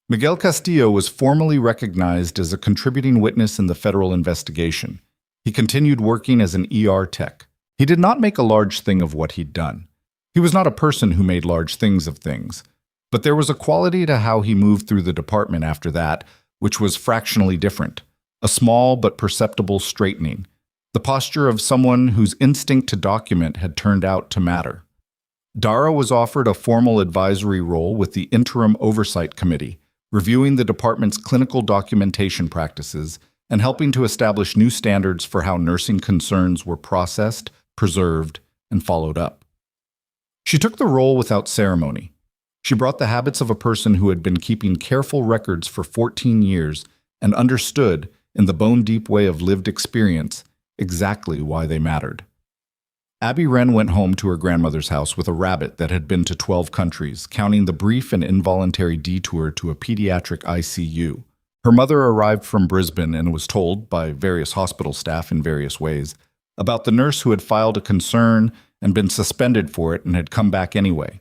Miguel Castillo was formally recognized as a contributing witness in the federal investigation. He continued working as an ER tech. He did not make a large thing of what he'd done. He was not a person who made large things of things. But there was a quality to how he moved through the department after that, which was fractionally different. A small but perceptible straightening. The posture of someone whose instinct to document had turned out to matter. Dara was offered a formal advisory role with the Interim Oversight Committee, reviewing the department's clinical documentation practices and helping to establish new standards for how nursing concerns were processed, preserved, and followed up. She took the role without ceremony. She brought the habits of a person who had been keeping careful records for 14 years and understood, in the bone-deep way of lived experience, exactly why they mattered. Abby Wren went home to her grandmother's house with a rabbit that had been to 12 countries, counting the brief and involuntary detour to a pediatric ICU. Her mother arrived from Brisbane and was told, by various hospital staff in various ways, about the nurse who had filed a concern and been suspended for it and had come back anyway.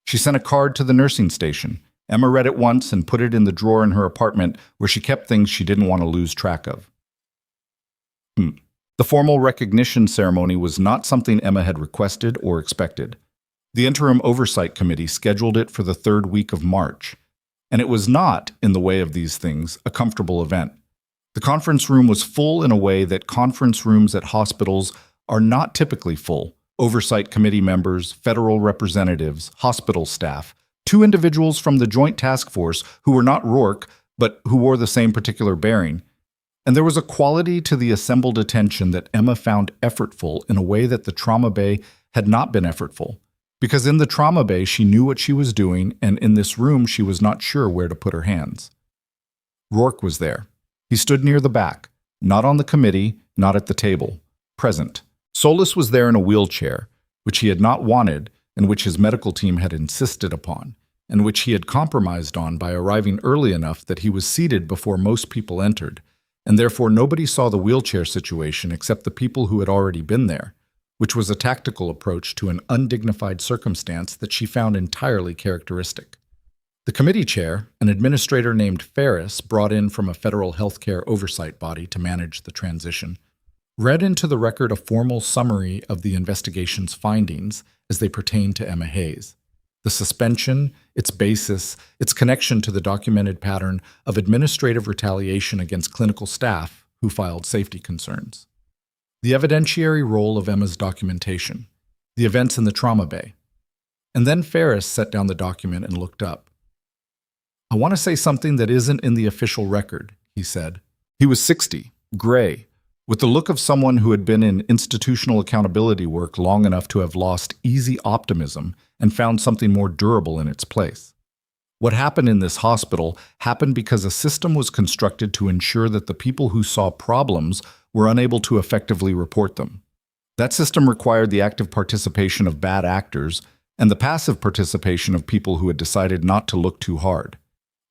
She sent a card to the nursing station. Emma read it once and put it in the drawer in her apartment where she kept things she didn't want to lose track of. The formal recognition ceremony was not something Emma had requested or expected. The Interim Oversight Committee scheduled it for the third week of March, and it was not, in the way of these things, a comfortable event. The conference room was full in a way that conference rooms at hospitals are not typically full. Oversight Committee members, federal representatives, hospital staff, 2 individuals from the Joint Task Force who were not Rourke, but who wore the same particular bearing. And there was a quality to the assembled attention that Emma found effortful in a way that the trauma bay had not been effortful. Because in the trauma bay she knew what she was doing, and in this room she was not sure where to put her hands. Rourke was there. He stood near the back, not on the committee, not at the table, present. Solis was there in a wheelchair, which he had not wanted and which his medical team had insisted upon, and which he had compromised on by arriving early enough that he was seated before most people entered, and therefore nobody saw the wheelchair situation except the people who had already been there, which was a tactical approach to an undignified circumstance that she found entirely characteristic. The committee chair, an administrator named Ferris brought in from a federal healthcare oversight body to manage the transition, read into the record a formal summary of the investigation's findings as they pertain to Emma Hayes. The suspension, its basis, its connection to the documented pattern of administrative retaliation against clinical staff who filed safety concerns. The evidentiary role of Emma's documentation, the events in the trauma bay. And then Ferris set down the document and looked up. "I want to say something that isn't in the official record," he said. He was 60, gray, with the look of someone who had been in institutional accountability work long enough to have lost easy optimism and found something more durable in its place. What happened in this hospital happened because a system was constructed to ensure that the people who saw problems were unable to effectively report them. That system required the active participation of bad actors and the passive participation of people who had decided not to look too hard.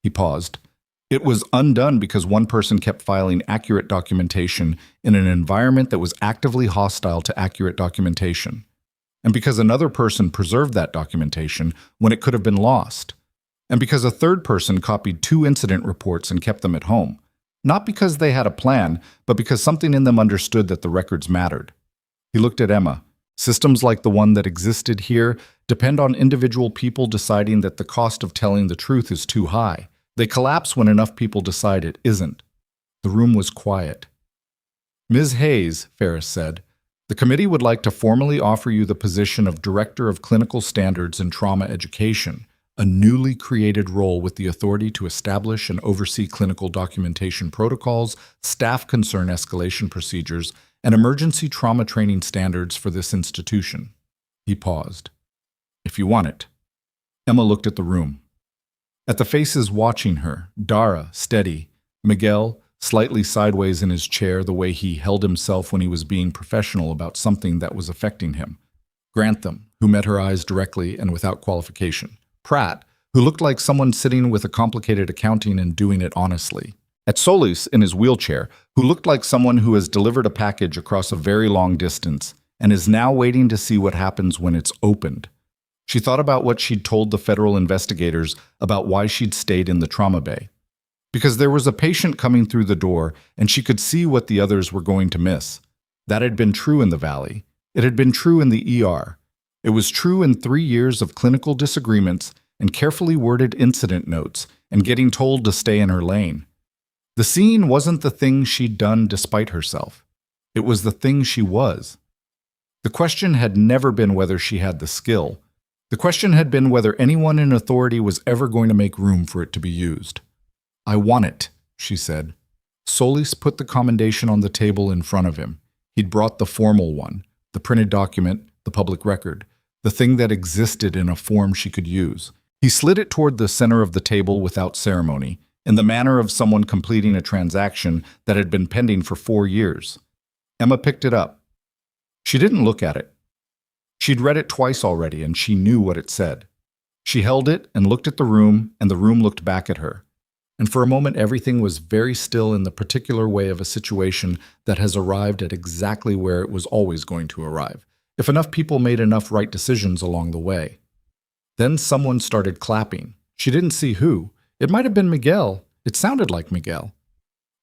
He paused. It was undone because one person kept filing accurate documentation in an environment that was actively hostile to accurate documentation, and because another person preserved that documentation when it could have been lost, and because a third person copied 2 incident reports and kept them at home, not because they had a plan, but because something in them understood that the records mattered. He looked at Emma. Systems like the one that existed here depend on individual people deciding that the cost of telling the truth is too high. They collapse when enough people decide it isn't. The room was quiet. "Ms. Hayes," Ferris said, "the committee would like to formally offer you the position of Director of Clinical Standards and Trauma Education, a newly created role with the authority to establish and oversee clinical documentation protocols, staff concern escalation procedures, and emergency trauma training standards for this institution." He paused. "If you want it." Emma looked at the room. At the faces watching her, Dara, steady, Miguel, slightly sideways in his chair the way he held himself when he was being professional about something that was affecting him, Grantham, who met her eyes directly and without qualification, Pratt, who looked like someone sitting with a complicated accounting and doing it honestly, at Solis in his wheelchair, who looked like someone who has delivered a package across a very long distance and is now waiting to see what happens when it's opened. She thought about what she'd told the federal investigators about why she'd stayed in the trauma bay. Because there was a patient coming through the door, and she could see what the others were going to miss. That had been true in the Valley. It had been true in the ER. It was true in 3 years of clinical disagreements and carefully worded incident notes and getting told to stay in her lane. The scene wasn't the thing she'd done despite herself. It was the thing she was. The question had never been whether she had the skill. The question had been whether anyone in authority was ever going to make room for it to be used. "I want it," she said. Solis put the commendation on the table in front of him. He'd brought the formal one, the printed document, the public record, the thing that existed in a form she could use. He slid it toward the center of the table without ceremony, in the manner of someone completing a transaction that had been pending for 4 years. Emma picked it up. She didn't look at it. She'd read it twice already, and she knew what it said. She held it and looked at the room, and the room looked back at her. And for a moment, everything was very still in the particular way of a situation that has arrived at exactly where it was always going to arrive, if enough people made enough right decisions along the way. Then someone started clapping. She didn't see who. It might have been Miguel. It sounded like Miguel.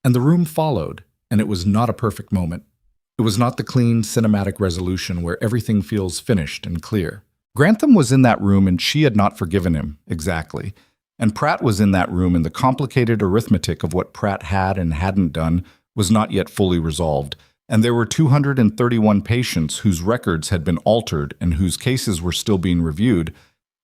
And the room followed, and it was not a perfect moment. It was not the clean, cinematic resolution where everything feels finished and clear. Grantham was in that room, and she had not forgiven him, exactly. And Pratt was in that room, and the complicated arithmetic of what Pratt had and hadn't done was not yet fully resolved. And there were 231 patients whose records had been altered and whose cases were still being reviewed,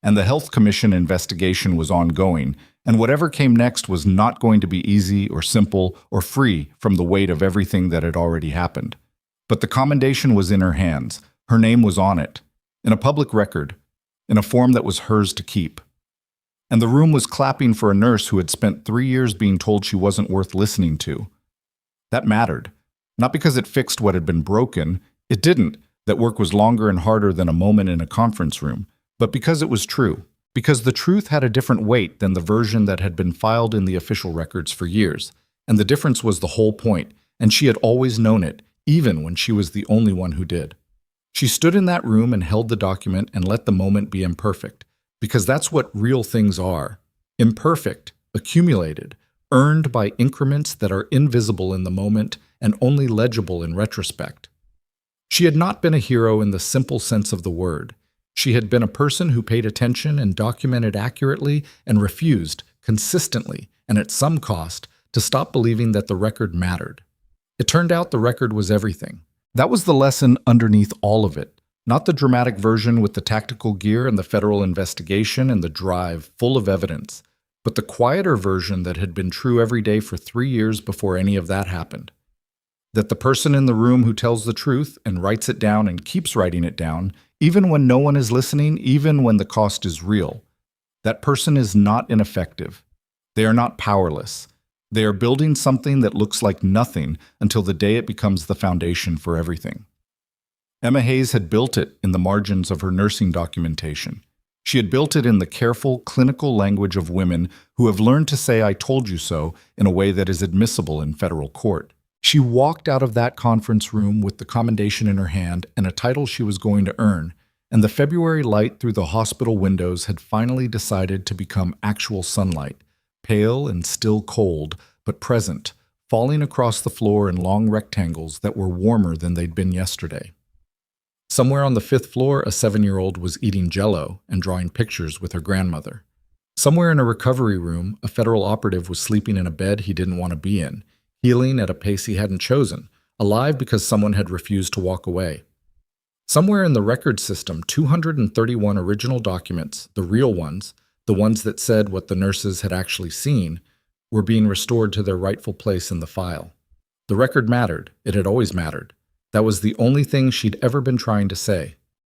and the Health Commission investigation was ongoing, and whatever came next was not going to be easy or simple or free from the weight of everything that had already happened. But the commendation was in her hands. Her name was on it, in a public record, in a form that was hers to keep. And the room was clapping for a nurse who had spent 3 years being told she wasn't worth listening to. That mattered. Not because it fixed what had been broken. It didn't. That work was longer and harder than a moment in a conference room. But because it was true. Because the truth had a different weight than the version that had been filed in the official records for years. And the difference was the whole point. And she had always known it, even when she was the only one who did. She stood in that room and held the document and let the moment be imperfect. Because that's what real things are. Imperfect, accumulated, earned by increments that are invisible in the moment and only legible in retrospect. She had not been a hero in the simple sense of the word. She had been a person who paid attention and documented accurately and refused, consistently, and at some cost, to stop believing that the record mattered. It turned out the record was everything. That was the lesson underneath all of it. Not the dramatic version with the tactical gear and the federal investigation and the drive full of evidence, but the quieter version that had been true every day for 3 years before any of that happened. That the person in the room who tells the truth and writes it down and keeps writing it down, even when no one is listening, even when the cost is real, that person is not ineffective. They are not powerless. They are building something that looks like nothing until the day it becomes the foundation for everything. Emma Hayes had built it in the margins of her nursing documentation. She had built it in the careful, clinical language of women who have learned to say "I told you so" in a way that is admissible in federal court. She walked out of that conference room with the commendation in her hand and a title she was going to earn, and the February light through the hospital windows had finally decided to become actual sunlight, pale and still cold, but present, falling across the floor in long rectangles that were warmer than they'd been yesterday. Somewhere on the 5th floor, a 7-year-old was eating Jell-O and drawing pictures with her grandmother. Somewhere in a recovery room, a federal operative was sleeping in a bed he didn't want to be in, healing at a pace he hadn't chosen, alive because someone had refused to walk away. Somewhere in the record system, 231 original documents, the real ones, the ones that said what the nurses had actually seen, were being restored to their rightful place in the file. The record mattered. It had always mattered. That was the only thing she'd ever been trying to say.